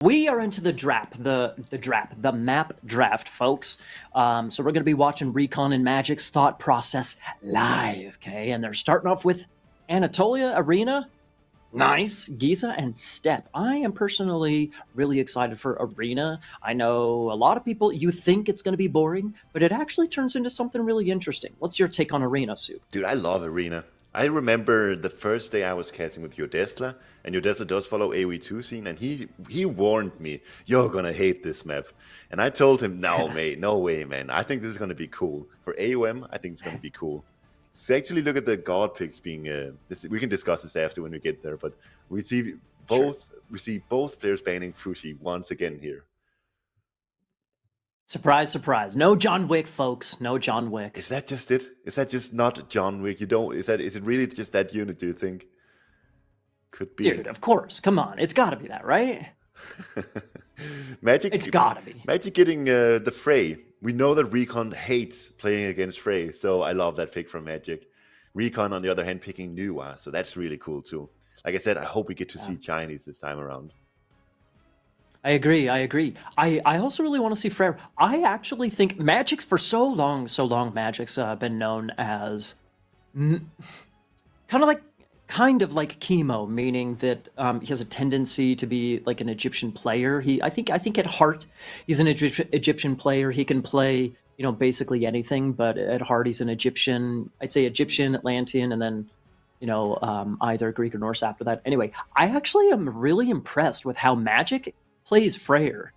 We are into the map draft, folks. So we're going to be watching RecoN and Magic's thought process live, okay? And they're starting off with Anatolia Arena, nice, Giza, and Step. I am personally really excited for Arena. I know a lot of people, you think it's going to be boring, but it actually turns into something really interesting. What's your take on Arena, Soup? Dude, I love Arena. I remember the first day I was casting with Yodesla, and Yodesla does follow AoE2 scene, and he warned me, you're gonna hate this map. And I told him, no, mate, no way, man. I think this is gonna be cool. For AOM, I think it's gonna be cool. So actually look at the god picks being we can discuss this after when we get there, but we see both Sure. we see both players banning Fushi once again here. Surprise, surprise. No John Wick, folks. No John Wick. Is that just it? Is that just not John Wick? Is it really just that unit, do you think? Could be. Dude, of course. Come on. It's got to be that, right? Magic, It's got to be. Magic getting the Frey. We know that RecoN hates playing against Frey, so I love that pick from Magic. RecoN, on the other hand, picking Nuwa, so that's really cool too. Like I said, I hope we get to see Chinese this time around. I agree. I also really want to see Freyr. I actually think Magic's for so long, Magic's been known as kind of like chemo, meaning that he has a tendency to be like an Egyptian player. I think at heart he's an Egyptian player. He can play, basically anything, but at heart he's an Egyptian. I'd say Egyptian, Atlantean, and then either Greek or Norse after that. Anyway, I actually am really impressed with how Magic plays Freyr.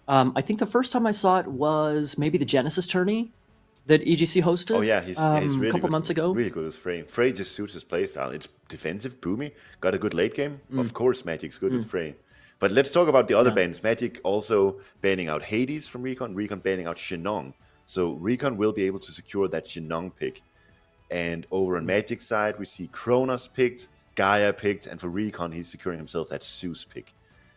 I think the first time I saw it was maybe the Genesis tourney that EGC hosted. Oh yeah, he's really a couple good, months ago. really good with Frey. Frey just suits his playstyle. It's defensive, boomy, got a good late game. Of course, Magic's good with Frey. But let's talk about the other bans. Magic also banning out Hades from RecoN. RecoN banning out Shenong. So RecoN will be able to secure that Shenong pick. And over on Magic's side, we see Kronos picked, Gaia picked, and for RecoN, he's securing himself that Zeus pick.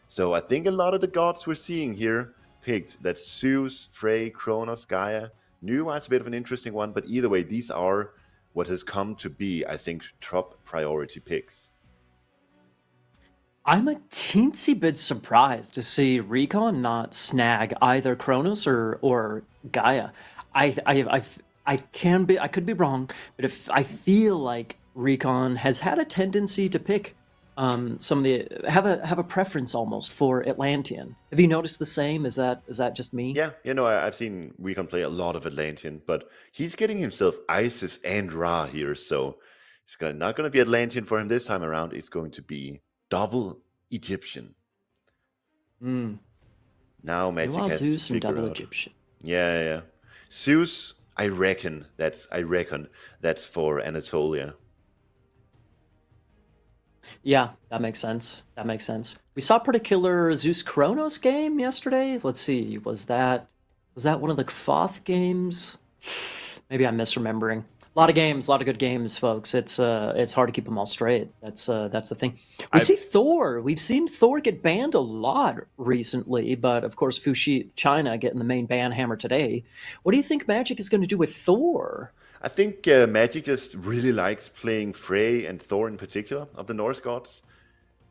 So I think a lot of the gods we're seeing here picked. That's Zeus, Frey, Kronos, Gaia. Nuwa is a bit of an interesting one, but either way, these are what has come to be, I think, top priority picks. I'm a teensy bit surprised to see RecoN not snag either Kronos or Gaia. I could be wrong, but if I feel like RecoN has had a tendency to pick some of the have a preference almost for Atlantean. Have you noticed the same? Is that just me? Yeah, I've seen RecoN play a lot of Atlantean, but he's getting himself Isis and Ra here, so it's not going to be Atlantean for him this time around. It's going to be double Egyptian. Now Magic has Zeus to and figure double out. Egyptian. Yeah. Zeus, I reckon that's for Anatolia. Yeah, that makes sense. We saw a particular Zeus Chronos game yesterday. Let's see, was that one of the Kvoth games? Maybe I'm misremembering. A lot of games, a lot of good games, folks. It's hard to keep them all straight. That's the thing. We've seen Thor get banned a lot recently, but of course Fushi China getting the main ban hammer today. What do you think Magic is going to do with Thor? I think Magic just really likes playing Frey and Thor in particular of the Norse gods.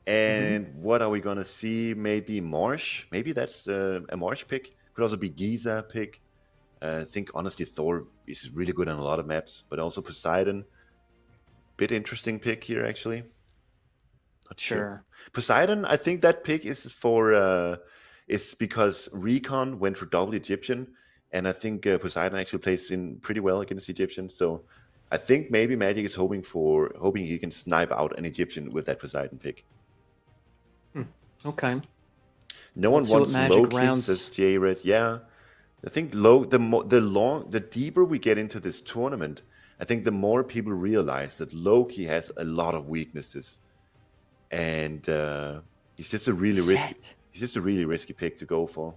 And what are we gonna see? Maybe Marsh. Maybe that's a Marsh pick. Could also be Giza pick. I think honestly Thor is really good on a lot of maps, but also Poseidon. Bit interesting pick here actually. Not sure. Poseidon, I think that pick is for it's because RecoN went for double Egyptian, and I think Poseidon actually plays in pretty well against Egyptian. So I think maybe Magic is hoping he can snipe out an Egyptian with that Poseidon pick. Okay. No one wants Loki, says J-Red. Yeah. I think the deeper we get into this tournament, I think the more people realize that Loki has a lot of weaknesses. And he's just a really risky pick to go for.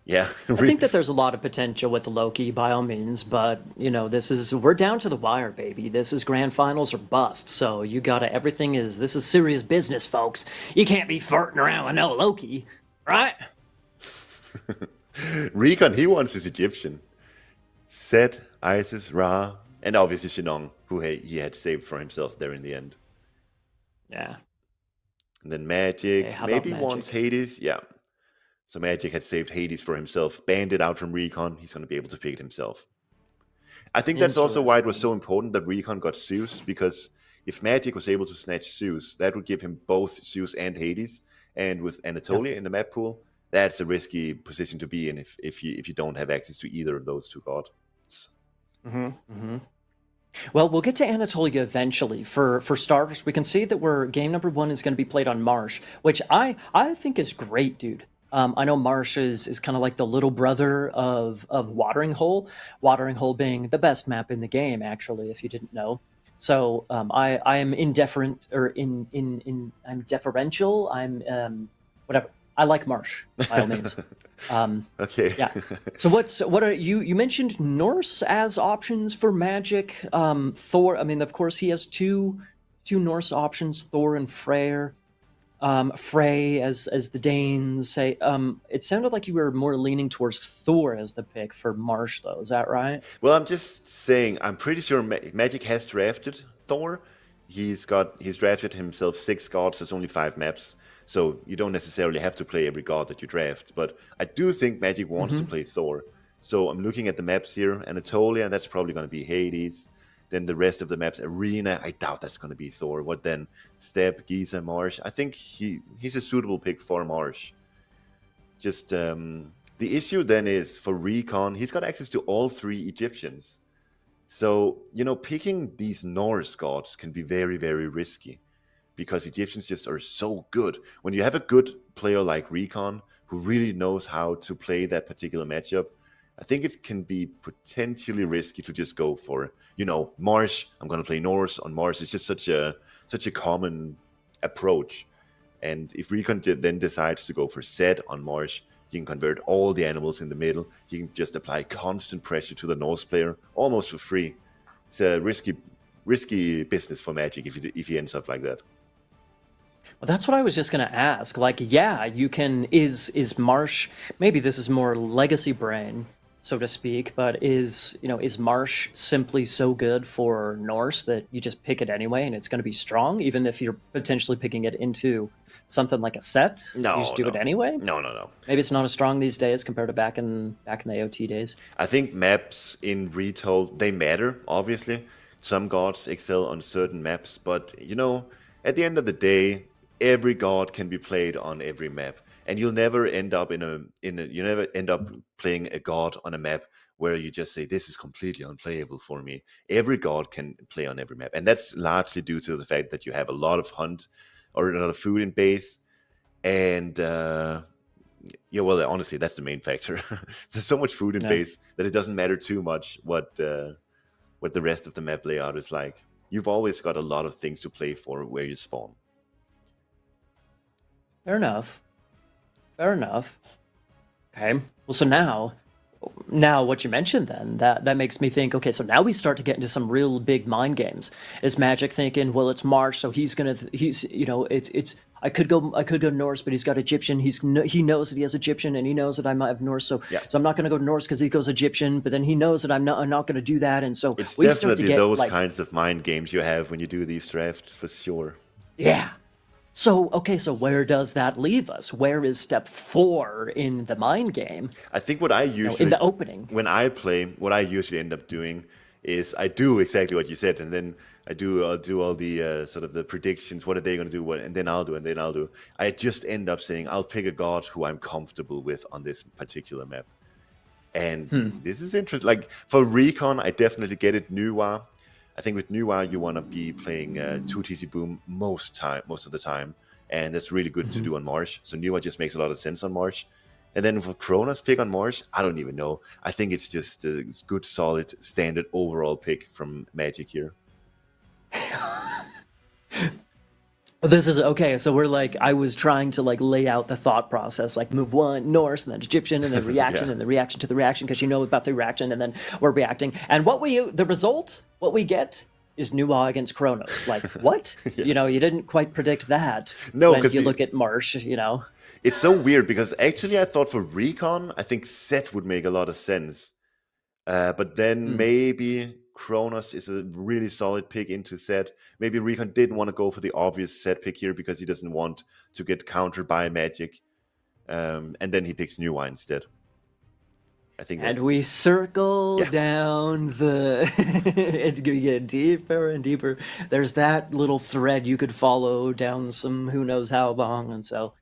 Yeah. I think that there's a lot of potential with Loki by all means, but we're down to the wire, baby. This is grand finals or bust. So this is serious business, folks. You can't be farting around with no Loki, right? RecoN, he wants his Egyptian. Set, Isis, Ra, and obviously Shenong, who he had saved for himself there in the end. Yeah. And then Okay, Magic how about maybe wants Magic? Hades. Yeah. So Magic had saved Hades for himself, banned it out from RecoN. He's going to be able to pick it himself. I think that's also why it was Interesting. so important that RecoN got Zeus, because if Magic was able to snatch Zeus, that would give him both Zeus and Hades. And with Yep. Anatolia in the map pool, that's a risky position to be in if you don't have access to either of those two gods. Mm-hmm. Well, we'll get to Anatolia eventually. For starters, we can see that we're game number one is going to be played on Marsh, which I think is great, dude. I know Marsh is kind of like the little brother of Watering Hole. Watering Hole being the best map in the game, actually, if you didn't know. So I am indifferent or in I'm deferential. I'm whatever. I like Marsh by all means. Okay. Yeah. So what are you mentioned Norse as options for Magic? Thor, I mean, of course he has two Norse options, Thor and Freyr. Frey as the Danes say. It sounded like you were more leaning towards Thor as the pick for Marsh though. Is that right? Well, I'm just saying, I'm pretty sure Magic has drafted Thor. He's drafted himself 6 gods. There's only 5 maps, so you don't necessarily have to play every god that you draft. But I do think Magic wants to Mm-hmm. play Thor. So I'm looking at the maps here. Anatolia, that's probably going to be Hades. Then the rest of the maps, Arena, I doubt that's going to be Thor. What then? Steppe, Giza, Marsh. I think he's a suitable pick for Marsh. Just the issue then is for RecoN, he's got access to all 3 Egyptians. So, picking these Norse gods can be very, very risky because Egyptians just are so good. When you have a good player like RecoN who really knows how to play that particular matchup, I think it can be potentially risky to just go for, Marsh. I'm going to play Norse on Mars. It's just such a common approach. And if RecoN then decides to go for Set on Marsh, you can convert all the animals in the middle. You can just apply constant pressure to the Norse player almost for free. It's a risky business for Magic if he ends up like that. Well, that's what I was just gonna ask. Like, yeah, you can. Is Marsh? Maybe this is more legacy brain, so to speak. But is Marsh simply so good for Norse that you just pick it anyway, and it's going to be strong, even if you're potentially picking it into something like a set? You just No, do it no, anyway. no, no, no. Maybe it's not as strong these days compared to back in the AOT days. I think maps in Retold, they matter, obviously. Some gods excel on certain maps, but at the end of the day, every god can be played on every map. And you'll never end up you never end up playing a god on a map where you just say this is completely unplayable for me. Every god can play on every map. And that's largely due to the fact that you have a lot of hunt or a lot of food in base. And yeah, well, honestly, that's the main factor. There's so much food in Yeah. base that it doesn't matter too much what the rest of the map layout is like. You've always got a lot of things to play for where you spawn. Fair enough. Fair enough. Okay. Well, so now what you mentioned then that makes me think. Okay, so now we start to get into some real big mind games. Is Magic thinking, well, it's Marsh, so he's it's I could go Norse, but he's got Egyptian. He knows that he has Egyptian, and he knows that I might have Norse. So Yeah, so I'm not going to go Norse because he goes Egyptian. But then he knows that I'm not going to do that, and so it's we start to definitely get those like, kinds of mind games you have when you do these drafts for sure. yeah. So okay, so where does that leave us? Where is step 4 in the mind game? I think what I In usually, the opening. when I play, what I usually end up doing is I do exactly what you said, and then I'll do all the sort of the predictions. What are they going to do? What, and then I'll do, and then I'll do. I just end up saying I'll pick a god who I'm comfortable with on this particular map. And Hmm. this is interesting. Like for RecoN, I definitely get it. Nuwa, I think with Nuwa you want to be playing 2 TC Boom most of the time, and that's really good to Mhm. do on Marsh. So Nuwa just makes a lot of sense on Marsh. And then for Kronos pick on Marsh, I don't even know. I think it's just a good, solid, standard overall pick from Magic here. This is okay. So we're like, I was trying to like lay out the thought process, like move one Norse and then Egyptian and then reaction Yeah. and the reaction to the reaction because you know about the reaction and then we're reacting. And the result, what we get is Nuwa against Kronos. Like what? Yeah. You didn't quite predict that No, when because you look at Marsh. it's so weird because actually I thought for RecoN, I think Set would make a lot of sense. But then Hmm. maybe Kronos is a really solid pick into set. Maybe RecoN didn't want to go for the obvious set pick here because he doesn't want to get countered by Magic. And then he picks Nuwa instead. I think that. And we circle Yeah. down the and we get deeper and deeper. There's that little thread you could follow down some who knows how long, and so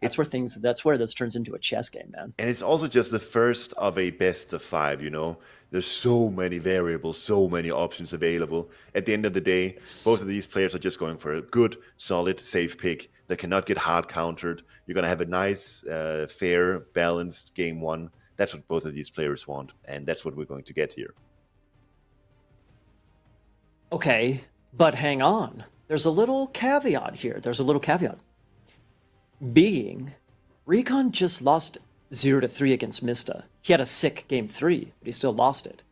that's where this turns into a chess game, man. And it's also just the first of a best of 5, you know? There's so many variables, so many options available. At the end of the day, both of these players are just going for a good, solid, safe pick that cannot get hard countered. You're going to have a nice, fair, balanced game 1. That's what both of these players want, and that's what we're going to get here. Okay, but hang on. There's a little caveat here. Being RecoN just lost 0-3 against Mista. He had a sick game 3, but he still lost it.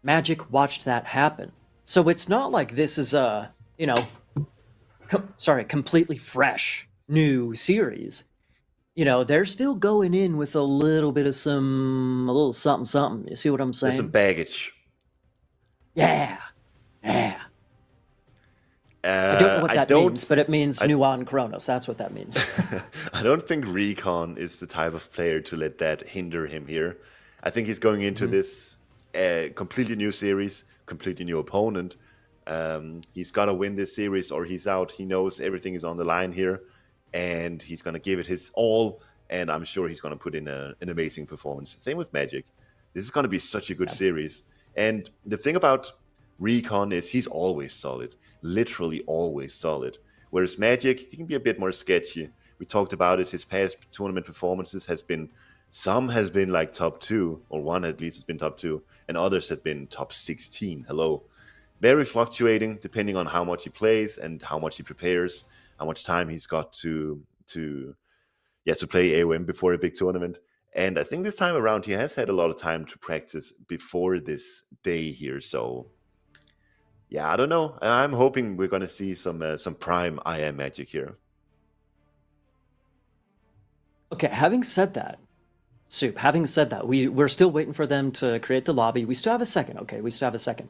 Magic watched that happen. So it's not like this is a, completely fresh new series. They're still going in with a little bit of a little something. You see what I'm saying? There's some baggage. Yeah. I don't know what that means, but it means Nuwa and Kronos. That's what that means. I don't think RecoN is the type of player to let that hinder him here. I think he's going into this completely new series, completely new opponent. He's got to win this series or he's out. He knows everything is on the line here, and he's going to give it his all, and I'm sure he's going to put in an amazing performance. Same with Magic. This is going to be such a good series. And the thing about RecoN is he's always solid. Literally always solid. Whereas Magic, he can be a bit more sketchy. We talked about it. His past tournament performances has been like top 2, or one at least has been top 2, and others have been top 16. Hello. Very fluctuating depending on how much he plays and how much he prepares, how much time he's got to play AOM before a big tournament. And I think this time around he has had a lot of time to practice before this day here. So yeah, I don't know. I'm hoping we're going to see some prime IamMagic here. Okay, having said that, we're still waiting for them to create the lobby. We still have a second. Okay, we still have a second.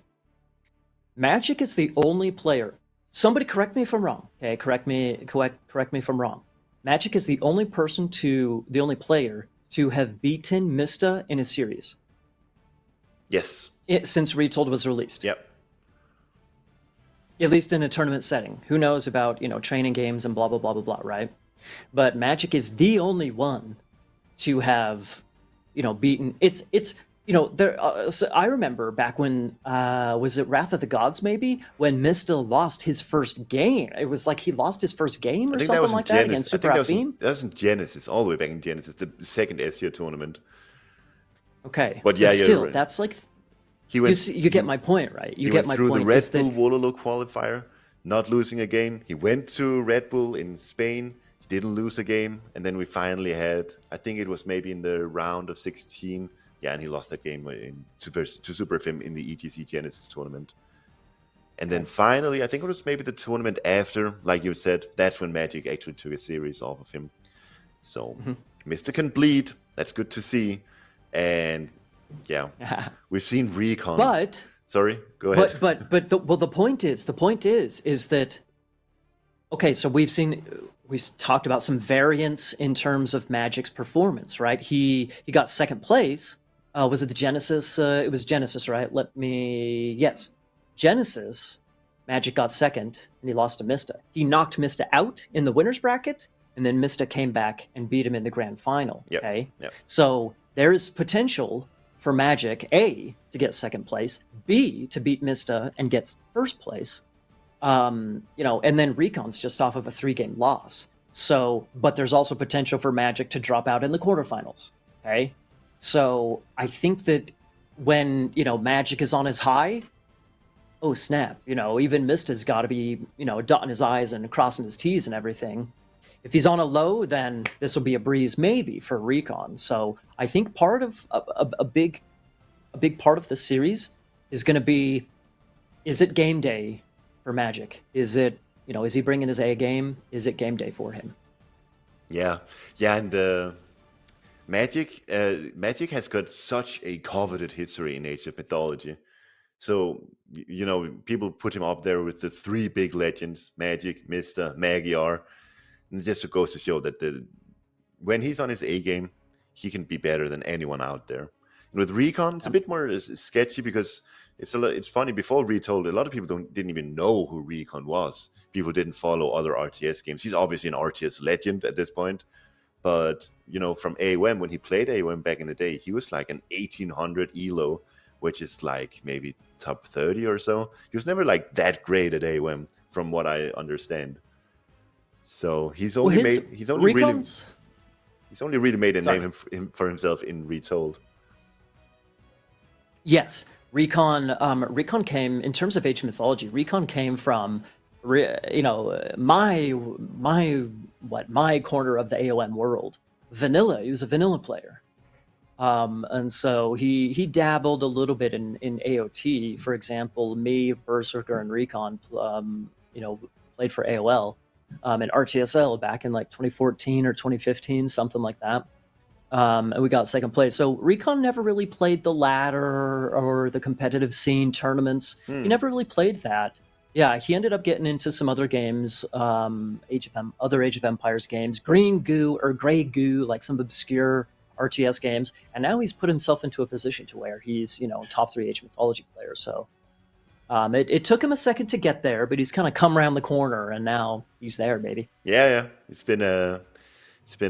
Magic is the only player. Somebody correct me if I'm wrong. Okay, correct me if I'm wrong. Magic is the only player to have beaten Mista in a series. Yes. Since Retold was released. Yep. At least in a tournament setting. Who knows about, training games and blah, blah, blah, blah, blah, right? But Magic is the only one to have, beaten. So I remember back when, was it Wrath of the Gods maybe? When Mista lost his first game. It was like he lost his first game or something like that against Super Afim. That was in Genesis, all the way back in Genesis, the second SEO tournament. Okay. But yeah, still, right. That's like... You get my point, right? You get my point. He went through the Red Bull Wololo qualifier, not losing a game. He went to Red Bull in Spain. He didn't lose a game. And then we finally had, I think it was maybe in the round of 16. Yeah, and he lost that game to Super Fim in the ETC Genesis tournament. And then finally, I think it was maybe the tournament after, like you said, that's when Magic actually took a series off of him. So Mr. can bleed. That's good to see. And yeah, we've seen RecoN. But sorry, go ahead. But the point is that okay. So we've talked about some variance in terms of Magic's performance, right? He got second place. Was it the Genesis? It was Genesis, right? Yes, Genesis. Magic got second, and he lost to Mista. He knocked Mista out in the winners bracket, and then Mista came back and beat him in the grand final. Yep. Okay, yep. So there is potential for Magic, A, to get second place, B, to beat Mista and get first place, and then RecoN's just off of a 3-game loss. So, but there's also potential for Magic to drop out in the quarterfinals, okay? So I think that when, Magic is on his high, oh snap, even Mista's got to be, dotting his I's and crossing his T's and everything. If he's on a low, then this will be a breeze maybe for RecoN. So I think part of a big part of the series is going to be, is it game day for Magic? Is it, is he bringing his A game? Is it game day for him? Yeah, and Magic has got such a coveted history in Age of Mythology. So people put him up there with the three big legends: Magic, Mister, Magyar, and it just goes to show that when he's on his A game, he can be better than anyone out there. And with RecoN, it's a bit more sketchy because it's funny. Before Retold, a lot of people didn't even know who RecoN was. People didn't follow other RTS games. He's obviously an RTS legend at this point, but from AOM, when he played AOM back in the day, he was like an 1800 elo, which is like maybe top 30 or so. He was never like that great at AOM, from what I understand. So he's Well, only his made he's only really Recon's. he's only really made a Sorry. name for himself in Retold. Yes, RecoN. RecoN came in terms of Age of Mythology. RecoN came from, my corner of the AOM world. Vanilla. He was a vanilla player, and so he dabbled a little bit in AOT. For example, me, Berserker, and RecoN, played for AOL, and RTSL back in like 2014 or 2015, something like that. And we got second place. So RecoN never really played the ladder or the competitive scene tournaments. He never really played that. Yeah, he ended up getting into some other games, other Age of Empires games, Green Goo or Gray Goo, like some obscure RTS games. And now he's put himself into a position to where he's, top 3 Age of Mythology player. So it took him a second to get there, but he's kind of come around the corner, and now he's there, baby. Yeah. It's been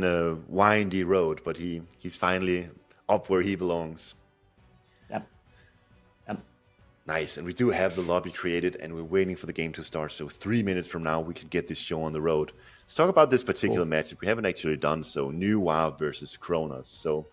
a windy road, but he's finally up where he belongs. Yep. Nice. And we do have the lobby created, and we're waiting for the game to start. So 3 minutes from now, we could get this show on the road. Let's talk about this particular matchup. We haven't actually done so. New WoW versus Kronos. So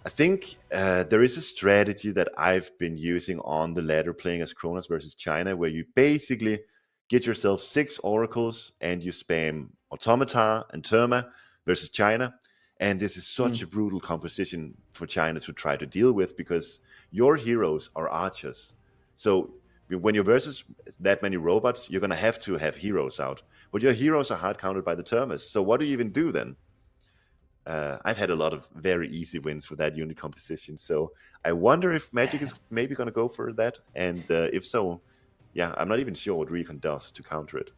I think there is a strategy that I've been using on the ladder playing as Kronos versus China, where you basically get yourself 6 oracles and you spam Automata and Terma versus China. And this is such a brutal composition for China to try to deal with, because your heroes are archers. So when you're versus that many robots, you're going to have heroes out. But your heroes are hard countered by the Termas. So what do you even do then? I've had a lot of very easy wins for that unit composition. So I wonder if Magic is maybe going to go for that. And if so, yeah, I'm not even sure what RecoN does to counter it.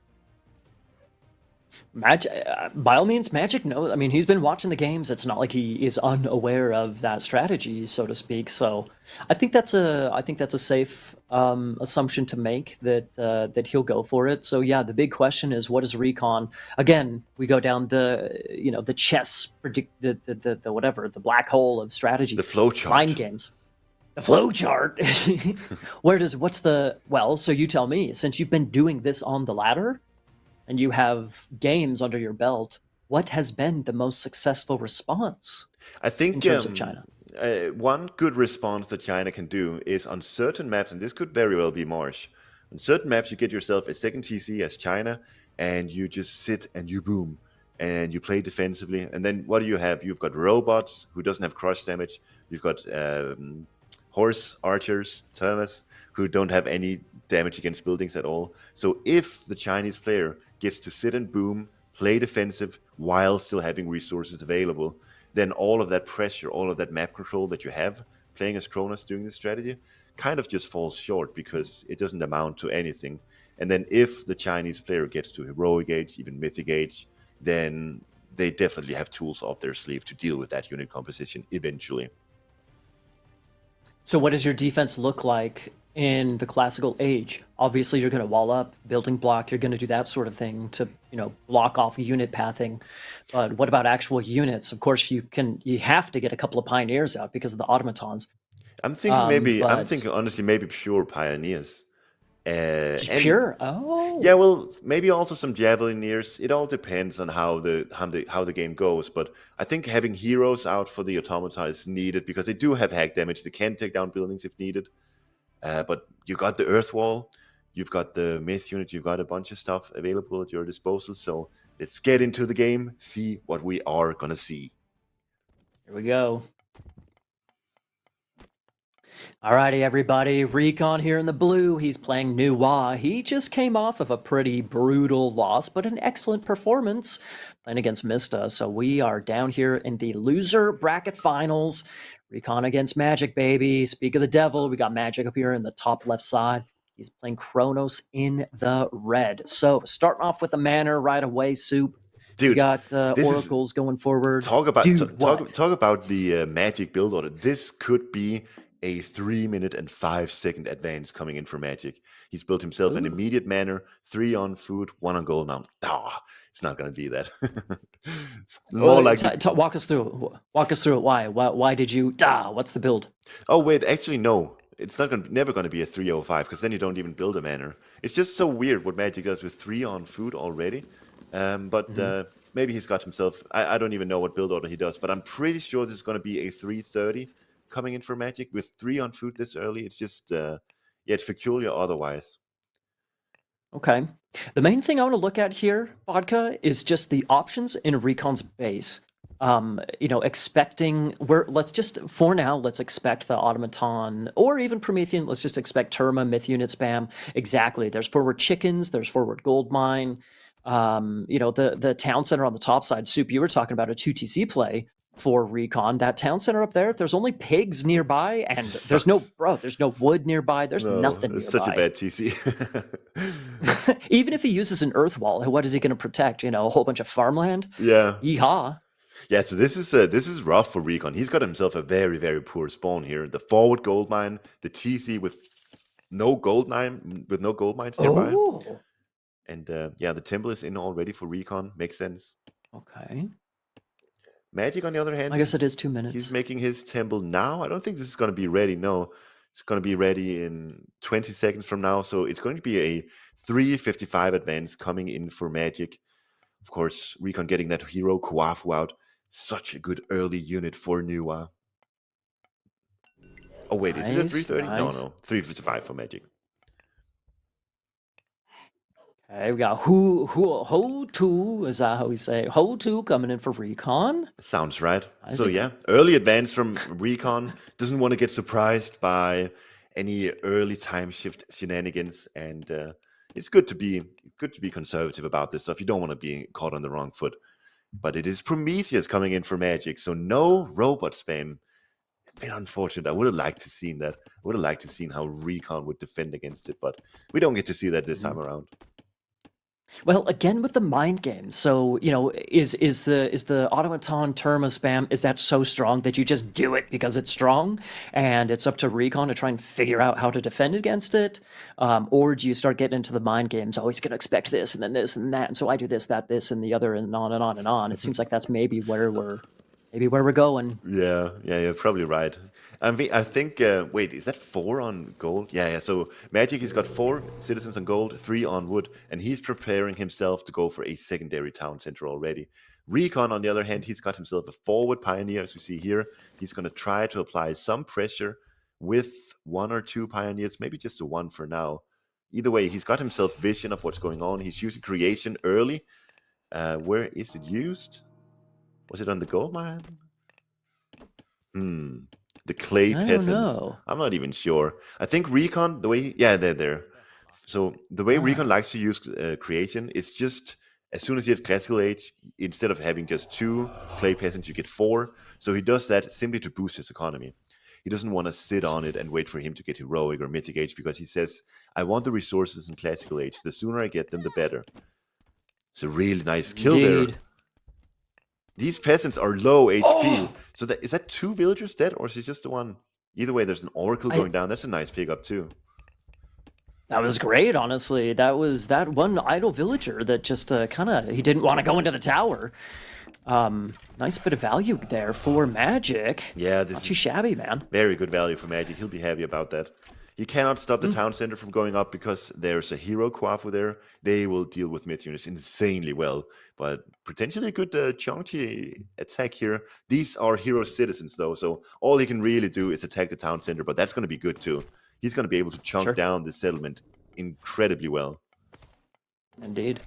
Magic, by all means, Magic knows. I mean, he's been watching the games. It's not like he is unaware of that strategy, so to speak. So, I think that's a safe assumption to make, that he'll go for it. So yeah, the big question is, what is RecoN? Again, we go down the chess the whatever, the black hole of strategy, The flowchart. mind games. The flow chart. So you tell me, since you've been doing this on the ladder and you have games under your belt, what has been the most successful response I think in terms of China? one good response that China can do is on certain maps, and this could very well be Marsh. On certain maps, you get yourself a second TC as China, and you just sit and you boom, and you play defensively. And then what do you have? You've got robots who doesn't have crush damage. You've got horse archers, Termas, who don't have any damage against buildings at all. So if the Chinese player gets to sit and boom, play defensive while still having resources available, then all of that pressure, all of that map control that you have playing as Kronos doing this strategy kind of just falls short, because it doesn't amount to anything. And then if the Chinese player gets to Heroic Age, even Mythic Age, then they definitely have tools up their sleeve to deal with that unit composition eventually. So what does your defense look like in the classical age? Obviously, you're going to wall up, building block. You're going to do that sort of thing to, block off unit pathing. But what about actual units? Of course, you have to get a couple of pioneers out because of the automatons. I'm thinking But honestly, maybe pure pioneers. just And pure. Oh, yeah, well, maybe also some javelineers. It all depends on how the game goes. But I think having heroes out for the automata is needed, because they do have hack damage. They can take down buildings if needed. But you got the Earth Wall, you've got the Myth unit, you've got a bunch of stuff available at your disposal. So let's get into the game, see what we are gonna see. here we go. Alrighty, everybody. RecoN here in the blue. He's playing New Wa. He just came off of a pretty brutal loss, but an excellent performance. playing against Mista. So we are down here in the loser bracket finals. RecoN against Magic, baby. Speak of the devil, we got Magic up here in the top left side. He's playing Kronos in the red. So starting off with a manner right away, Soup. We Dude, got this is oracles going forward. talk about Dude, what? talk about the Magic build order. This could be a 3 minute and 5 second advance coming in for Magic. He's built himself an Ooh. immediate manner, 3 on food, 1 on gold. Now, it's not going to be that. It's more likely. Walk us through it. Walk us through it. Why did you? What's the build? Oh wait, actually no. It's never going to be a 305 because then you don't even build a manner. It's just so weird what Magic does with 3 on food already. But maybe he's got himself. I don't even know what build order he does, but I'm pretty sure this is going to be a 330 coming in for Magic with 3 on food this early. It's just it's peculiar otherwise. Okay. The main thing I want to look at here, Vodka, is just the options in RecoN's base. Expecting let's just for now, let's expect the automaton or even Promethean, let's just expect Terma, myth unit spam. Exactly. There's forward chickens, there's forward gold mine. The town center on the top side, Soup, you were talking about a 2TC play for RecoN. That town center up there, there's only pigs nearby, and there's no wood nearby. There's nothing It's nearby. such a bad TC. Even if he uses an earth wall, what is he going to protect? A whole bunch of farmland? Yeah. Yeehaw. Yeah, so this is rough for RecoN. He's got himself a very, very poor spawn here. The forward gold mine, the TC with no gold mines nearby. Oh. And the temple is in already for RecoN. Makes sense. Okay. Magic, on the other hand, I guess it is 2 minutes. He's making his temple now. I don't think this is going to be ready. No, it's going to be ready in 20 seconds from now. So it's going to be a 355 advance coming in for Magic. Of course, RecoN getting that hero Kuafu out. Such a good early unit for Nuwa. Oh wait, is it a 330? Nice. No, 355 for Magic. Okay, we got Ho2, is that how we say it? Ho2 coming in for RecoN. Sounds right. Isaac. So yeah, early advance from RecoN. Doesn't want to get surprised by any early time shift shenanigans, and it's good to be conservative about this stuff. You don't want to be caught on the wrong foot. But it is Prometheus coming in for Magic, so no robot spam. A bit unfortunate. I would have liked to seen that. I would have liked to seen how RecoN would defend against it, but we don't get to see that this time around. Well, again with the mind games. So, is the automaton Terma spam, is that so strong that you just do it because it's strong and it's up to RecoN to try and figure out how to defend against it? Or do you start getting into the mind games? Oh, he's going to expect this and then this and that. And so I do this, that, this, and the other, and on and on and on. It seems like that's maybe where we're going. Yeah, you're probably right. I think, wait, is that 4 on gold? Yeah. So Magic has got 4 citizens on gold, 3 on wood, and he's preparing himself to go for a secondary town center already. RecoN, on the other hand, he's got himself a forward pioneer, as we see here. He's going to try to apply some pressure with 1 or 2 pioneers, maybe just a 1 for now. Either way, he's got himself vision of what's going on. He's using creation early. Where is it used? Was it on the gold mine? The clay peasants. Know. I'm not even sure. I think RecoN, the way, they're there. So the way RecoN likes to use creation is just as soon as you hit classical age, instead of having just 2 clay peasants, you get 4. So he does that simply to boost his economy. He doesn't want to sit on it and wait for him to get heroic or mythic age because he says, I want the resources in classical age. The sooner I get them, the better. It's a really nice kill there. These peasants are low HP. So is that 2 villagers dead, or is it just the 1? Either way, there's an oracle going down. That's a nice pickup too. That was great, honestly. That was that one idle villager that just he didn't want to go into the tower. Nice bit of value there for Magic. Yeah, this not too shabby, man. Very good value for Magic. He'll be happy about that. He cannot stop the town center from going up because there's a hero Kuafu there. They will deal with myth units insanely well, but potentially a good chunky attack here. These are hero citizens though, so all he can really do is attack the town center, but that's going to be good too. He's going to be able to chunk down the settlement incredibly well. Indeed.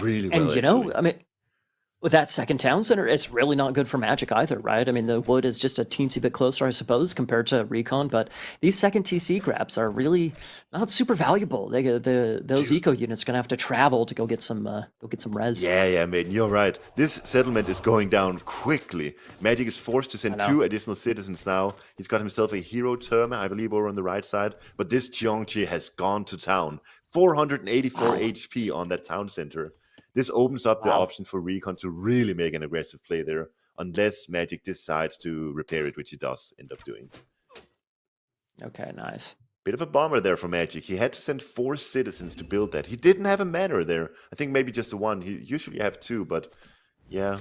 Really well, and I mean, With that second town center, it's really not good for Magic either, right? I mean, the wood is just a teensy bit closer, I suppose, compared to RecoN, but these second TC grabs are really not super valuable. Those Dude. eco units are gonna have to travel to go get some res. Yeah, man, you're right. This settlement is going down quickly. Magic is forced to I send know. 2 additional citizens now. He's got himself a hero Terma, I believe, over on the right side. But this Jiangqi has gone to town. 484 Wow. HP on that town center. This opens up the Wow. option for RecoN to really make an aggressive play there, unless Magic decides to repair it, which he does end up doing. Okay, nice. Bit of a bummer there for Magic. He had to send 4 citizens to build that. He didn't have a manor there. I think maybe just the one. He usually have 2, but yeah,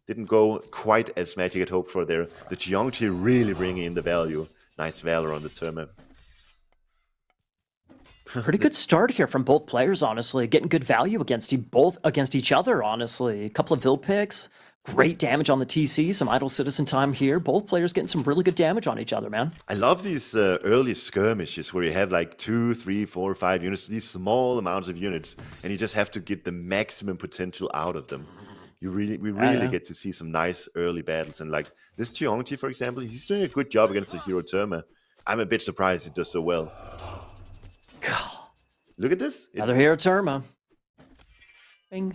didn't go quite as Magic had hoped for there. The Jiangqi really bringing in the value. Nice Valor on the Terma. Pretty good start here from both players, honestly. Getting good value against both against each other, honestly. A couple of Vil picks, great damage on the TC, some idle citizen time here. Both players getting some really good damage on each other, man. I love these early skirmishes where you have like 2, 3, 4, 5 units, these small amounts of units, and you just have to get the maximum potential out of them. We really get to see some nice early battles, and like this Jiangqi, for example, he's doing a good job against the hero Terma. I'm a bit surprised he does so well. Look at this. Another hero Terma. Bing.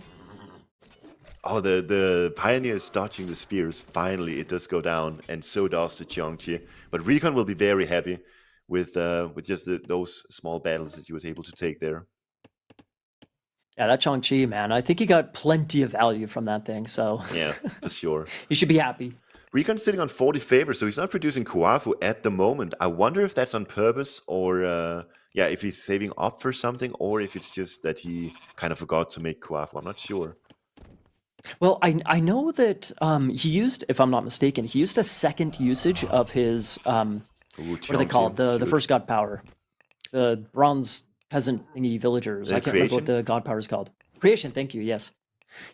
Oh, the Pioneer is dodging the spears. Finally, it does go down, and so does the Jiangqi. But RecoN will be very happy with just those small battles that he was able to take there. Yeah, that Chang-Chi, man. I think he got plenty of value from that thing, so... Yeah, for sure. He should be happy. RecoN's sitting on 40 favor, so he's not producing Kuafu at the moment. I wonder if that's on purpose, or yeah, if he's saving up for something, or if it's just that he kind of forgot to make Kuafu. I'm not sure. Well, I know that he used, if I'm not mistaken, he used a second usage of his Ooh, what are they called? The first god power, the bronze peasant thingy villagers. I can't remember what the god power is called. Creation. Thank you. Yes,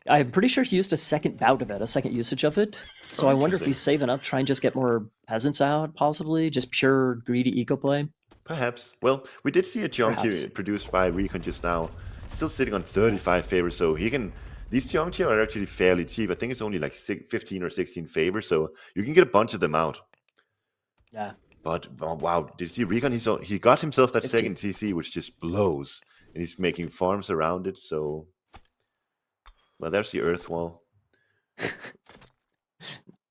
I'm pretty sure he used a second bout of it, a second usage of it. So I wonder if he's saving up, try and just get more peasants out, possibly just pure greedy eco play. Perhaps. Well, we did see a Jiangqi produced by RecoN just now. Still sitting on 35 favor, so he can. These Jiangqi are actually fairly cheap. I think it's only like 15 or 16 favor, so you can get a bunch of them out. Yeah. But oh, wow, did you see RecoN? He got himself that 15. second TC, which just blows, and he's making farms around it. So, well, there's the Earth Wall.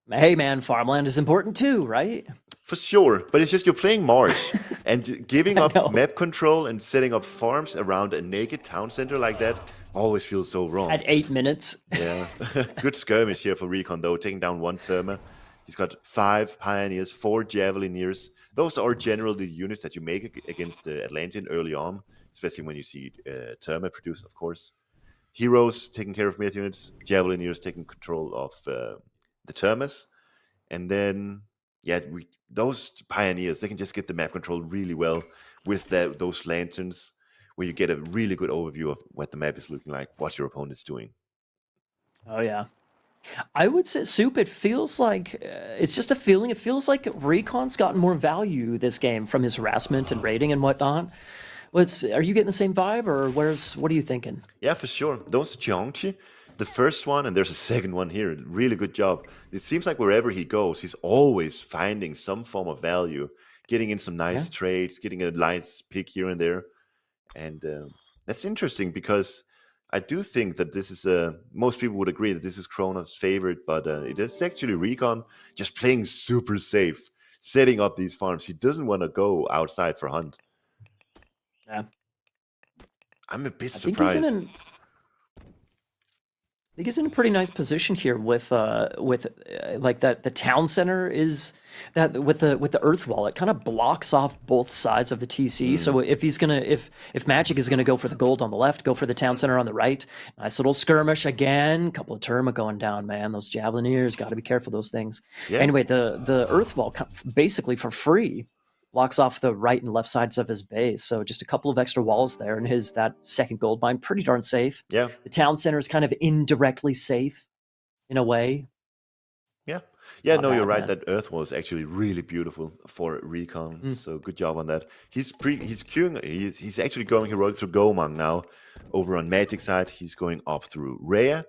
Hey, man, farmland is important too, right? For sure, but it's just you're playing Marsh and giving up map control and setting up farms around a naked town center like that always feels so wrong. At 8 minutes. Yeah, good skirmish here for RecoN though, taking down 1 Terma. He's got 5 Pioneers, 4 Javelineers. Those are generally the units that you make against the Atlantean early on, especially when you see Terma produce, of course. Heroes taking care of myth units, Javelineers taking control of the Termas, and then yeah, those Pioneers, they can just get the map control really well with those lanterns, where you get a really good overview of what the map is looking like, what your opponent's doing. Oh yeah, I would say, Soup, it feels like it's just a feeling. It feels like RecoN's gotten more value this game from his harassment and raiding and whatnot. Are you getting the same vibe, or what are you thinking? Yeah, for sure. Those Jiangqi, the first one, and there's a second one here. Really good job. It seems like wherever he goes, he's always finding some form of value, getting in some nice trades, getting a nice pick here and there. And that's interesting because I do think that this is most people would agree that this is Krona's favorite, but it is actually RecoN just playing super safe, setting up these farms. He doesn't want to go outside for hunt. Yeah, I'm a bit surprised. I think he's in a pretty nice position here with like that the town center is that with the earth wall, it kind of blocks off both sides of the TC. So if Magic is gonna go for the gold on the left, go for the town center on the right. Nice little skirmish again, couple of Terma going down, man. Those Javelineers, got to be careful those things. Yeah. Anyway, the earth wall basically for free blocks off the right and left sides of his base. So just a couple of extra walls there, and that second gold mine, pretty darn safe. Yeah. The town center is kind of indirectly safe in a way. Yeah. Yeah, no, you're right. That earth wall is actually really beautiful for RecoN. So good job on that. He's queuing. He's actually going heroic through Gomang now. Over on Magic side, he's going up through Rhea.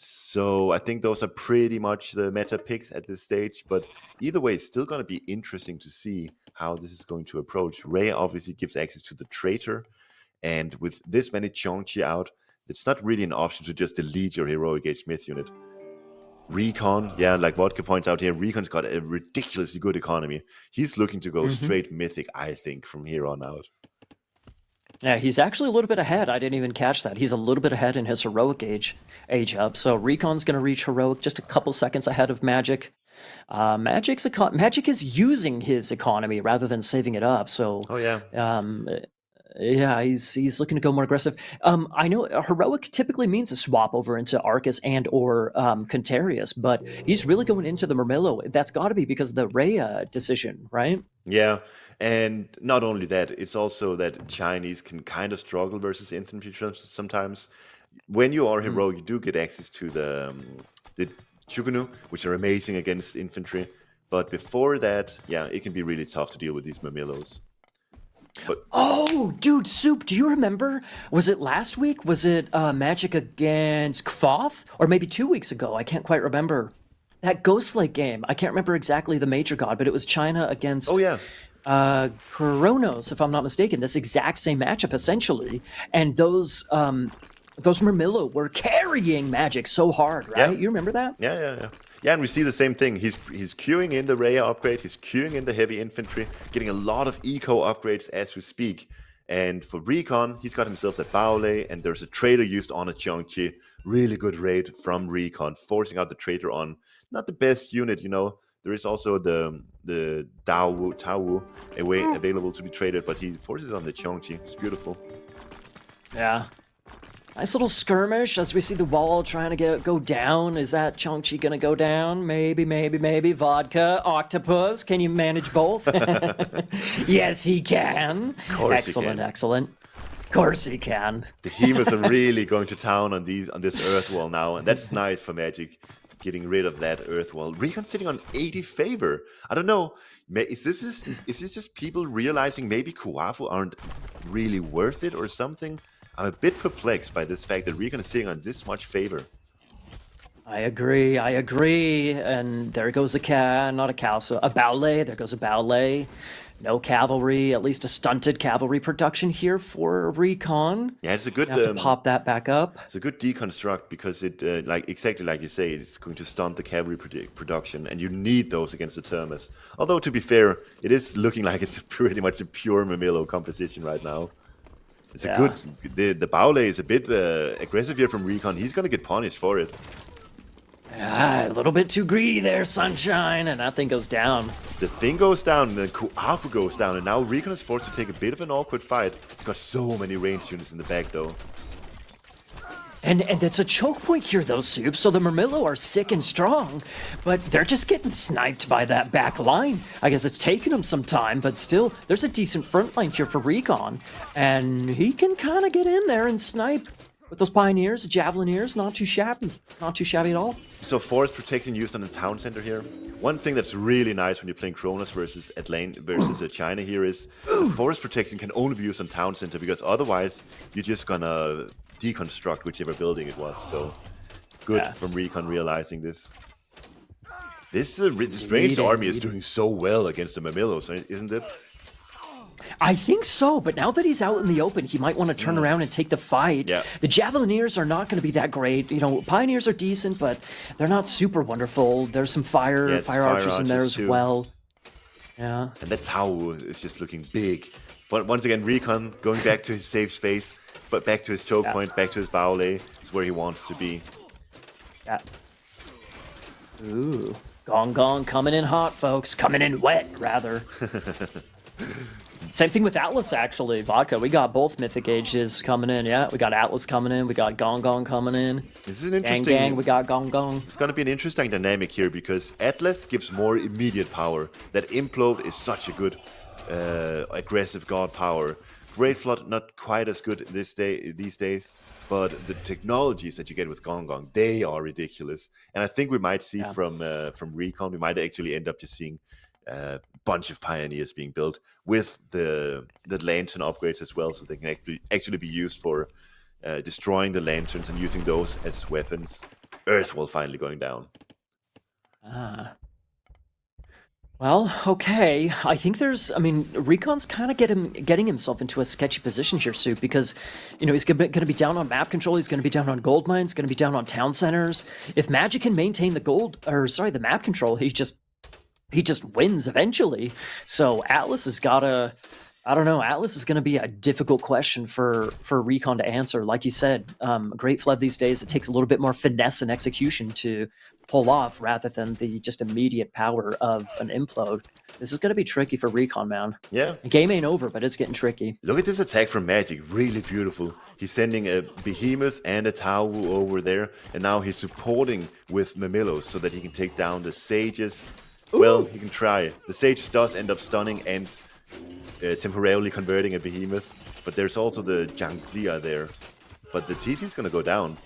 So I think those are pretty much the meta picks at this stage. But either way, it's still going to be interesting to see how this is going to approach. Ray obviously gives access to the traitor, and with this many Chongqi out, it's not really an option to just delete your heroic Age Myth unit. RecoN, yeah, like Vodka points out here, RecoN's got a ridiculously good economy. He's looking to go straight mythic, I think, from here on out. Yeah, he's actually a little bit ahead. I didn't even catch that. He's a little bit ahead in his heroic age up. So RecoN's going to reach heroic just a couple seconds ahead of Magic. Magic is using his economy rather than saving it up. So Oh yeah, yeah, he's looking to go more aggressive. I know heroic typically means a swap over into Arcus and or Contarius, but he's really going into the Murmillo. That's got to be because of the Rhea decision, right? yeah. And not only that, it's also that Chinese can kind of struggle versus infantry sometimes. When you are heroic, you do get access to the Chugunu, which are amazing against infantry. But before that, yeah, it can be really tough to deal with these Murmillos. But Oh, dude, Soup, do you remember? Was it last week? Was it Magic against Kvoth? Or maybe 2 weeks ago? I can't quite remember. That Ghost Lake game. I can't remember exactly the major god, but it was China against oh yeah, Kronos, if I'm not mistaken. This exact same matchup, essentially. And those Murmillo were carrying Magic so hard, right? Yeah. You remember that? Yeah. Yeah, and we see the same thing. He's queuing in the Rhea upgrade, he's queuing in the heavy infantry, getting a lot of eco upgrades as we speak. And for RecoN, he's got himself that Baole, and there's a traitor used on a Chongqi. Really good raid from RecoN, forcing out the traitor on not the best unit, you know. There is also the Tao away available to be traded, but he forces on the Chongqi. It's beautiful. Yeah. Nice little skirmish as we see the wall trying to go down. Is that Chongqi gonna go down? Maybe. Vodka, octopus. Can you manage both? Yes, he can. Course he can. Excellent. Of course he can. The Behemoths are really going to town on this Earth Wall now, and that's nice for Magic, getting rid of that Earth Wall. RecoN sitting on 80 favor. I don't know. Is this just people realizing maybe Kuafu aren't really worth it or something? I'm a bit perplexed by this fact that RecoN is sitting on this much favor. I agree. And there goes a Baule. There goes a Baule. No cavalry, at least a stunted cavalry production here for RecoN. Yeah, it's a good have to pop that back up. It's a good deconstruct because it, exactly like you say, it's going to stunt the cavalry production, and you need those against the Termas. Although to be fair, it is looking like it's pretty much a pure Murmillo composition right now. It's a good. The Baule is a bit aggressive here from RecoN. He's going to get punished for it. A little bit too greedy there, Sunshine, and that thing goes down. The thing goes down, and then Kuafu goes down, and now RecoN is forced to take a bit of an awkward fight. He's got so many ranged units in the back, though. And it's a choke point here, though, Soup. So the Murmillo are sick and strong, but they're just getting sniped by that back line. I guess it's taken them some time, but still, there's a decent front line here for RecoN, and he can kind of get in there and snipe with those Pioneers, Javelineers. Not too shabby at all. So forest protection used on the town center here. One thing that's really nice when you're playing Kronos versus China here is forest protection can only be used on town center, because otherwise you're just gonna deconstruct whichever building it was. So good from RecoN realizing this. This strange army is doing so well against the Murmillos, isn't it? I think so, but now that he's out in the open, he might want to turn around and take the fight. Yeah. The Javelineers are not going to be that great. You know, Pioneers are decent, but they're not super wonderful. There's some fire archers in there as well. Yeah. And that Tau is just looking big. But once again, RecoN going back to his safe space, but back to his choke point, back to his Baole. It's where he wants to be. Yeah. Ooh. Gong coming in hot, folks. Coming in wet, rather. Same thing with Atlas, actually. Vodka. We got both Mythic Ages coming in. Yeah, we got Atlas coming in. We got Gong coming in. This is an interesting. Gang, we got Gong. It's going to be an interesting dynamic here because Atlas gives more immediate power. That Implode is such a good aggressive god power. Great Flood not quite as good these days, but the technologies that you get with Gong, they are ridiculous. And I think we might see from RecoN, we might actually end up just seeing a bunch of Pioneers being built with the lantern upgrades as well, so they can actually be used for destroying the lanterns and using those as weapons. Earth will finally going down. Ah. Well, okay. I think I mean, RecoN's kind of getting himself into a sketchy position here, Soup, because, he's going to be down on map control. He's going to be down on gold mines. Going to be down on town centers. If Magic can maintain the map control, he just wins eventually. So Atlas has got to. I don't know. Atlas is going to be a difficult question for RecoN to answer. Like you said, Great Flood these days, it takes a little bit more finesse and execution to pull off rather than the just immediate power of an implode. This is going to be tricky for RecoN, man. Yeah. The game ain't over, but it's getting tricky. Look at this attack from Magic, really beautiful. He's sending a Behemoth and a Tau over there, and now he's supporting with Mamillos so that he can take down the Sages. Ooh. Well, he can try. The Sage does end up stunning and temporarily converting a Behemoth, but there's also the Jiangxia there. But the TC's gonna go down.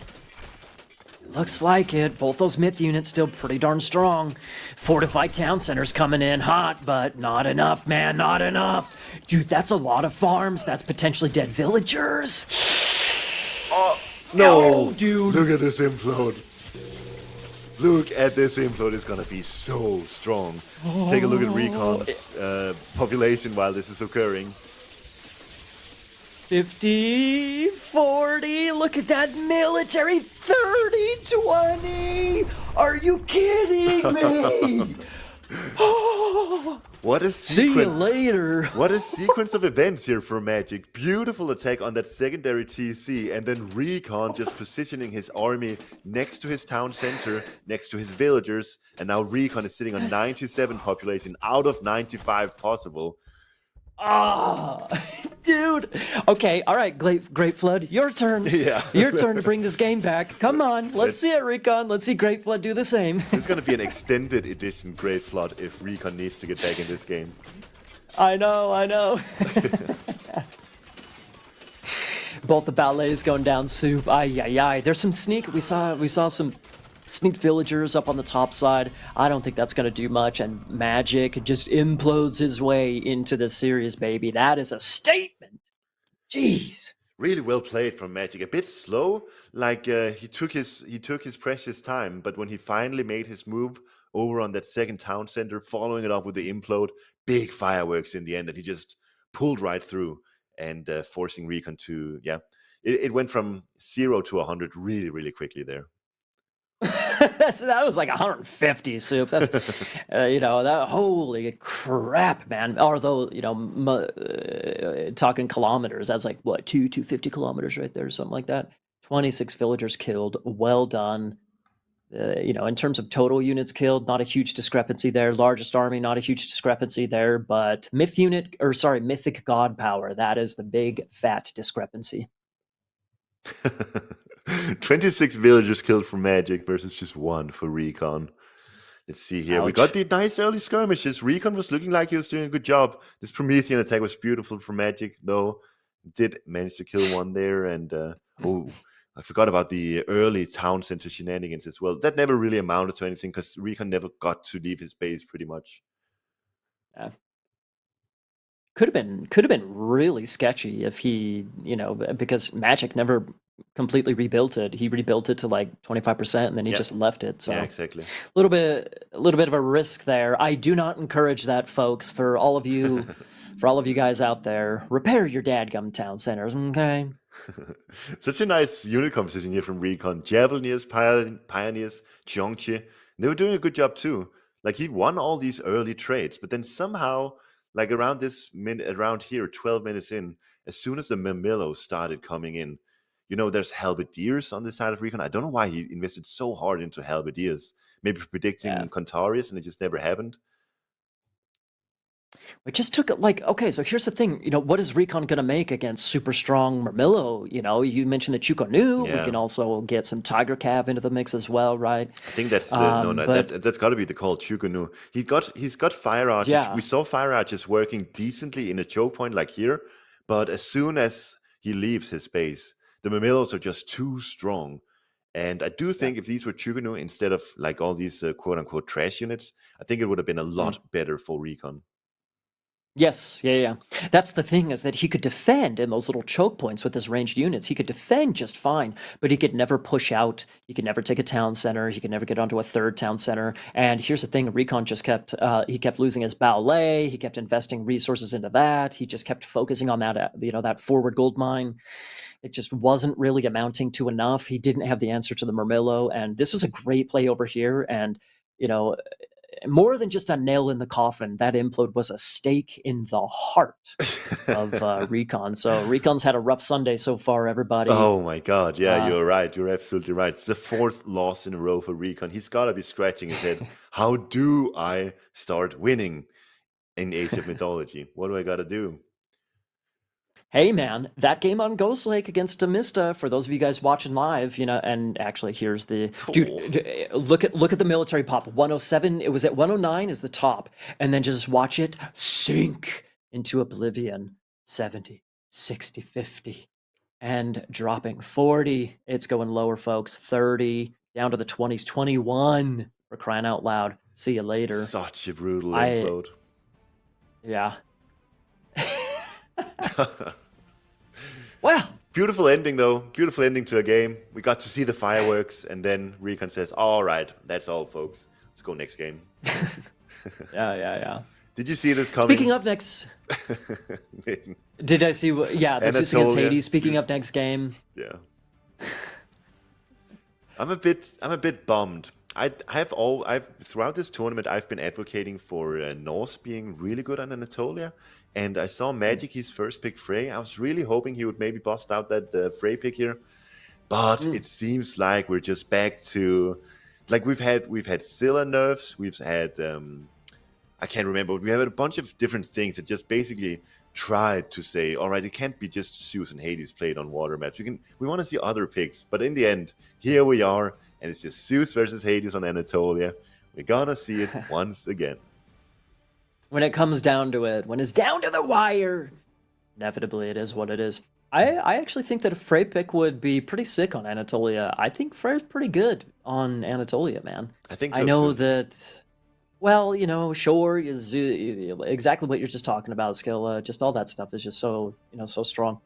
Looks like it. Both those myth units still pretty darn strong. Fortified town centers coming in hot, but not enough, man, not enough. Dude, that's a lot of farms. That's potentially dead villagers. Oh, no. Dude. Look at this implode. Look at this implode. It's gonna be so strong. Take a look at RecoN's population while this is occurring. 50, 40, look at that military, 30, 20. Are you kidding me? What a sequence. See you later. What a sequence of events here for Magic. Beautiful attack on that secondary TC, and then RecoN just positioning his army next to his town center, next to his villagers, and now RecoN is sitting on 97 population out of 95 possible. Ah, dude. Okay, all right, Great Flood, your turn. Yeah. Your turn to bring this game back. Come on, let's see it, RecoN. Let's see Great Flood do the same. It's going to be an extended edition Great Flood if RecoN needs to get back in this game. I know. Both the ballets going down, Soup. Ay. There's some sneak. We saw some sneaked villagers up on the top side. I don't think that's going to do much, and Magic just implodes his way into the series, baby. That is a statement. Jeez. Really well played from Magic. A bit slow, like he took his precious time, but when he finally made his move over on that second town center, following it up with the implode, big fireworks in the end that he just pulled right through and forcing RecoN to, it went from 0 to 100 really, really quickly there. That was like 150, Soup. That's that, holy crap, man. Although talking kilometers, that's like what, 250 kilometers right there, something like that. 26 villagers killed. Well done. In terms of total units killed, not a huge discrepancy there. Largest army, not a huge discrepancy there. But mythic god power, that is the big fat discrepancy. 26 villagers killed for Magic versus just 1 for RecoN. Let's see here. Ouch. We got the nice early skirmishes. RecoN was looking like he was doing a good job. This Promethean attack was beautiful for Magic, though. Did manage to kill one there. And, I forgot about the early town center shenanigans as well. That never really amounted to anything because RecoN never got to leave his base pretty much. Yeah. Could have been really sketchy if he, because Magic never completely rebuilt it. He rebuilt it to like 25% and then he just left it. So yeah, exactly. A little bit of a risk there. I do not encourage that, folks. For all of you guys out there, repair your dadgum town centers, okay? Such a nice unit composition here from RecoN. Javelineers, Pioneers, Cheongchi. They were doing a good job too. Like he won all these early trades, but then somehow, like around here, 12 minutes in, as soon as the Mamillos started coming in, there's Halberdiers on the side of RecoN. I don't know why he invested so hard into Halberdiers. Maybe predicting Contarius, and it just never happened. It just took okay, so here's the thing, what is RecoN going to make against super strong Murmillo? You mentioned the Chukonu. We can also get some Tiger Cav into the mix as well, right? I think that's that's got to be the call, Chukonu. He's got Fire Arches. Yeah. We saw Fire Arches working decently in a choke point like here, but as soon as he leaves his base, the Murmillos are just too strong. And I do think if these were Chukonu instead of like all these quote-unquote trash units, I think it would have been a lot better for RecoN. Yes, yeah. That's the thing, is that he could defend in those little choke points with his ranged units. He could defend just fine, but he could never push out. He could never take a town center. He could never get onto a third town center. And here's the thing: RecoN just kept he kept losing his ballet. He kept investing resources into that. He just kept focusing on that that forward gold mine. It just wasn't really amounting to enough. He didn't have the answer to the Murmillo, and this was a great play over here. And you know, more than just a nail in the coffin, that implode was a stake in the heart of RecoN. So RecoN's had a rough Sunday so far, everybody. Oh my God, yeah, Uh, you're right. You're absolutely right. It's the fourth loss in a row for RecoN. He's got to be scratching his head. How do I start winning in Age of Mythology? What do I got to do? Hey man, that game on Ghost Lake against Demista, for those of you guys watching live, and actually here's the Oh, look at the military pop. 107, it was at 109 is the top, and then just watch it sink into oblivion. 70, 60, 50, and dropping 40. It's going lower, folks. 30, down to the 20s, 21. For crying out loud. See you later. such a brutal I implode. yeah. Well, Beautiful ending, though. Beautiful ending to a game. We got to see the fireworks, and then RecoN says, "All right, that's all, folks. Let's go next game." yeah. Did you see this coming? Speaking of next, did I see? Yeah, this is against Anatolia. Hades. Speaking of next game, Yeah. I'm a bit bummed. I've throughout this tournament I've been advocating for Norse being really good on Anatolia, and I saw Magic his first pick Frey. I was really hoping he would maybe bust out that Frey pick here, but it seems like we're just back to like we've had Scylla nerfs, we've had I can't remember, but we had a bunch of different things that just basically tried to say, all right, it can't be just Zeus and Hades played on water maps. We want to see other picks, but in the end, here we are, and it's just Zeus versus Hades on Anatolia. We're gonna see it once again. when it comes down to it, when it's down to the wire, inevitably it is what it is. I actually think that a Frey pick would be pretty sick on Anatolia. I think Frey's pretty good on Anatolia, man. I think I so know too. that. Well, sure is exactly what you're just talking about, skill. Just all that stuff is just so so strong.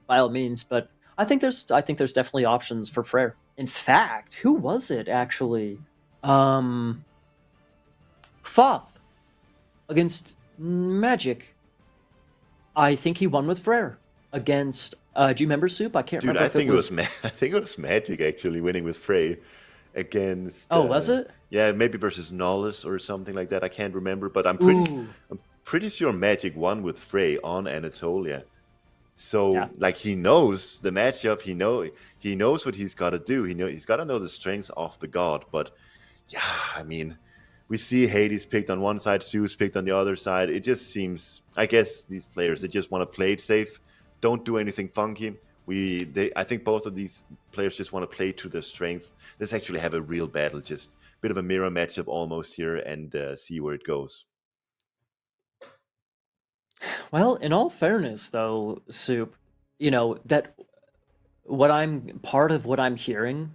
By all means, but I think there's definitely options for Freyr. In fact, who was it actually? Um, Foth against Magic. I think he won with Freyr against. Do you remember Soup? I can't Dude, remember I if think it was I think it was Magic actually winning with Frey against. Oh, was it? Yeah, maybe versus Nolus or something like that. I can't remember, but Ooh, I'm pretty sure Magic won with Frey on Anatolia. So yeah. like he knows the matchup. He knows what he's got to do. He's got to know the strengths of the god. But yeah, I mean, we see Hades picked on one side, Zeus picked on the other side. It just seems, I guess, these players they just want to play it safe, don't do anything funky. I think both of these players just want to play to their strength. Let's actually have a real battle, just a bit of a mirror matchup almost here, and see where it goes. Well, in all fairness, though, Soup, that what I'm part of what I'm hearing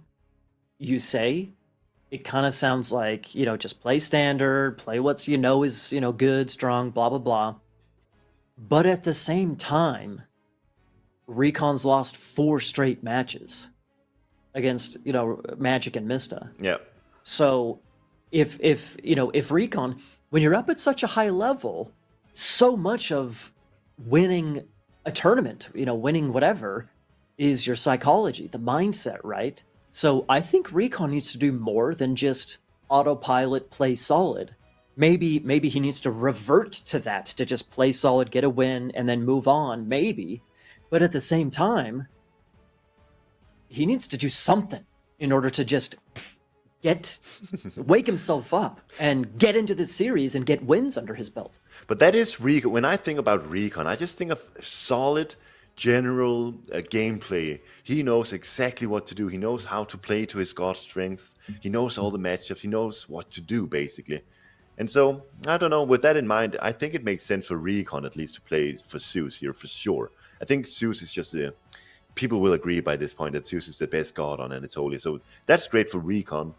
you say, it kind of sounds like, just play standard, play what's is, good, strong, blah blah blah. But at the same time, RecoN's lost 4 straight matches against, Magic and Mista. Yeah. So if RecoN, when you're up at such a high level, so much of winning a tournament, winning whatever, is your psychology, the mindset, right? So I think RecoN needs to do more than just autopilot play solid. Maybe he needs to revert to that, to just play solid, get a win, and then move on, maybe. But at the same time, he needs to do something in order to just wake himself up and get into the series and get wins under his belt. But that is RecoN. When I think about RecoN, I just think of solid, general gameplay. He knows exactly what to do. He knows how to play to his god strength. He knows all the matchups. He knows what to do, basically. And so, I don't know, with that in mind, I think it makes sense for RecoN at least to play for Zeus here, for sure. I think Zeus is just people will agree by this point that Zeus is the best god on Anatolia. So that's great for RecoN.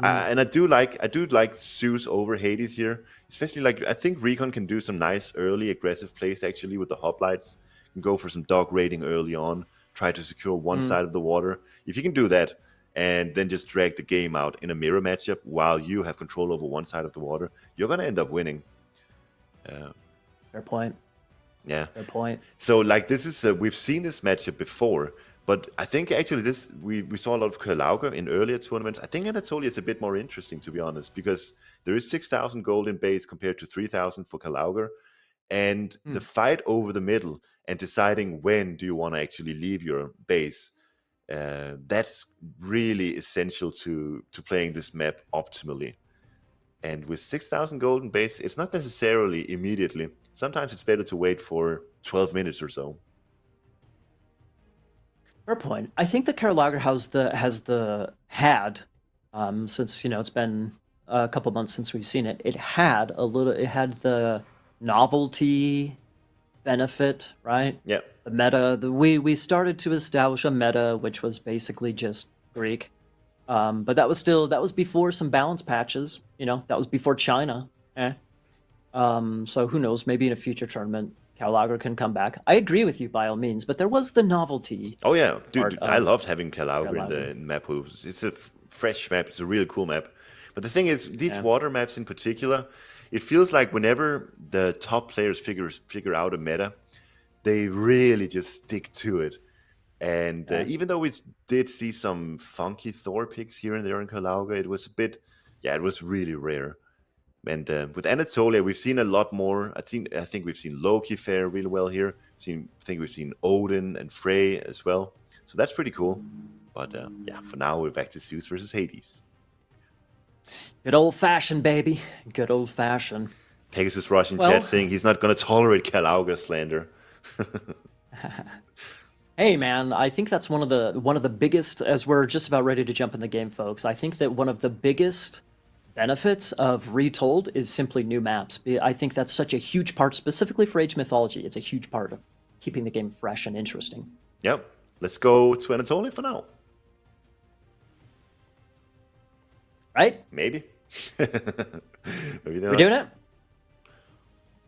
And I do like Zeus over Hades here, especially like I think RecoN can do some nice early aggressive plays actually with the hoplites. You can go for some dog raiding early on, try to secure one Mm. side of the water. If you can do that, and then just drag the game out in a mirror matchup while you have control over one side of the water, you're gonna end up winning. Fair point. Yeah. Fair point. So like this is we've seen this matchup before, but I think actually this we saw a lot of Kalauga in earlier tournaments. I think Anatolia is a bit more interesting to be honest, because there is 6,000 gold in base compared to 3,000 for Kalauga, and the fight over the middle and deciding when do you want to actually leave your base. That's really essential to playing this map optimally. And with 6,000 gold in base, it's not necessarily immediately. Sometimes it's better to wait for 12 minutes or so. Fair point. I think that Karlager had since it's been a couple months since we've seen it. It had the novelty benefit, right? Yeah. The meta. We started to establish a meta which was basically just Greek. But that was before some balance patches. That was before China. So who knows? Maybe in a future tournament, Karlager can come back. I agree with you by all means, but there was the novelty. Oh yeah, dude, I of loved having Kalauga in Karlager. the map. It's a fresh map. It's a really cool map. But the thing is, these water maps in particular, it feels like whenever the top players figure out a meta, they really just stick to it. And even though we did see some funky Thor picks here and there in Kalauga, it was it was really rare. And with Anatolia, we've seen a lot more. I think we've seen Loki fare really well here. I think we've seen Odin and Frey as well. So that's pretty cool. But for now, we're back to Zeus versus Hades. Good old fashioned, baby. Good old fashioned. Pegasus Russian chat saying he's not going to tolerate Kalauga slander. Hey man, I think that's one of the biggest, as we're just about ready to jump in the game, folks. I think that one of the biggest benefits of Retold is simply new maps. I think that's such a huge part, specifically for Age Mythology. It's a huge part of keeping the game fresh and interesting. Yep. Let's go to Anatolia for now. Right? Maybe. We're doing it?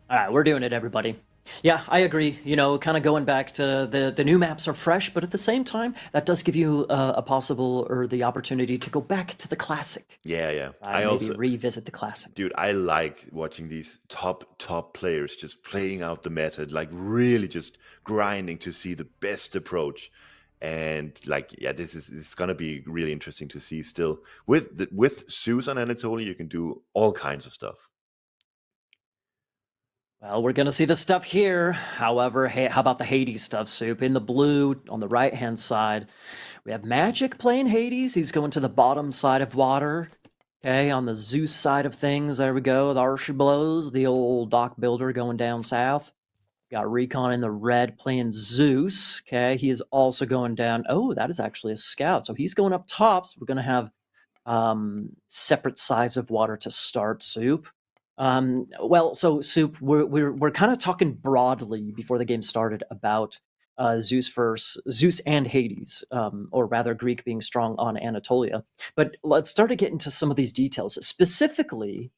All right, we're doing it, everybody. Yeah, I agree. Kind of going back to the new maps are fresh, but at the same time, that does give you the opportunity to go back to the classic. Yeah. I also revisit the classic. Dude, I like watching these top players just playing out the meta, like really just grinding to see the best approach. And this is gonna be really interesting to see still. With Zeus on Anatolia, you can do all kinds of stuff. Well, we're going to see the stuff here. However, how about the Hades stuff, Soup? In the blue, on the right-hand side, we have Magic playing Hades. He's going to the bottom side of water. Okay, on the Zeus side of things, there we go. The Archie blows, the old dock builder going down south. Got RecoN in the red playing Zeus. Okay, he is also going down. Oh, that is actually a scout. So he's going up top. So we're going to have separate sides of water to start, Soup. So Soup, we're kind of talking broadly before the game started about Zeus and Hades, or rather Greek being strong on Anatolia. But let's start to get into some of these details. Specifically,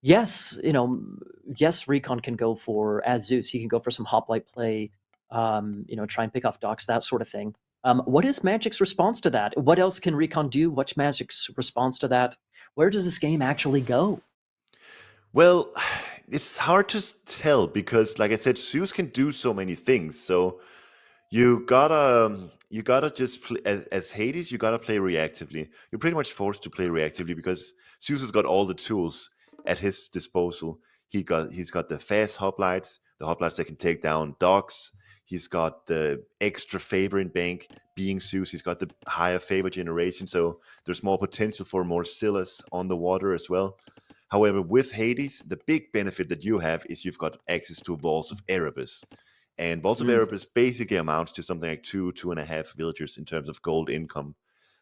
yes, RecoN can go for as Zeus. He can go for some hoplite play, try and pick off docks, that sort of thing. What is Magic's response to that? What else can RecoN do? What's Magic's response to that? Where does this game actually go? Well, it's hard to tell because, like I said, Zeus can do so many things. So you gotta just play as Hades. You gotta play reactively. You're pretty much forced to play reactively because Zeus has got all the tools at his disposal. He's got the fast hoplites, the hoplites that can take down dogs. He's got the extra favor in bank. Being Zeus, he's got the higher favor generation, so there's more potential for more Scylla's on the water as well. However, with Hades, the big benefit that you have is you've got access to Vaults of Erebus. And Vaults of Erebus basically amounts to something like 2.5 villagers in terms of gold income.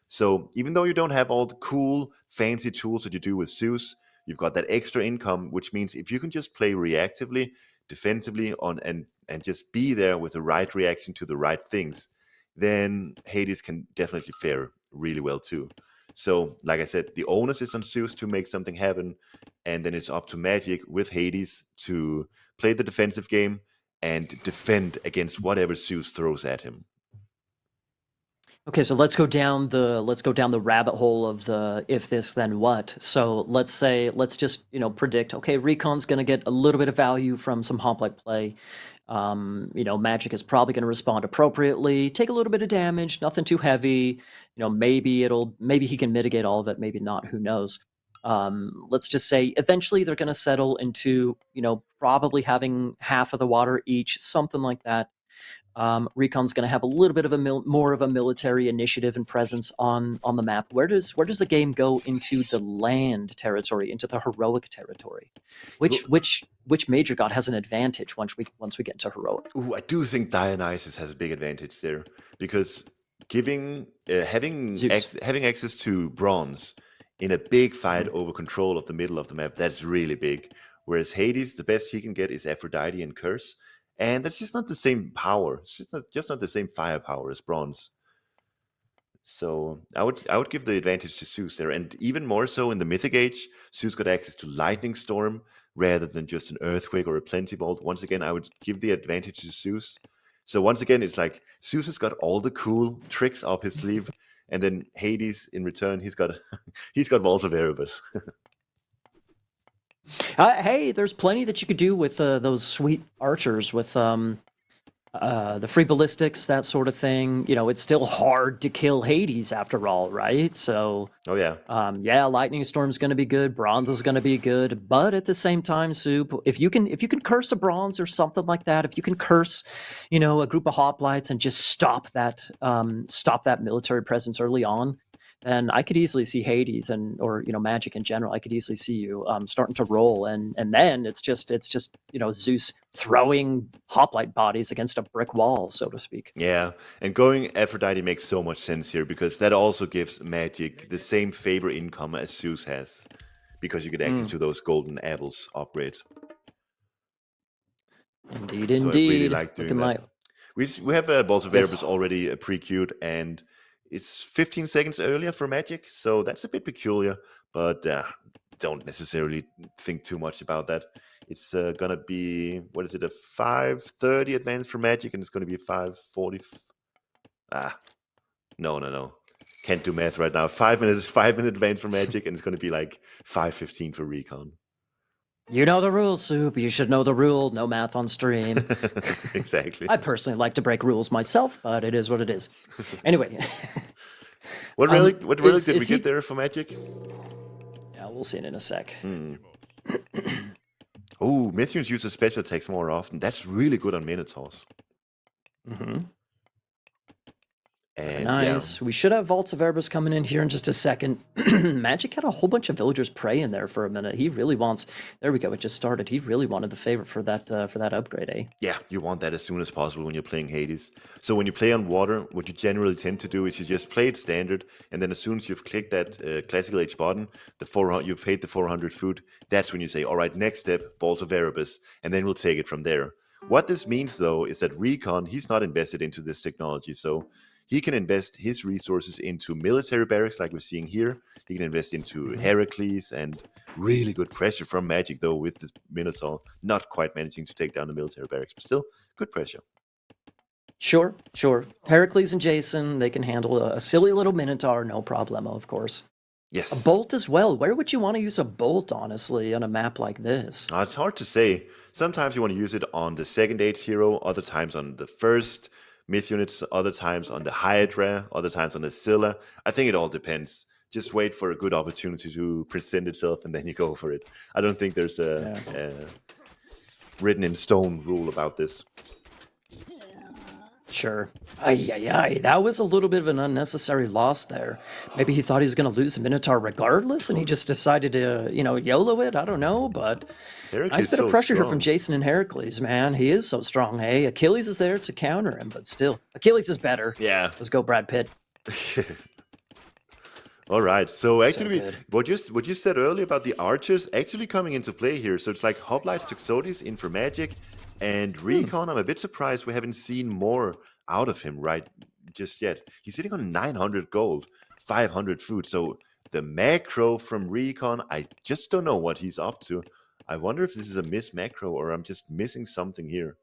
So even though you don't have all the cool, fancy tools that you do with Zeus, you've got that extra income, which means if you can just play reactively, defensively, and just be there with the right reaction to the right things, then Hades can definitely fare really well too. So, like I said, the onus is on Zeus to make something happen, and then it's up to Magic with Hades to play the defensive game and defend against whatever Zeus throws at him. Okay, so let's go down the rabbit hole of the if this then what. So let's just predict. Okay, RecoN's going to get a little bit of value from some hoplite play. Magic is probably going to respond appropriately, take a little bit of damage, nothing too heavy. Maybe he can mitigate all of it, maybe not. Who knows? Let's just say eventually they're going to settle into probably having half of the water each, something like that. RecoN's going to have a little bit of more of a military initiative and presence on the map. Where does the game go into the land territory, into the heroic territory? Which major god has an advantage once we get into heroic? Ooh, I do think Dionysus has a big advantage there because Zeus. having access to bronze in a big fight over control of the middle of the map, that's really big. Whereas Hades, the best he can get is Aphrodite and Curse, and that's just not the same power. It's just not the same firepower as bronze. So I would give the advantage to Zeus there, and even more so in the Mythic Age, Zeus got access to Lightning Storm rather than just an Earthquake or a Plenty Bolt. Once again, I would give the advantage to Zeus. So once again, it's like Zeus has got all the cool tricks up his sleeve, and then Hades in return, he's got he's got Walls of Erebus. Hey, there's plenty that you could do with those sweet archers with the free ballistics, that sort of thing. It's still hard to kill Hades after all, right? So, Oh yeah, yeah, Lightning Storm's going to be good, Bronze is going to be good, but at the same time, Soup, if you can curse a Bronze or something like that, if you can curse, a group of hoplites and just stop that military presence early on, then I could easily see Hades or Magic in general. I could easily see you starting to roll, and then it's just Zeus throwing hoplite bodies against a brick wall, so to speak. yeah. And going Aphrodite makes so much sense here because that also gives Magic the same favor income as Zeus has, because you get access to those golden apples upgrades. Indeed, So I really indeed. like doing Looking that. like We have Balls of yes. Erebus already pre-queued, and it's 15 seconds earlier for Magic, so that's a bit peculiar, but don't necessarily think too much about that. It's gonna be, what is it, a 5:30 advance for Magic, and it's gonna be 5:40. No. Can't do math right now. 5 minutes, 5 minute advance for Magic, and it's gonna be like 5:15 for RecoN. You know the rules, Soup. You should know the rule. No math on stream. Exactly. I personally like to break rules myself, but it is what it is. Anyway, What relic? What relic is did we is get he? there for Magic? Yeah, we'll see it in a sec. Oh, Mithrians uses special attacks more often. That's really good on Minotaurs. Mm-hmm. And yeah, Nice. We should have Vaults of Erebus coming in here in just a second. Magic had a whole bunch of villagers pray in there for a minute. He really wants. There we go. It just started. He really wanted the favor for that upgrade, eh? yeah, you want that as soon as possible when you're playing Hades. So when you play on water, what you generally tend to do is you just play it standard, and then as soon as you've clicked that classical age button, the 400, you've paid the 400 food. That's when you say, all right, next step, Balls of Erebus, and then we'll take it from there. What this means, though, is that RecoN, he's not invested into this technology, so he can invest his resources into military barracks like we're seeing here. He can invest into Heracles and really good pressure from Magic, though, with this Minotaur not quite managing to take down the military barracks, but still good pressure. Sure. Heracles and Jason, they can handle a silly little Minotaur, no problemo, of course. A Yes. bolt as well. Where would you want to use a bolt, honestly, on a map like this? It's hard to say. Sometimes you want to use it on the second age hero, other times on the first myth units, other times on the Hydra, other times on the Scylla. I think it all depends. Just wait for a good opportunity to present itself and then you go for it. I don't think there's a written in stone rule about this. Sure. Ay. That was a little bit of an unnecessary loss there. Maybe he thought he was going to lose a Minotaur regardless, and he just decided to, YOLO it. I don't know, but Heracles nice is bit of so pressure here from strong. Jason and Heracles, man. He is so strong, hey? Achilles is there to counter him, but still. Achilles is better. Yeah. Let's go, Brad Pitt. All right. So actually, good. what you said earlier about the archers actually coming into play here. So it's like Hoplites took Sodis in for Magic, and RecoN. I'm a bit surprised we haven't seen more out of him right just yet. He's sitting on 900 gold, 500 food. So The macro from RecoN, I just don't know what he's up to. I wonder if this is a miss macro or I'm just missing something here.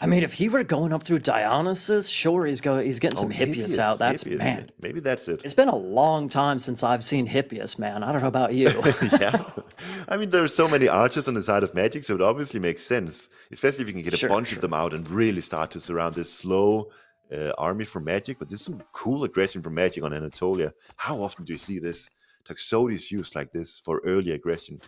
I mean, if he were going up through Dionysus, sure, he's getting some Hippias out. That's Hippias, man. maybe that's it. It's been a long time since I've seen Hippias, man. I don't know about you. Yeah, I mean, there are so many archers on the side of Magic, so it obviously makes sense, especially if you can get a bunch of them out and really start to surround this slow army from Magic. But there's some cool aggression from Magic on Anatolia. How often do you see this Toxotes used like this for early aggression?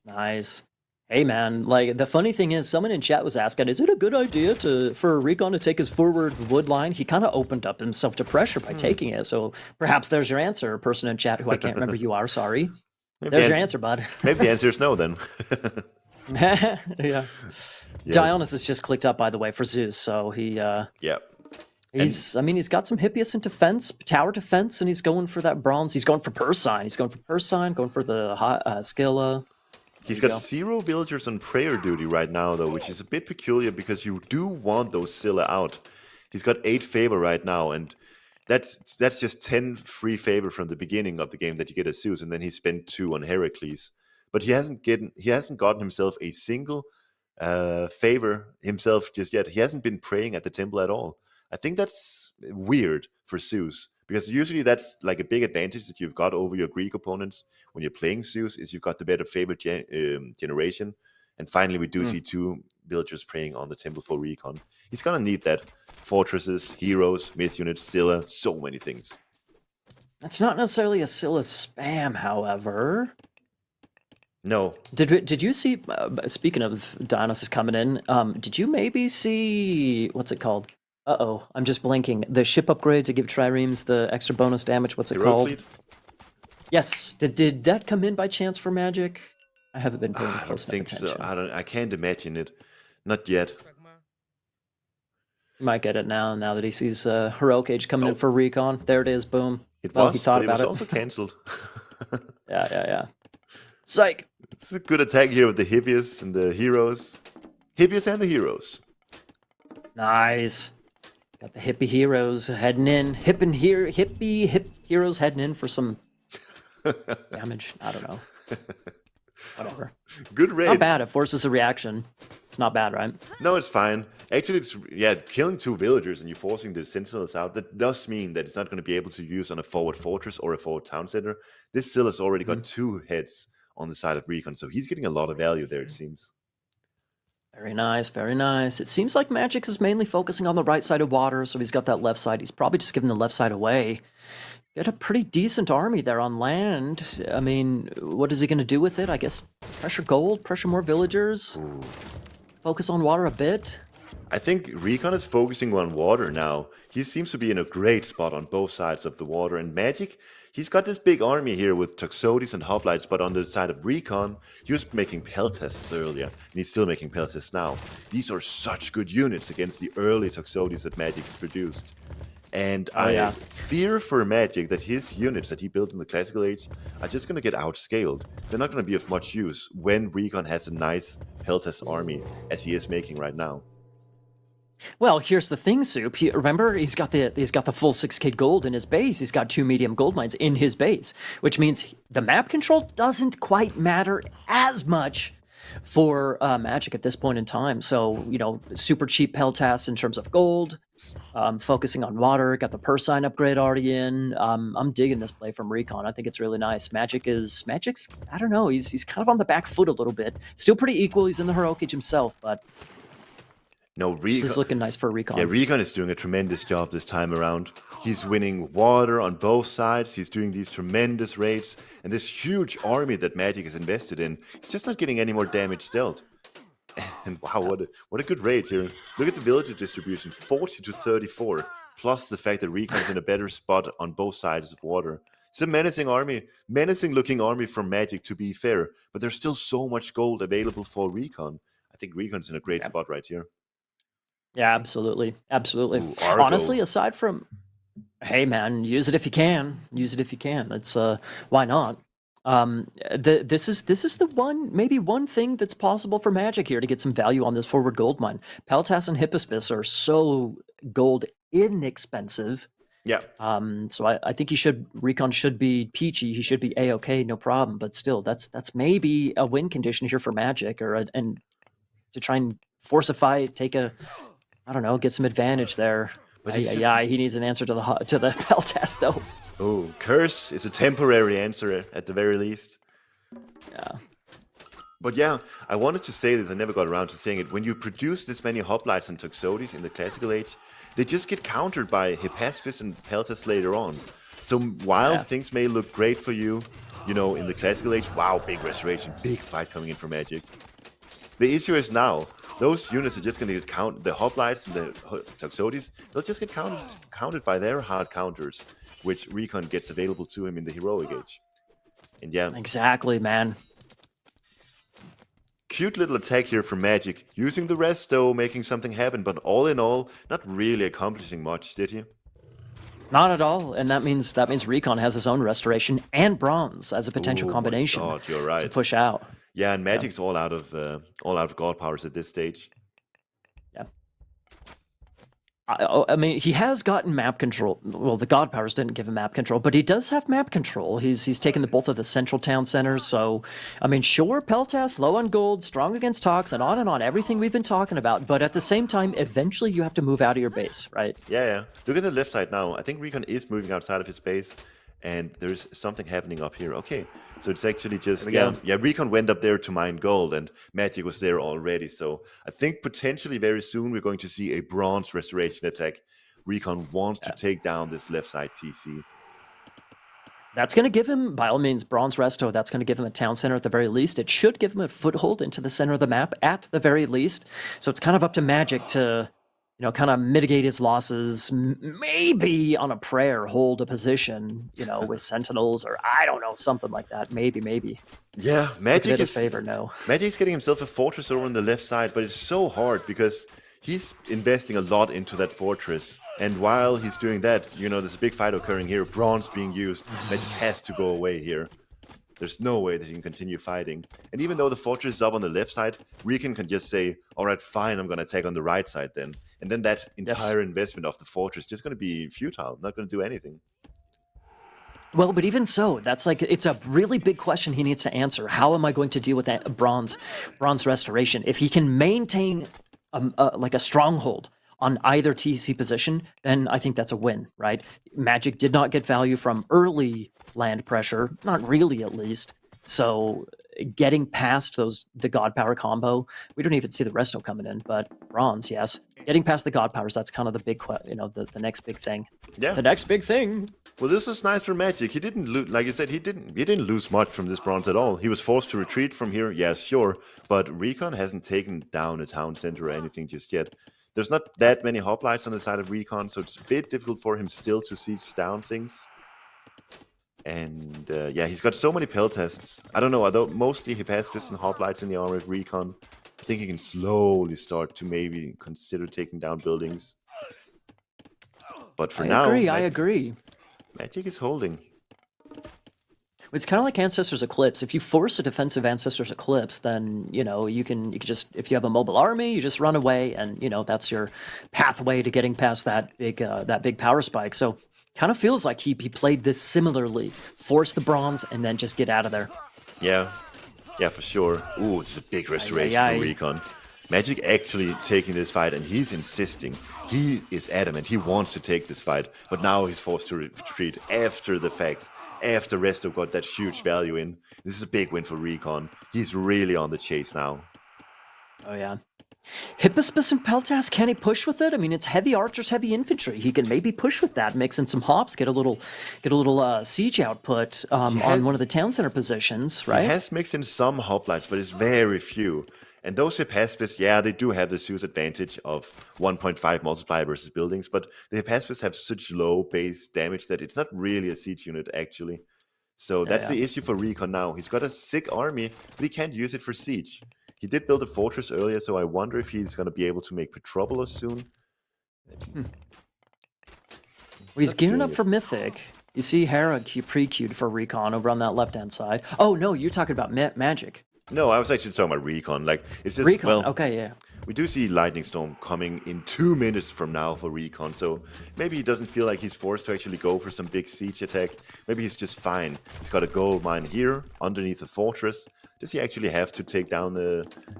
Nice. Hey man, like the funny thing is, someone in chat was asking, is it a good idea for RecoN to take his forward wood line? He kind of opened up himself to pressure by taking it. So perhaps there's your answer, person in chat who I can't remember you are. Sorry. There's your answer, bud. Maybe the answer is no then. Yeah. Dionysus just clicked up, by the way, for Zeus. So yeah. I mean, he's got some Hippias in defense, tower defense, and he's going for that bronze. He's going for Persine. He's going for Persine, going for the Scylla. He's got 0 villagers on prayer duty right now, though, which is a bit peculiar because you do want those Scylla out. He's got 8 favor right now, and that's just 10 free favor from the beginning of the game that you get as Zeus, and then he spent 2 on Heracles. But he hasn't gotten himself a single favor himself just yet. He hasn't been praying at the temple at all. I think that's weird for Zeus, because usually that's like a big advantage that you've got over your Greek opponents when you're playing Zeus, is you've got the better favor generation. And finally, we do see 2 villagers praying on the temple for RecoN. He's gonna need that. Fortresses, heroes, myth units, Scylla, so many things. That's not necessarily a Scylla spam, however. No. Did you see, speaking of Dionysus coming in, did you maybe see, what's it called? Uh-oh, I'm just blinking. The ship upgrade to give triremes the extra bonus damage, what's it called? Fleet? Yes, did that come in by chance for Magic? I haven't been paying close enough attention. So. I can't imagine it. Not yet. You might get it now that he sees Heroic Age coming in for RecoN. There it is, boom. He thought about it was also cancelled. Yeah. Psych! It's a good attack here with the Hippias and the heroes. Hippias and the heroes. Nice. Got the hippie heroes heading in. Hippie heroes heading in for some damage. I don't know. Whatever. Good raid. Not bad. It forces a reaction. It's not bad, right? No, it's fine. Actually, it's killing 2 villagers and you're forcing the sentinels out. That does mean that it's not going to be able to use on a forward fortress or a forward town center. This still has already got 2 heads on the side of RecoN, so he's getting a lot of value there, it seems. Very nice, very nice. It seems like Magic is mainly focusing on the right side of water, so he's got that left side. He's probably just giving the left side away. Got a pretty decent army there on land. I mean, what is he going to do with it? I guess pressure gold, pressure more villagers, focus on water a bit. I think RecoN is focusing on water now. He seems to be in a great spot on both sides of the water. And Magic, he's got this big army here with Toxotes and Hoplites, but on the side of RecoN, he was making Peltests earlier, and he's still making Peltests now. These are such good units against the early Toxotes that Magic's produced. And I fear for Magic that his units that he built in the Classical Age are just going to get outscaled. They're not going to be of much use when RecoN has a nice Peltest army, as he is making right now. Well, here's the thing, Soup. Remember, he's got the full 6k gold in his base. He's got 2 medium gold mines in his base, which means the map control doesn't quite matter as much for Magic at this point in time. So, super cheap Peltas in terms of gold, focusing on water, got the Persine upgrade already in. I'm digging this play from RecoN. I think it's really nice. Magic's, I don't know, he's kind of on the back foot a little bit. Still pretty equal. He's in the Heroic Age himself, but no, this is looking nice for RecoN. Yeah, RecoN is doing a tremendous job this time around. He's winning water on both sides. He's doing these tremendous raids. And this huge army that Magic is invested in, it's just not getting any more damage dealt. And wow, what a good raid here. Look at the villager distribution, 40 to 34. Plus the fact that RecoN's in a better spot on both sides of water. It's a menacing looking army from Magic, to be fair. But there's still so much gold available for RecoN. I think RecoN's in a great spot right here. Yeah, absolutely. Ooh, Honestly, aside from, hey man, use it if you can. It's why not? This is the one thing that's possible for Magic here to get some value on this forward gold mine. Peltas and Hippospis are so gold inexpensive Yeah. So I think RecoN should be peachy. He should be A-okay, no problem. But still, that's maybe a win condition here for Magic, and to try and force a fight, I don't know, get some advantage there. But Yeah, he needs an answer to the Peltas though. Oh, curse is a temporary answer at the very least. Yeah. But yeah, I wanted to say this, I never got around to saying it. When you produce this many hoplites and Toxotes in the Classical Age, they just get countered by Hippaspis and Peltas later on. So while things may look great for you, in the Classical Age, wow, big restoration, big fight coming in for Magic. The issue is now, those units are just going to get counted, the hoplites and the Toxotes, they'll just get counted by their hard counters, which RecoN gets available to him in the Heroic Age. And yeah. Exactly, man. Cute little attack here from Magic, using the rest though, making something happen, but all in all, not really accomplishing much, did he? Not at all, and that means RecoN has his own restoration and bronze as a potential combination. Oh my God, you're right. To push out. Yeah, and Magic's all out of God powers at this stage. Yeah. I mean, he has gotten map control. Well, the God powers didn't give him map control, but he does have map control. He's taken both of the central town centers. So, I mean, sure, Peltas, low on gold, strong against Tox, and on, everything we've been talking about. But at the same time, eventually you have to move out of your base, right? Yeah. Look at the left side now. I think RecoN is moving outside of his base, and there's something happening up here. Okay, so it's actually just, RecoN went up there to mine gold, and Magic was there already. So I think potentially very soon we're going to see a bronze restoration attack. RecoN wants to take down this left side TC. That's going to give him, by all means, bronze resto. That's going to give him a town center at the very least. It should give him a foothold into the center of the map at the very least. So it's kind of up to Magic to, kind of mitigate his losses, maybe on a prayer, hold a position, with Sentinels, or I don't know, something like that. Maybe. Yeah, Magic is favor, no. Magic's getting himself a fortress over on the left side, but it's so hard because he's investing a lot into that fortress. And while he's doing that, there's a big fight occurring here, bronze being used. Magic has to go away here. There's no way that he can continue fighting. And even though the fortress is up on the left side, RecoN can just say, all right, fine, I'm going to attack on the right side then. And then that entire investment of the fortress is just going to be futile, not going to do anything. Well, but even so, that's it's a really big question he needs to answer. How am I going to deal with that bronze restoration? If he can maintain a stronghold on either TC position, then I think that's a win, right? Magic did not get value from early land pressure, not really at least. So getting past the God Power combo, we don't even see the resto coming in, but bronze, yes. Getting past the God Powers, that's kind of the big, the next big thing. Yeah. The next big thing. Well, this is nice for Magic. He didn't lose, like you said, he didn't lose much from this bronze at all. He was forced to retreat from here, yeah, sure, but RecoN hasn't taken down a town center or anything just yet. There's not that many hoplites on the side of RecoN, so it's a bit difficult for him still to siege down things. And he's got so many Peltas. I don't know, although mostly Hippaspis and hoplites in the armor of RecoN, I think he can slowly start to maybe consider taking down buildings. But for now, I agree. Magic is holding. It's kind of like Ancestors Eclipse. If you force a defensive Ancestors Eclipse, then you can just, if you have a mobile army, you just run away, and that's your pathway to getting past that big power spike. So kind of feels like he played this similarly. Force the bronze and then just get out of there. Yeah, for sure. Ooh, this is a big restoration for RecoN. Magic actually taking this fight, and he's insisting. He is adamant. He wants to take this fight, but now he's forced to retreat after the fact. After Resto got that huge value in. This is a big win for RecoN. He's really on the chase now. Oh yeah. Hippaspis and Peltas, can he push with it? I mean, it's heavy archers, heavy infantry. He can maybe push with that, mix in some hops, get a little siege output on one of the town center positions, right? He has mixed in some hoplites, but it's very few. And those Hippaspis, yeah, they do have the Zeus advantage of 1.5 multiplier versus buildings, but the Hippaspis have such low base damage that it's not really a siege unit, actually. So that's the issue for RecoN now. He's got a sick army, but he can't use it for siege. He did build a fortress earlier, so I wonder if he's going to be able to make Petropolis soon. Well, he's gearing up for Mythic. You see Hera pre-queued for RecoN over on that left-hand side. Oh, no, you're talking about Magic. No, I was actually talking about RecoN. Like, it's just, RecoN, okay, yeah. We do see Lightning Storm coming in 2 minutes from now for RecoN, so maybe he doesn't feel like he's forced to actually go for some big siege attack. Maybe he's just fine. He's got a gold mine here, underneath the fortress. Does he actually have to take down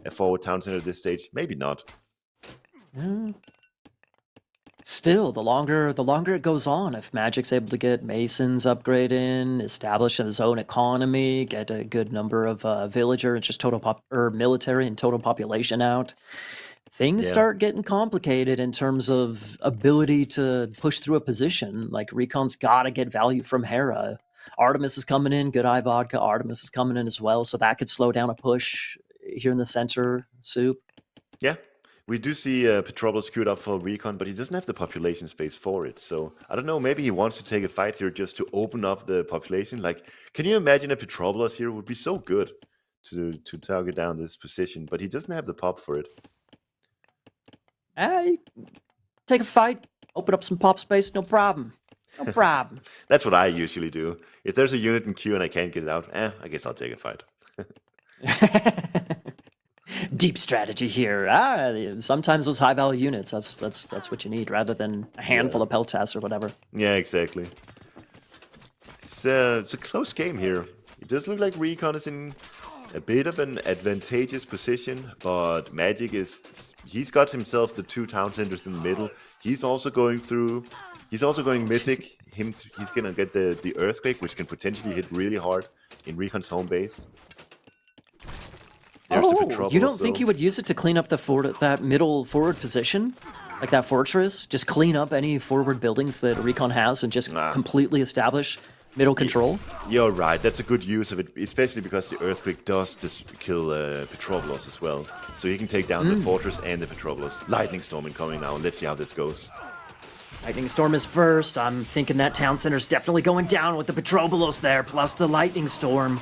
a forward town center at this stage? Maybe not. Still, the longer it goes on, if Magic's able to get Masons upgraded, establish his own economy, get a good number of villager and just total military and total population out, things start getting complicated in terms of ability to push through a position. Like RecoN's got to get value from Hera. Artemis is coming in, good eye vodka. Artemis is coming in as well, so that could slow down a push here in the center. Soup. Yeah. We do see Petrobras queued up for RecoN, but he doesn't have the population space for it. So, I don't know, maybe he wants to take a fight here just to open up the population. Like, can you imagine a Petrobras here would be so good to target down this position, but he doesn't have the pop for it. Hey, take a fight, open up some pop space, no problem. No problem. That's what I usually do. If there's a unit in queue and I can't get it out, I guess I'll take a fight. Deep strategy here. Sometimes those high value units. That's what you need, rather than a handful of peltas or whatever. Yeah, exactly. It's a close game here. It does look like RecoN is in a bit of an advantageous position, but Magic he's got himself the 2 town centers in the middle. He's also going mythic. He's gonna get the earthquake, which can potentially hit really hard in RecoN's home base. You don't think he would use it to clean up that middle forward position? Like that fortress? Just clean up any forward buildings that RecoN has and just completely establish middle control? You're right, that's a good use of it, especially because the earthquake does just kill Petrobras as well. So he can take down the fortress and the Petrobras. Lightning Storm incoming now, let's see how this goes. Lightning Storm is first. I'm thinking that town center's definitely going down with the Petrobras there, plus the Lightning Storm.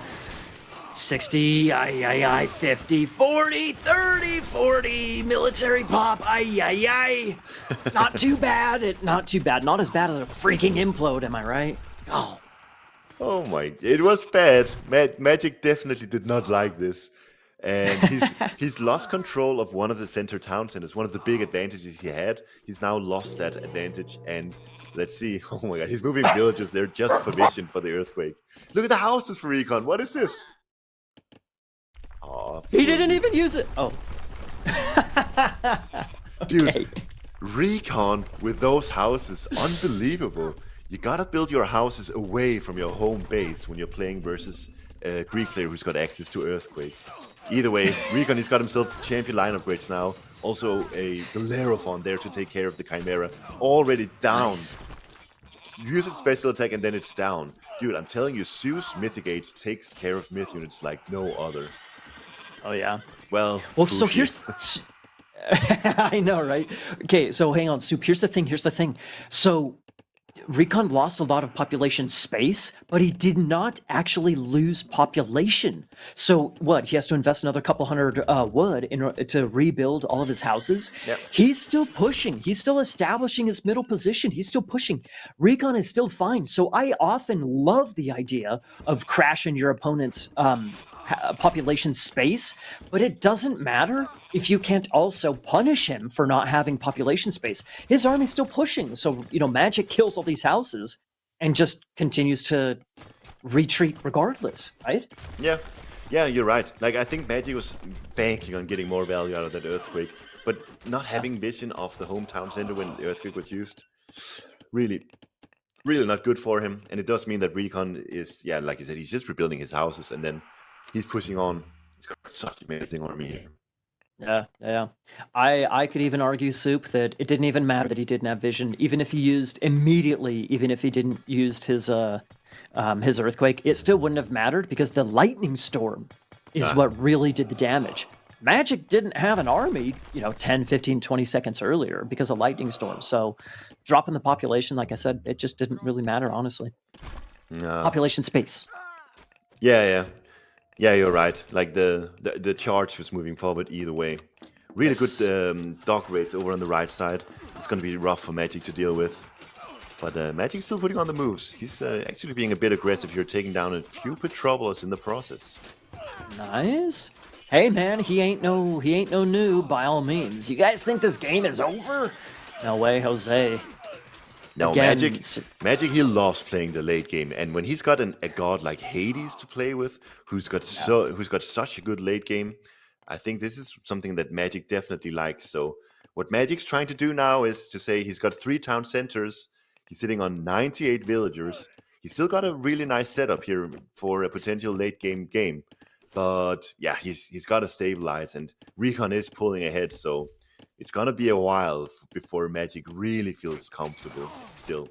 60, 50, 40, 30, 40, military pop, Not too bad, not too bad. Not as bad as a freaking implode, am I right? Oh my, it was bad. Magic definitely did not like this. And he's lost control of one of the center town centers, one of the big advantages he had. He's now lost that advantage, and let's see. Oh my god, he's moving villagers there just for vision for the earthquake. Look at the houses for RecoN, what is this? Oh, he didn't even use it. Oh. Dude, RecoN with those houses, unbelievable. You gotta build your houses away from your home base when you're playing versus a Greek player who's got access to Earthquake. Either way, RecoN, he's got himself champion line upgrades now. Also a Bellerophon there to take care of the Chimera. Already down. Nice. Use its special attack and then it's down. Dude, I'm telling you, Zeus Mythicates takes care of myth units like no other. Oh yeah. Well, so here's I know, right? Okay, so hang on, Soup. Here's the thing. So RecoN lost a lot of population space, but he did not actually lose population. So what? He has to invest another couple hundred wood to rebuild all of his houses. Yep. He's still pushing. He's still establishing his middle position. He's still pushing. RecoN is still fine. So I often love the idea of crashing your opponent's population space, but it doesn't matter if you can't also punish him for not having population space. His army's still pushing, so Magic kills all these houses and just continues to retreat regardless, right? Yeah, you're right. Like, I think Magic was banking on getting more value out of that earthquake, but not having vision of the hometown center when the earthquake was used, really not good for him. And it does mean that RecoN is, like you said, he's just rebuilding his houses and then he's pushing on. He's got such an amazing army here. Yeah. I could even argue, Soup, that it didn't even matter that he didn't have vision. Even if he didn't use his earthquake, it still wouldn't have mattered because the lightning storm is what really did the damage. Magic didn't have an army, 10, 15, 20 seconds earlier because of lightning storm. So dropping the population, like I said, it just didn't really matter, honestly. Population space. Yeah, you're right. Like the charge was moving forward either way. Really good dog raids over on the right side. It's going to be rough for Magic to deal with. But Magic's still putting on the moves. He's actually being a bit aggressive here, taking down a few Petrobras in the process. Nice. Hey man, he ain't no noob by all means. You guys think this game is over? No way, Jose. No, Again, Magic, he loves playing the late game, and when he's got a god like Hades to play with, yeah. who's got such a good late game, I think this is something that Magic definitely likes. So what Magic's trying to do now is to say he's got 3 town centers, he's sitting on 98 villagers. He's still got a really nice setup here for a potential late game, but yeah, he's got to stabilize, and RecoN is pulling ahead, so it's gonna be a while before Magic really feels comfortable still.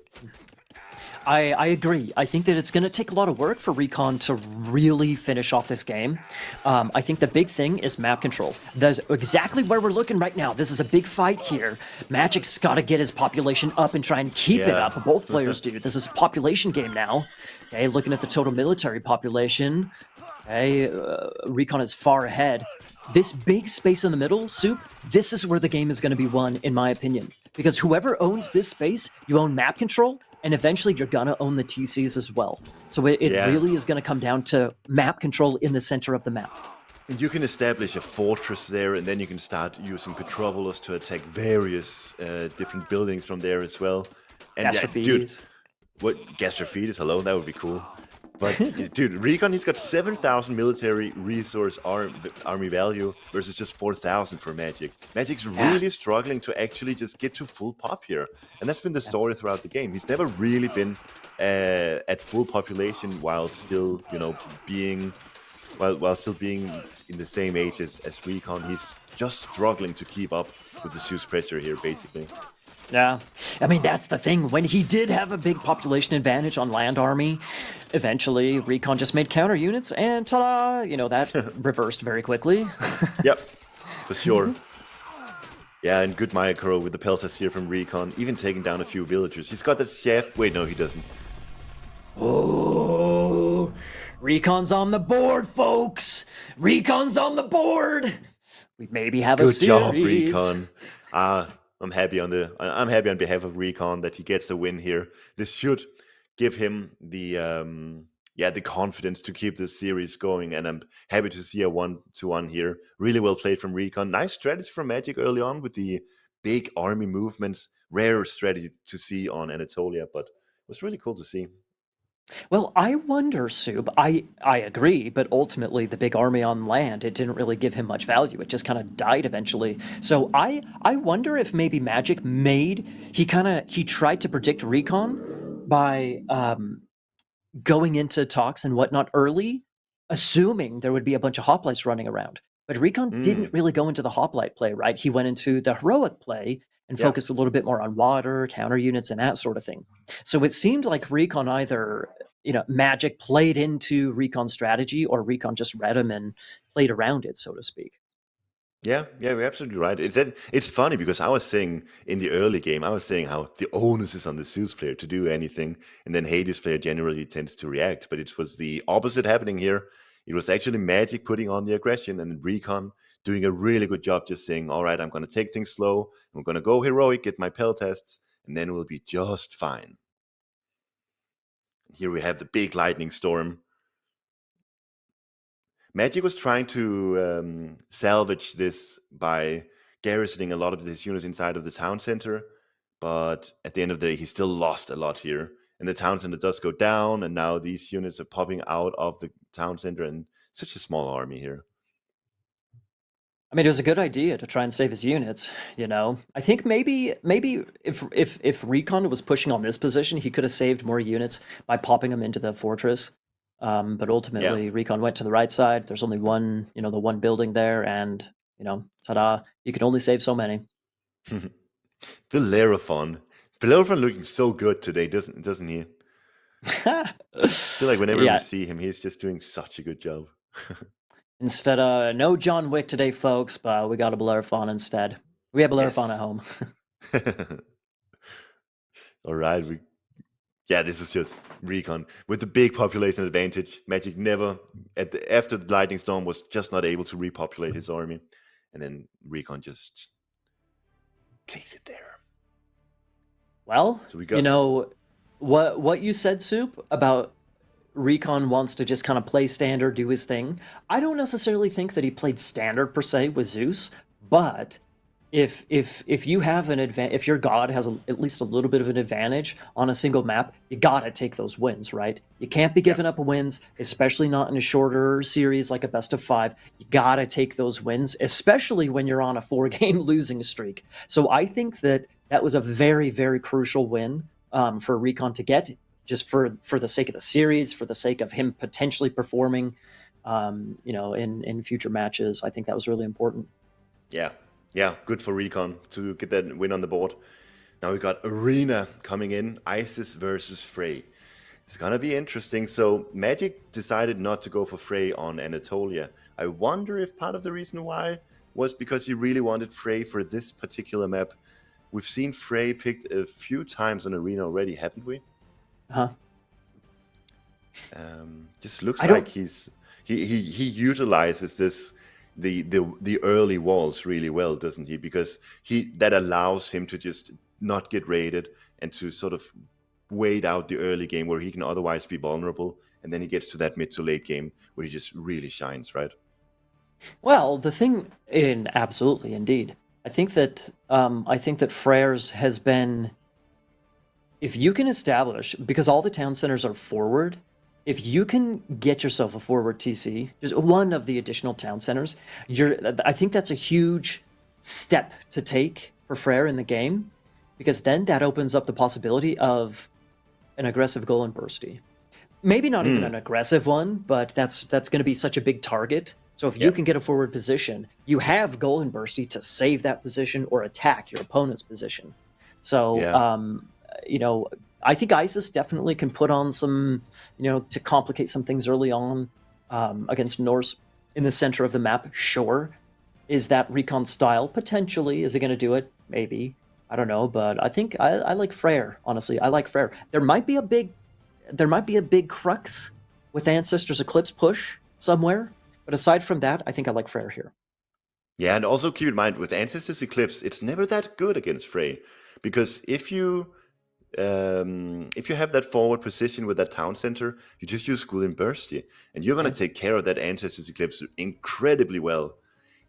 I agree. I think that it's going to take a lot of work for RecoN to really finish off this game. I think the big thing is map control. That's exactly where we're looking right now. This is a big fight here. Magic's got to get his population up and try and keep it Yeah. up. Both players do. This is a population game now. Okay, looking at the total military population. Okay, RecoN is far ahead. This big space in the middle, Soup, this is where the game is going to be won, in my opinion. Because whoever owns this space, you own map control, and eventually you're going to own the TCs as well. So it Yeah. really is going to come down to map control in the center of the map. And you can establish a fortress there, and then you can start using Petrovolus to attack various different buildings from there as well. And yeah, dude, Gastrophes. what Gastrophides? Hello, that would be cool. But dude, RecoN, he's got 7,000 military resource army value versus just 4,000 for Magic. Magic's Yeah. really struggling to actually just get to full pop here, and that's been the story throughout the game. He's never really been at full population while still, being while still being in the same age as RecoN. He's just struggling to keep up with the Zeus pressure here, basically. Yeah. I mean, that's the thing. When he did have a big population advantage on land army, eventually RecoN just made counter units, and ta-da, that reversed very quickly. Yep, for sure. Yeah, and good micro with the Peltas here from RecoN, even taking down a few villagers. He's got that chef. Wait, no, he doesn't. Oh, RecoN's on the board, folks. RecoN's on the board. We maybe have a Good job, series. RecoN. I'm happy on behalf of RecoN that he gets a win here. This should give him the confidence to keep this series going, and I'm happy to see a 1-1 here. Really well played from RecoN. Nice strategy from Magic early on with the big army movements. Rare strategy to see on Anatolia, but it was really cool to see. Well, I wonder, Sub. I agree, but ultimately the big army on land, it didn't really give him much value. It just kind of died eventually. So I wonder if maybe Magic he tried to predict RecoN by going into talks and whatnot early, assuming there would be a bunch of hoplites running around. But RecoN didn't Mm, really go into the hoplite play, right? He went into the heroic play and yeah. focused a little bit more on water, counter units, and that sort of thing. So it seemed like RecoN either, Magic played into RecoN's strategy, or RecoN just read him and played around it, so to speak. Yeah, you're absolutely right. It's funny because I was saying in the early game, I was saying how the onus is on the Zeus player to do anything, and then Hades player generally tends to react. But it was the opposite happening here. It was actually Magic putting on the aggression, and RecoN doing a really good job just saying, all right, I'm going to take things slow. I'm going to go heroic, get my Pell tests, and then we'll be just fine. Here we have the big lightning storm. Magic was trying to salvage this by garrisoning a lot of his units inside of the town center, but at the end of the day, he still lost a lot here. And the town center does go down, and now these units are popping out of the town center, and such a small army here. I mean, it was a good idea to try and save his units. I think maybe if RecoN was pushing on this position, he could have saved more units by popping them into the fortress. But Yeah. ultimately, RecoN went to the right side. There's only one, the one building there, and ta-da! You can only save so many. Bellerophon. Bellerophon looking so good today, doesn't he? I feel like whenever we Yeah. see him, he's just doing such a good job. Instead of no John Wick today, folks, but we got a Bellerophon instead. We have Bellerophon at Yes. home. All right, yeah, this is just RecoN with the big population advantage. Magic never after the lightning storm was just not able to repopulate his army, and then RecoN just takes it there. Well, So we got what you said, Soup, about RecoN wants to just kind of play standard, do his thing. I don't necessarily think that he played standard per se with Zeus, but if you have an advantage, if your god has at least a little bit of an advantage on a single map, you gotta take those wins, right? You can't be giving up wins, especially not in a shorter series like a best of 5. You gotta take those wins, especially when you're on a 4-game losing streak. So I think that that was a very, very crucial win for RecoN to get, just for the sake of the series, for the sake of him potentially performing, in future matches. I think that was really important. Yeah, yeah, good for RecoN to get that win on the board. Now we got Arena coming in, Isis versus Frey. It's gonna be interesting. So Magic decided not to go for Frey on Anatolia. I wonder if part of the reason why was because he really wanted Frey for this particular map. We've seen Frey picked a few times on Arena already, haven't we? Huh? Just looks I like don't. he utilizes the early walls really well, doesn't he? Because that allows him to just not get raided and to sort of wait out the early game where he can otherwise be vulnerable, and then he gets to that mid to late game where he just really shines, right? Well, the thing in absolutely indeed. I think that Frere's has been, if you can establish, because all the town centers are forward, if you can get yourself a forward TC, just one of the additional town centers, I think that's a huge step to take for Frere in the game, because then that opens up the possibility of an aggressive Golem Bursty. Maybe not even an aggressive one, but that's going to be such a big target. So if you Yep. can get a forward position, you have Golem Bursty to save that position or attack your opponent's position. So Yeah. I think Isis definitely can put on some, to complicate some things early on against Norse in the center of the map. Sure. Is that RecoN style? Potentially. Is it going to do it? Maybe. I don't know, but I think I like Frere, honestly. I like Frere. There might be a big crux with Ancestors Eclipse push somewhere, but aside from that, I think I like Frere here. Yeah, and also keep in mind with Ancestors Eclipse, it's never that good against Frey, because if you have that forward position with that town center, you just use Golem Bursty, and you're gonna Yeah. take care of that Ancestors Eclipse incredibly well.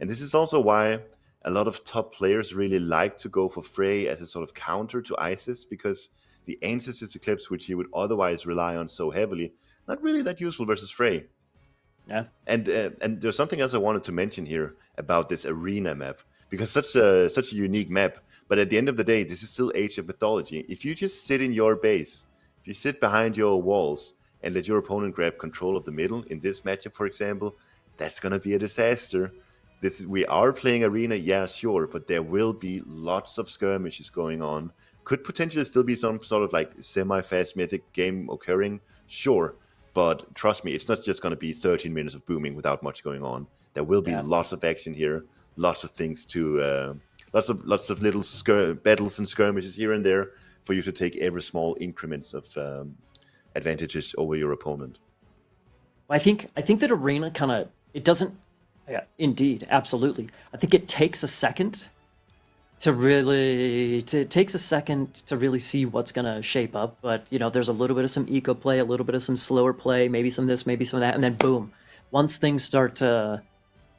And this is also why a lot of top players really like to go for Frey as a sort of counter to Isis, because the Ancestors Eclipse, which you would otherwise rely on so heavily, not really that useful versus Frey. Yeah. And there's something else I wanted to mention here about this arena map, because such a unique map. But at the end of the day, this is still Age of Mythology. If you just sit in your base, if you sit behind your walls and let your opponent grab control of the middle in this matchup, for example, that's gonna be a disaster. We are playing arena, yeah, sure, but there will be lots of skirmishes going on. Could potentially still be some sort of like semi-fast mythic game occurring, sure. But trust me, it's not just going to be 13 minutes of booming without much going on. There will be Yeah. lots of action here, lots of things lots of little battles and skirmishes here and there for you to take every small increments of advantages over your opponent. I think that arena kind of, it doesn't. Yeah, indeed, absolutely. I think it takes a second it takes a second to really see what's going to shape up, but there's a little bit of some eco play, a little bit of some slower play, maybe some of this, maybe some of that, and then boom, once things start to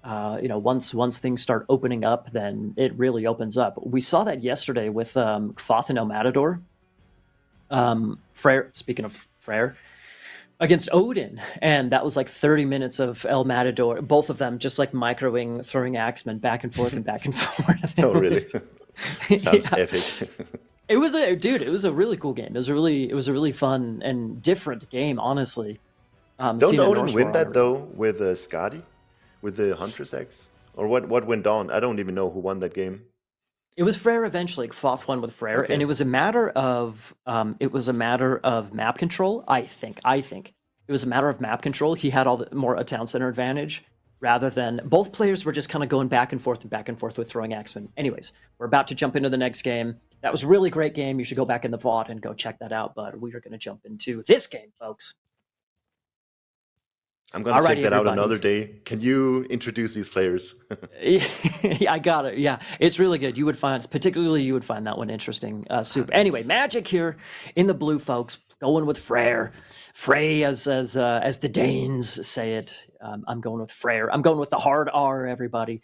once things start opening up, then it really opens up. We saw that yesterday with Kvoth and El Matador. Frere, speaking of Frere, against Odin, and that was like 30 minutes of El Matador, both of them just like microing, throwing axemen back and forth and back and forth. Oh, really? Sounds Yeah. epic. It was a really cool game. It was a really fun and different game, honestly. Don't Seeing a Odin Norse win war that on though with Skadi, with the Huntress Axe, or what went on? I don't even know who won that game. It was Frere eventually. Kvoth won with Frere, and Okay. it was a matter of map control. I think it was a matter of map control. He had all the more a town center advantage rather than both players were just kind of going back and forth with throwing axemen. Anyways, we're about to jump into the next game. That was a really great game. You should go back in the VOD and go check that out. But we are going to jump into this game, folks. I'm gonna check Alrighty, that out everybody. another day. Can you introduce these players? Yeah, I got it. Yeah, it's really good. You would find that one interesting. Soup. Anyway, Nice. Magic here in the blue, folks, Going with Freyr. Frey, as the Danes say it. I'm going with Freyr. I'm going with the hard R, everybody.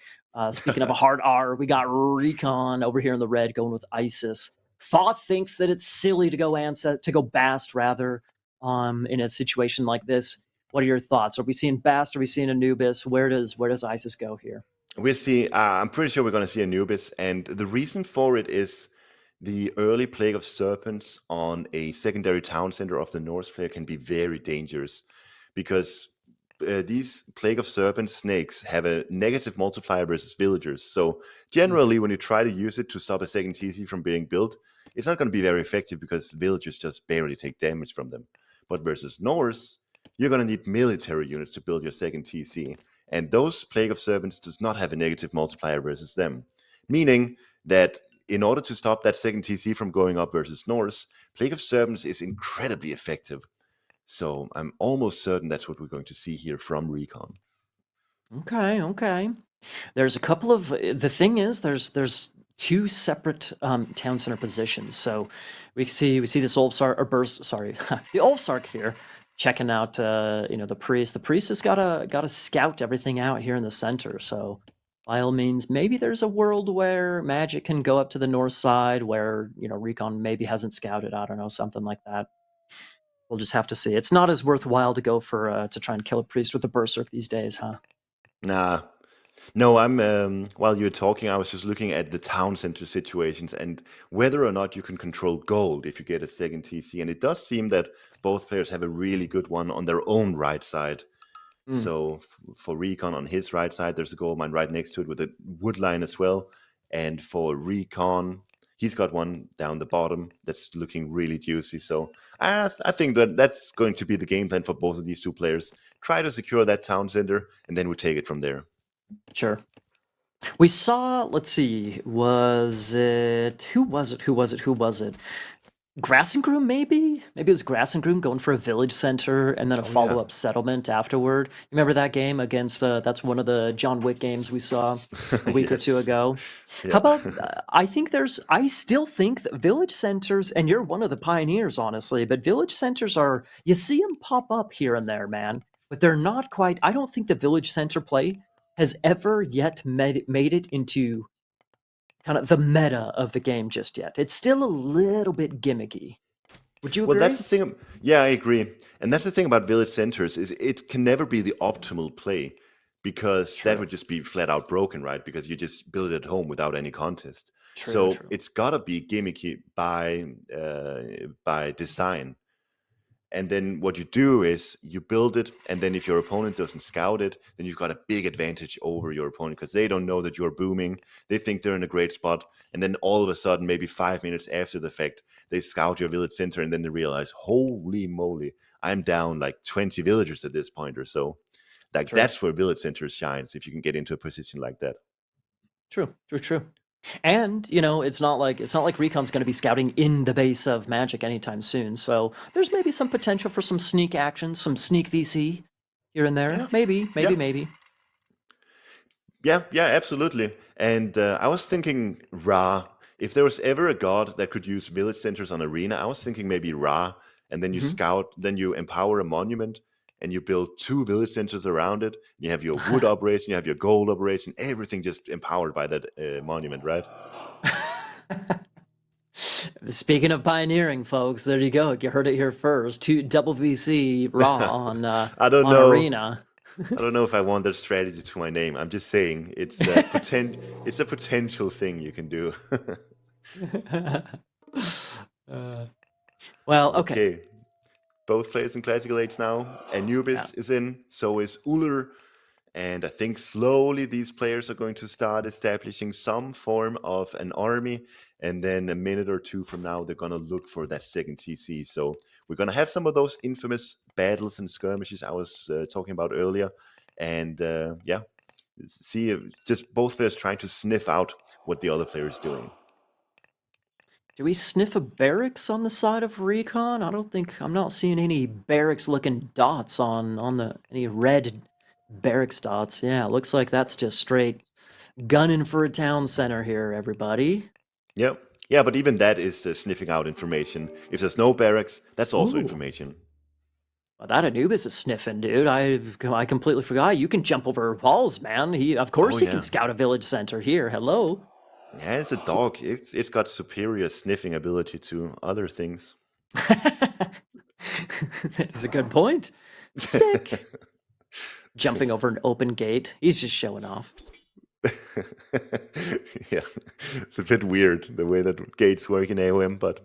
Speaking of a hard R, we got RecoN over here in the red going with Isis. Thoth thinks that it's silly to go Bast rather in a situation like this. What are your thoughts? Are we seeing Bast? Are we seeing Anubis? Where does Isis go here? We see. I'm pretty sure we're going to see Anubis, and the reason for it is the early plague of serpents on a secondary town center of the Norse player can be very dangerous, because these plague of serpent snakes have a negative multiplier versus villagers. So generally, when you try to use it to stop a second TC from being built, it's not going to be very effective because villagers just barely take damage from them. But versus Norse, you're going to need military units to build your second TC. And those Plague of Serpents does not have a negative multiplier versus them. Meaning that in order to stop that second TC from going up versus Norse, Plague of Serpents is incredibly effective. So I'm almost certain that's what we're going to see here from RecoN. Okay. There's a couple of the thing is there's two separate town center positions. So we see this Ulfsark or burst. Sorry, the Ulfsark here checking out the priest. The priest has got to scout everything out here in the center. So by all means, maybe there's a world where Magic can go up to the north side where RecoN maybe hasn't scouted. I don't know, something like that. We'll just have to see. It's not as worthwhile to go for to try and kill a priest with a berserk these days, huh? Nah. No, I'm while you were talking, I was just looking at the town center situations and whether or not you can control gold if you get a second TC. And it does seem that both players have a really good one on their own right side. Mm, So for RecoN on his right side, there's a gold mine right next to it with a wood line as well. And for RecoN, he's got one down the bottom that's looking really juicy. So I think that that's going to be the game plan for both of these two players. Try to secure that town center, and then we take it from there. sure. We saw, let's see, was it who was it? Who was it? Who was it? Grassengroom, maybe? Maybe it was Grassengroom going for a village center and then a Oh yeah, follow-up settlement afterward. You remember that game against that's one of the John Wick games we saw a week or two yes, ago. How yeah. about I still think that village centers, and you're one of the pioneers, honestly, but village centers are, you see them pop up here and there, man, but they're not quite, I don't think the village center play has ever yet made it into kind of the meta of the game just yet. It's still a little bit gimmicky. Would you Well, that's agree? the thing. Yeah, I agree. And that's the thing about village centers is it can never be the optimal play because that True. would just be flat out broken, right? Because you just build it at home without any contest. True, So true. it's gotta be gimmicky by design. And then what you do is you build it, and then if your opponent doesn't scout it, then you've got a big advantage over your opponent because they don't know that you're booming. They think they're in a great spot, and then all of a sudden, maybe 5 minutes after the fact, they scout your village center, and then they realize, holy moly, I'm down like 20 villagers at this point or so. Like True. that's where village centers shines if you can get into a position like that. True. And, it's not like RecoN's going to be scouting in the base of Magic anytime soon. So there's maybe some potential for some sneak action, some sneak VC here and there. Yeah, Maybe, yeah, maybe, maybe. yeah, absolutely. And I was thinking Ra. If there was ever a god that could use village centers on arena, I was thinking maybe Ra. And then you Hmm. scout, then you empower a monument, and you build two village centers around it. You have your wood operation, you have your gold operation, everything just empowered by that monument, right? Speaking of pioneering, folks, there you go. You heard it here first. Two double VC raw I don't on know. Arena. I don't know if I want that strategy to my name. I'm just saying it's a potential thing you can do. Uh, well, okay. Okay. Both players in Classical Age now. Yeah. Anubis is in, so is Uller. And I think slowly these players are going to start establishing some form of an army. And then a minute or two from now, they're going to look for that second TC. So we're going to have some of those infamous battles and skirmishes I was talking about earlier. And yeah, see, just both players trying to sniff out what the other player is doing. Do we sniff a barracks on the side of RecoN? I'm not seeing any barracks looking dots on the any red barracks dots. Yeah, it looks like that's just straight gunning for a town center here, everybody. Yep. Yeah, but even that is sniffing out information. If there's no barracks, that's also Ooh. information. Well, that Anubis is sniffing, dude. I completely forgot. You can jump over walls, man. Of Oh course he can yeah. scout a village center here. Hello. Yeah, it's a So- dog. It's got superior sniffing ability to other things. that is a good point. Sick. Jumping over an open gate. He's just showing off. Yeah, it's a bit weird the way that gates work in AOM, but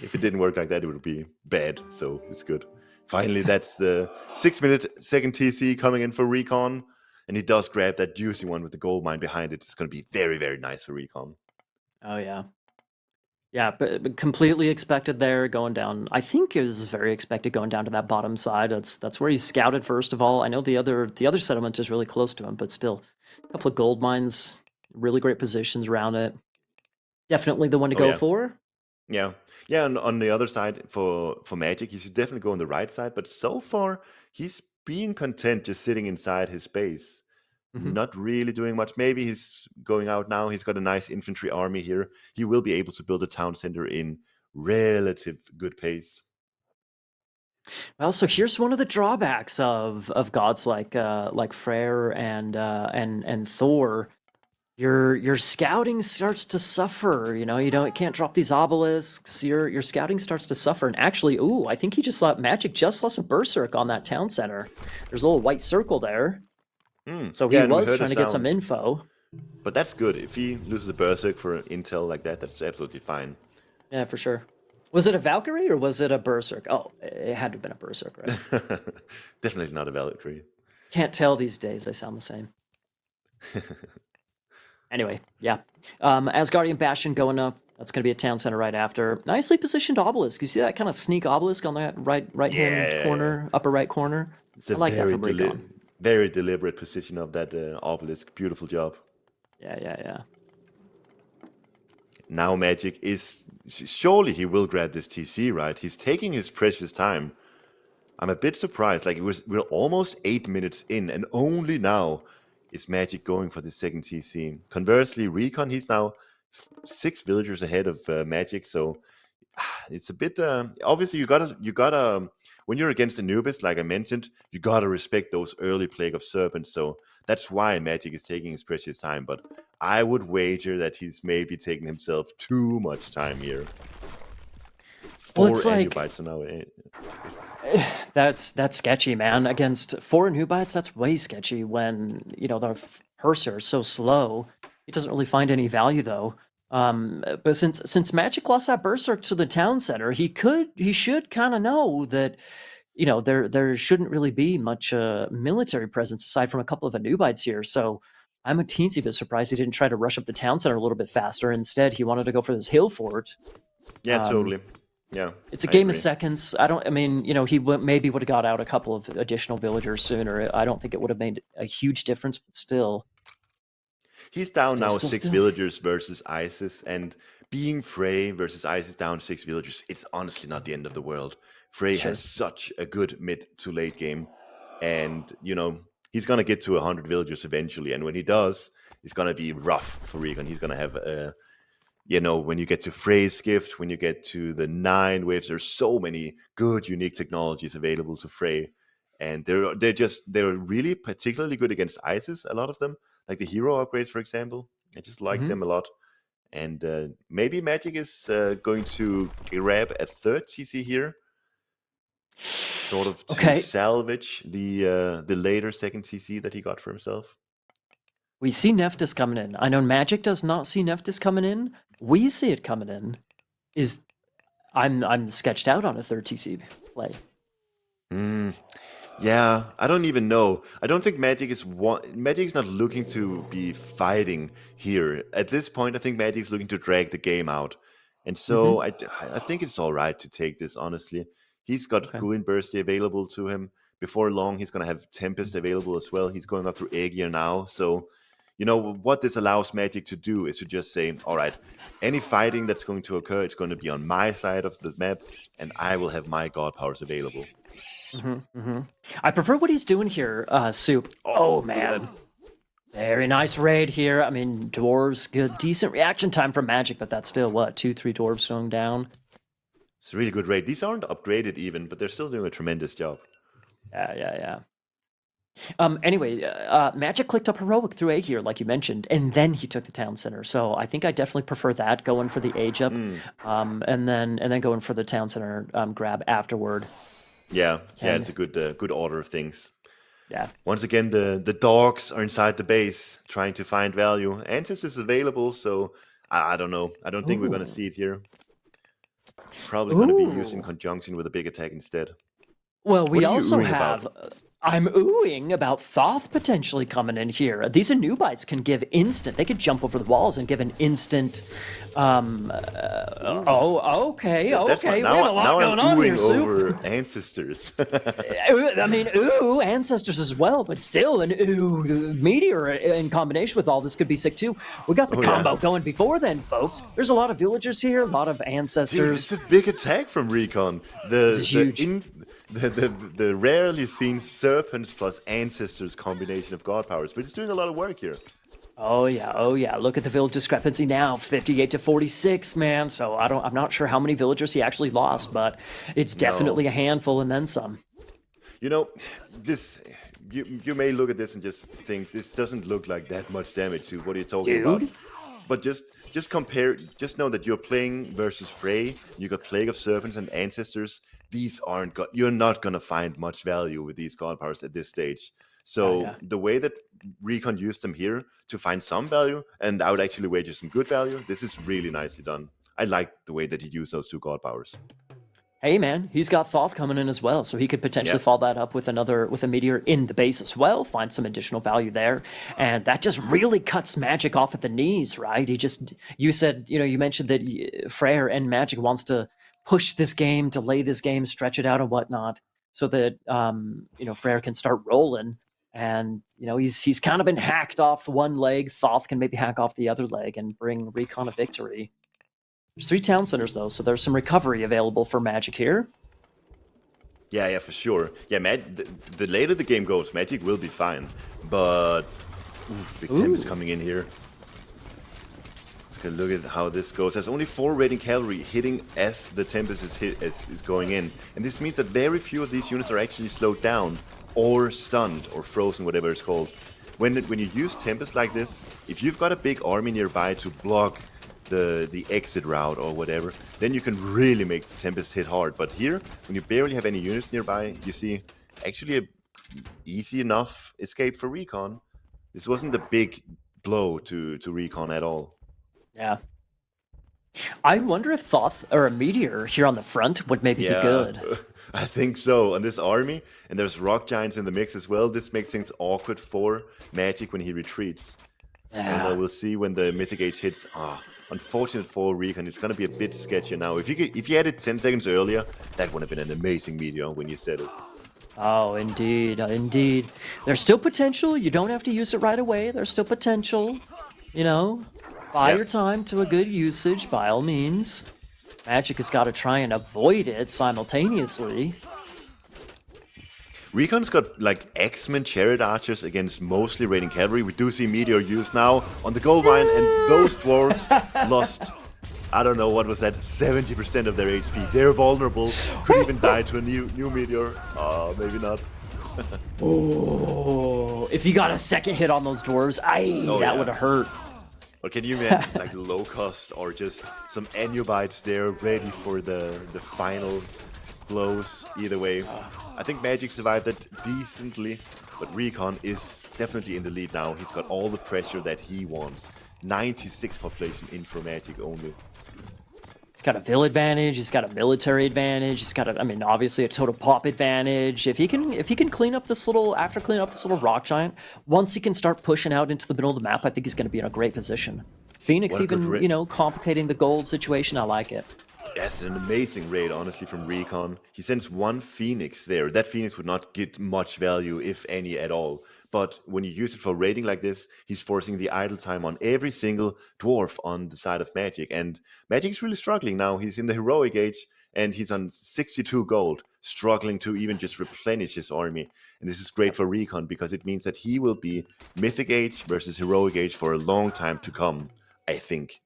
if it didn't work like that, it would be bad. So it's good. Finally, that's the 6-minute second TC coming in for RecoN, and he does grab that juicy one with the gold mine behind it. It's going to be very, very nice for RecoN. Oh yeah. Yeah, but completely expected there going down. I think it was very expected going down to that bottom side. That's where he scouted first of all. I know the other settlement is really close to him, but still, a couple of gold mines, really great positions around it. Definitely the one to Oh go yeah, for. yeah, yeah. And on the other side, for Magic, he should definitely go on the right side. But so far, he's being content just sitting inside his base, Hmm. not really doing much. Maybe he's going out now. He's got a nice infantry army here. He will be able to build a town center in relative good pace. Well, so here's one of the drawbacks of gods like Freyr and Thor. Your scouting starts to suffer. You can't drop these obelisks. Your scouting starts to suffer. And actually, ooh, I think he just let Magic just lost a berserk on that town center. There's a little white circle there. So he Yeah, and we was heard a trying to get some sound. info. But that's good. If he loses a berserk for intel like that, that's absolutely fine. Yeah, for sure. Was it a Valkyrie or was it a berserk? Oh, it had to have been a berserk, right? Definitely not a Valkyrie. Can't tell these days. They sound the same. Anyway, yeah. Asgardian Bastion going up. That's going to be a town center right after. Nicely positioned obelisk. You see that kind of sneak obelisk on that right hand Yeah, corner, upper right corner? it's I a like that from RecoN. very deliberate position of that obelisk. Beautiful job. Yeah. Now Magic is surely he will grab this TC, right? He's taking his precious time. I'm a bit surprised. Like we're almost 8 minutes in, and only now is Magic going for the second TC. Conversely, RecoN he's now 6 villagers ahead of Magic, so it's a bit. Obviously, you gotta when you're against Anubis, like I mentioned, you gotta respect those early Plague of Serpents. So that's why Magic is taking his precious time. But I would wager that he's maybe taking himself too much time here. Well, Four it's like Anubites now. that's sketchy, man. Against foreign Hubites, that's way sketchy when, the Purser is so slow. He doesn't really find any value though. But since Magic lost that Berserk to the town center, he should kind of know that, there shouldn't really be much military presence aside from a couple of Anubites here. So I'm a teensy bit surprised he didn't try to rush up the town center a little bit faster. Instead, he wanted to go for this hill fort. Yeah, Um, totally. Yeah, it's a I game of agree. seconds. I mean, maybe would have got out a couple of additional villagers sooner. I don't think it would have made a huge difference, but still, He's down still, now still, six still. villagers versus Isis, and being Frey versus Isis down 6 villagers, it's honestly not the end of the world. Frey has Sure. such a good mid to late game, and he's gonna get to 100 villagers eventually. And when he does, it's gonna be rough for RecoN. He's gonna have when you get to Frey's gift, when you get to the 9 waves, there's so many good unique technologies available to Frey, and they're really particularly good against Isis. A lot of them, like the hero upgrades, for example, I just like Hmm. them a lot. And maybe Magic is going to grab a third TC here, sort of to Okay, salvage the later second TC that he got for himself. we see Nephthys coming in. I know Magic does not see Nephthys coming in. We see it coming in. Is I'm sketched out on a third TC play. Hmm. Yeah, I don't even know. I don't think Magic is not looking to be fighting here. At this point, I think Magic is looking to drag the game out. And so Hmm. I think it's all right to take this, honestly. He's got Okay. Guin Bursty available to him. Before long, he's going to have Tempest available as well. He's going up through Aegir now. So, what this allows Magic to do is to just say, all right, any fighting that's going to occur, it's going to be on my side of the map, and I will have my god powers available. I prefer what he's doing here, Soup. Oh Oh, look at that. man, Very nice raid here. I mean, dwarves, good, decent reaction time from Magic, but that's still, what, 2-3 dwarves going down? It's a really good raid. These aren't upgraded even, but they're still doing a tremendous job. Yeah. Anyway, Magic clicked up Heroic through A here, like you mentioned, and then he took the town center. So I think I definitely prefer that, going for the age up, and then going for the town center grab afterward. Yeah, it's a good order of things. Yeah. Once again, the dogs are inside the base trying to find value. Ancestors available, so I don't know. I don't think we're going to see it here. Probably going to be used in conjunction with a big attack instead. Well, What we are you also oohing have. about? I'm oohing about Thoth potentially coming in here. These Anubites can give instant. They could jump over the walls and give an instant. Okay. That's We now, have a lot now going I'm on here, oohing Soup. over ancestors. I mean, ancestors as well, but still, an meteor in combination with all this could be sick too. We got the combo going before then, folks. There's a lot of villagers here, a lot of Dude, ancestors. it's a big attack from RecoN. This is huge. The rarely seen serpents plus ancestors combination of god powers, but it's doing a lot of work here. Oh yeah. Look at the village discrepancy now, 58 to 46, man. So I'm not sure how many villagers he actually lost, but it's definitely a handful and then some. You know, this you may look at this and just think this doesn't look like that much damage to what you're talking about. But just compare, just know that you're playing versus Frey. You got Plague of Serpents and Ancestors. These aren't you're not gonna find much value with these god powers at this stage. So the way that RecoN used them here to find some value, and I would actually wager some good value, this is really nicely done. I like the way that he used those two god powers. Hey man, he's got Thoth coming in as well, so he could potentially follow that up with a meteor in the base as well, find some additional value there, and that just really cuts Magic off at the knees, right? You mentioned that Freyr and Magic wants to push this game, delay this game, stretch it out and whatnot, so that Freyr can start rolling, and he's kind of been hacked off one leg. Thoth can maybe hack off the other leg and bring RecoN a victory. There's 3 town centers, though, so there's some recovery available for Magic here. Yeah, for sure. Yeah, the later the game goes, Magic will be fine. But Big Tempest coming in here. Let's go look at how this goes. There's only 4 raiding cavalry hitting as the Tempest is going in. And this means that very few of these units are actually slowed down or stunned or frozen, whatever it's called. When you use Tempest like this, if you've got a big army nearby to block the exit route or whatever, then you can really make Tempest hit hard. But here, when you barely have any units nearby, you see actually a easy enough escape for RecoN. This wasn't a big blow to RecoN at all. Yeah. I wonder if Thoth or a meteor here on the front would maybe be good. I think so. On this army, and there's rock giants in the mix as well, this makes things awkward for Magic when he retreats. Yeah. And we'll see when the Mythic Age hits. Unfortunate for RecoN, it's going to be a bit sketchy now. If you had it 10 seconds earlier, that would have been an amazing meteor when you said it. Oh, indeed. There's still potential. You don't have to use it right away. There's still potential. Buy your time to a good usage, by all means. Magic has got to try and avoid it simultaneously. RecoN's got like X-Men Chariot Archers against mostly raiding cavalry. We do see Meteor used now on the gold mine, and those dwarves lost, I don't know, what was that, 70% of their HP. They're vulnerable, could even die to a new Meteor. Maybe not. If you got a second hit on those dwarves, that would have hurt. Or can you imagine like low cost or just some Anubites there ready for the final blows? Either way, I think Magic survived that decently, but RecoN is definitely in the lead now. He's got all the pressure that he wants. 96 population in for Magic only. He's got a vill advantage. He's got a military advantage. He's got obviously a total pop advantage. If he can clean up this little rock giant, once he can start pushing out into the middle of the map, I think he's going to be in a great position. Phoenix even, complicating the gold situation. I like it. That's an amazing raid, honestly, from RecoN. He sends 1 Phoenix there. That Phoenix would not get much value, if any at all. But when you use it for raiding like this, he's forcing the idle time on every single dwarf on the side of Magic. And Magic's really struggling now. He's in the heroic age, and he's on 62 gold. struggling to even just replenish his army. And this is great for RecoN because it means that he will be Mythic Age versus Heroic Age for a long time to come, I think.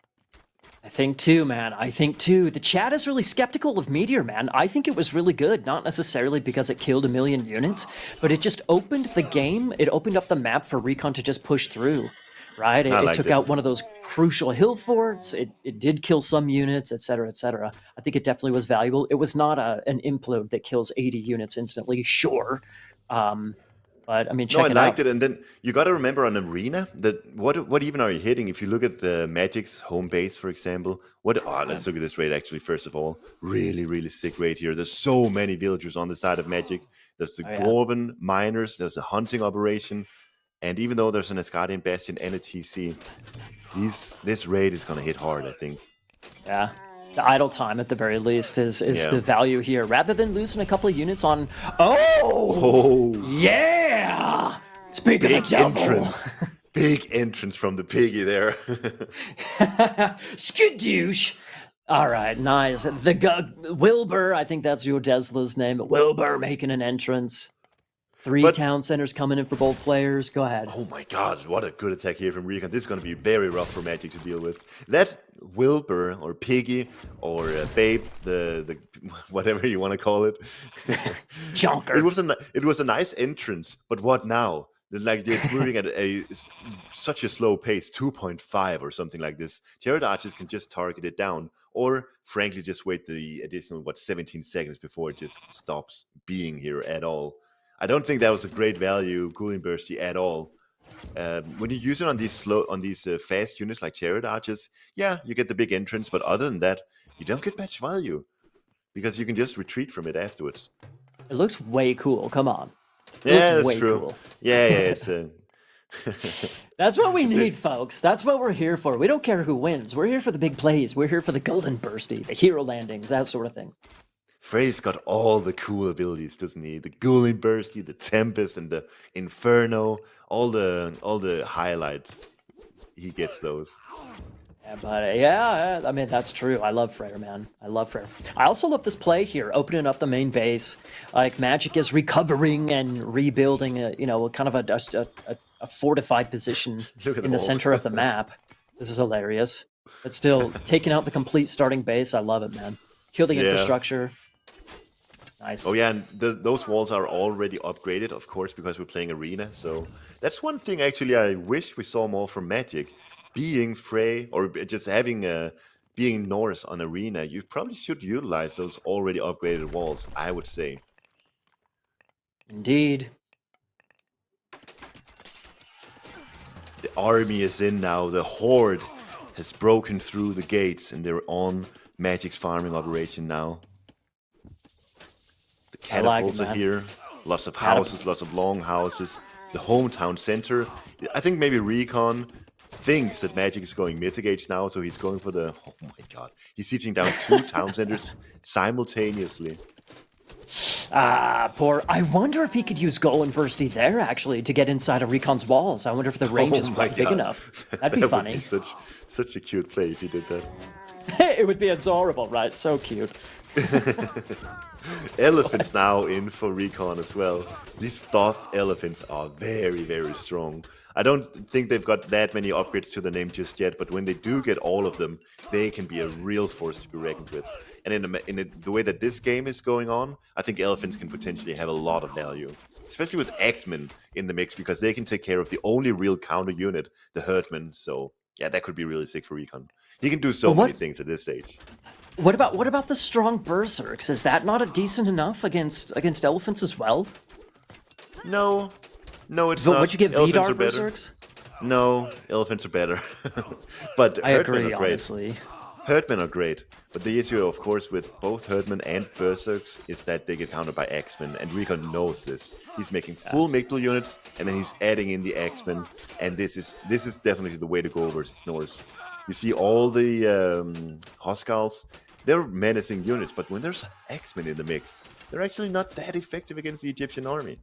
I think too, man. I think too. The chat is really skeptical of Meteor, man. I think it was really good, not necessarily because it killed 1 million units, but it just opened the game. It opened up the map for RecoN to just push through, right? It took out one of those crucial hill forts. It did kill some units, etc., etc. I think it definitely was valuable. It was not an implode that kills 80 units instantly, sure. But I mean, check it out. No, I liked it. And then you got to remember on Arena that what even are you hitting? If you look at Magic's home base, for example, let's look at this raid actually. First of all, really sick raid here. There's so many villagers on the side of Magic. There's the Dwarven miners. There's a hunting operation, and even though there's an Asgardian Bastion and a TC, this raid is gonna hit hard, I think. Yeah. The idle time, at the very least, is the value here. Rather than losing a couple of units on... Oh! Yeah! Speak of the devil! Big entrance from the piggy there. Skadoosh! All right, nice. Wilbur, I think that's your Desla's name. Wilbur making an entrance. 3 town centers coming in for both players. Go ahead. Oh my god, what a good attack here from RecoN. This is going to be very rough for Magic to deal with. That Wilbur, or Piggy, or Babe, the whatever you want to call it. Jonker. It was a nice entrance, but what now? Like, it's moving at such a slow pace, 2.5 or something like this. Chariot Archers can just target it down, or frankly just wait the additional, 17 seconds before it just stops being here at all. I don't think that was a great value, Cooling Bursty, at all. When you use it on these fast units like Chariot Archers, yeah, you get the big entrance, but other than that, you don't get much value because you can just retreat from it afterwards. It looks way cool. Come on. Yeah, that's true. Cool. Yeah, it's That's what we need, folks. That's what we're here for. We don't care who wins. We're here for the big plays. We're here for the golden bursty, the hero landings, that sort of thing. Frey's got all the cool abilities, doesn't he? The Ghouling Bursty, the Tempest, and the Inferno. All the highlights. He gets those. Yeah, but yeah, I mean, that's true. I love Freyr, man. I love Freyr. I also love this play here, opening up the main base. Like, Magic is recovering and rebuilding, kind of a fortified position in the center of the map. This is hilarious. But still, taking out the complete starting base, I love it, man. Kill the infrastructure. Nice. Oh yeah, and those walls are already upgraded, of course, because we're playing Arena. So that's one thing actually I wish we saw more from Magic. Being Frey, or just having being Norse on Arena, you probably should utilize those already upgraded walls, I would say. Indeed. The army is in now. The Horde has broken through the gates, and they're on Magic's farming operation now. The catapults are here. Lots of houses, lots of long houses. The hometown center. I think maybe RecoN thinks that Magic is going Mythic Age now, so he's going for the... Oh my god. He's sieging down 2 town centers simultaneously. Poor... I wonder if he could use Golem Bursty there, actually, to get inside of RecoN's walls. I wonder if the range is quite big enough. That'd be funny. Would be such a cute play if he did that. It would be adorable, right? So cute. Elephants now in for RecoN as well. These Thoth elephants are very, very strong. I don't think they've got that many upgrades to the name just yet, but when they do get all of them, they can be a real force to be reckoned with. And in the way that this game is going on, I think elephants can potentially have a lot of value. Especially with X-Men in the mix, because they can take care of the only real counter unit, the Herdman. So yeah, that could be really sick for RecoN. He can do so many things at this stage. What about the strong Berserks? Is that not a decent enough against elephants as well? No, it's not. Would you give Vidar Berserks? No, elephants are better. But I agree, honestly. Herdmen are great, but the issue, of course, with both Herdmen and Berserks is that they get countered by X-Men, and RecoN knows this. He's making full Mictl units, and then he's adding in the X-Men, and this is definitely the way to go versus Norse. You see all the Huskarls, they're menacing units, but when there's X-Men in the mix, they're actually not that effective against the Egyptian army.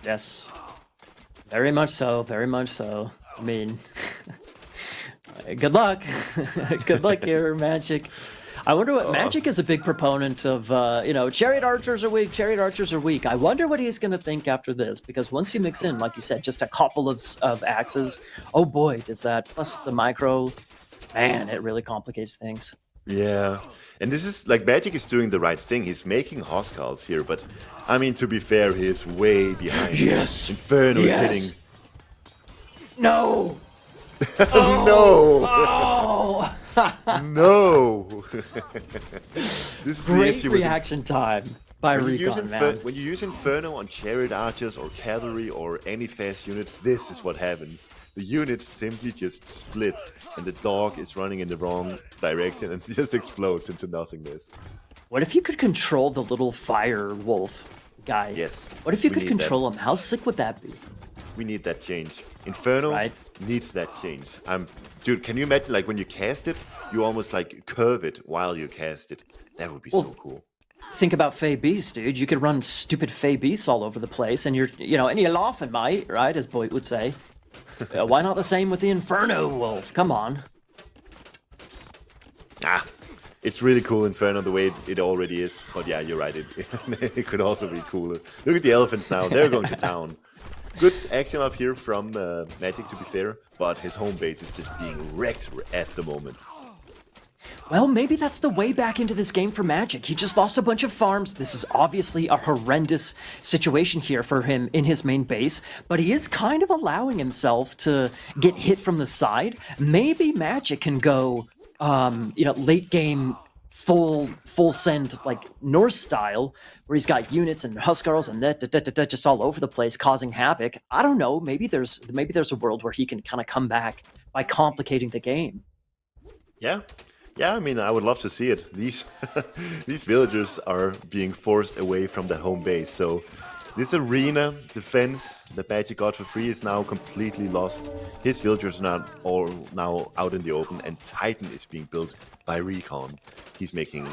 Yes. Very much so, very much so. I mean, good luck. Good luck here, Magic. I wonder what Magic is a big proponent of. Chariot archers are weak. Chariot archers are weak. I wonder what he's going to think after this, because once you mix in, like you said, just a couple of axes, oh boy, does that plus the micro, man, it really complicates things. Yeah, and this is like Magic is doing the right thing. He's making Hoscals here, but I mean, to be fair, he is way behind. Yes. Inferno is Yes. hitting. No. No. Oh. No. This is the Great issue with reaction time by RecoN, man. when you use Inferno on Chariot Archers or Cavalry or any fast units, this is what happens. The units simply just split, and the dog is running in the wrong direction and just explodes into nothingness. What if you could control the little fire wolf guy? Yes. What if you we could need control him? How sick would that be? We need that change. Inferno Right. needs that change. Dude, can you imagine, like, when you cast it, you almost, like, curve it while you cast it? That would be so cool. Think about Fey Beasts, dude. You could run stupid Fey Beasts all over the place, and and you're laughing, mate, right? As Boyd would say. Why not the same with the Inferno Wolf? Come on. It's really cool, Inferno, the way it already is. But yeah, you're right. It could also be cooler. Look at the elephants now. They're going to town. Good action up here from Magic, to be fair. But his home base is just being wrecked at the moment. Well, maybe that's the way back into this game for Magic. He just lost a bunch of farms. This is obviously a horrendous situation here for him in his main base, but he is kind of allowing himself to get hit from the side. Maybe Magic can go, late game full send, like Norse style, where he's got units and Huskarls and that just all over the place causing havoc. I don't know. Maybe there's a world where he can kind of come back by complicating the game. Yeah. Yeah, I mean, I would love to see it. These villagers are being forced away from their home base. So this arena defense that Magic got for free is now completely lost. His villagers are all now out in the open, and Titan is being built by RecoN. He's making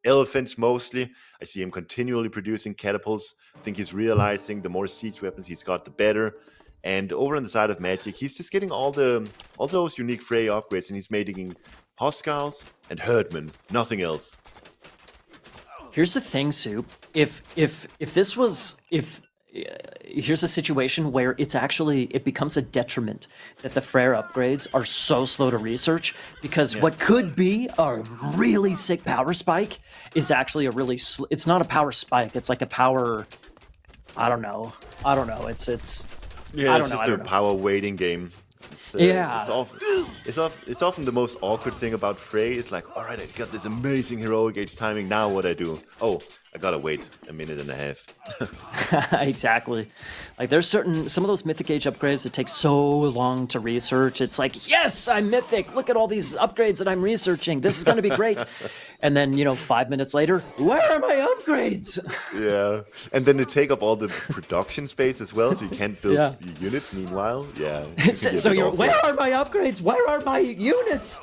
elephants mostly. I see him continually producing catapults. I think he's realizing the more siege weapons he's got, the better. And over on the side of Magic, he's just getting all those unique Frey upgrades, and he's making Hoscals and Herdmen, nothing else. Here's the thing, Soup. If here's a situation where it becomes a detriment that the Freyr upgrades are so slow to research, because what could be a really sick power spike is actually it's not a power spike. It's like a power. I don't know. It's just a power waiting game. It's often the most awkward thing about Frey. It's like, all right, I got this amazing heroic age timing. Now what I do? Oh, I gotta wait a minute and a half. Exactly. Like there's some of those mythic age upgrades that take so long to research. It's like, yes, I'm mythic. Look at all these upgrades that I'm researching. This is gonna be great. And then 5 minutes later, where are my upgrades? Yeah, and then they take up all the production space as well, so you can't build units. Meanwhile, so where are my upgrades? Where are my units?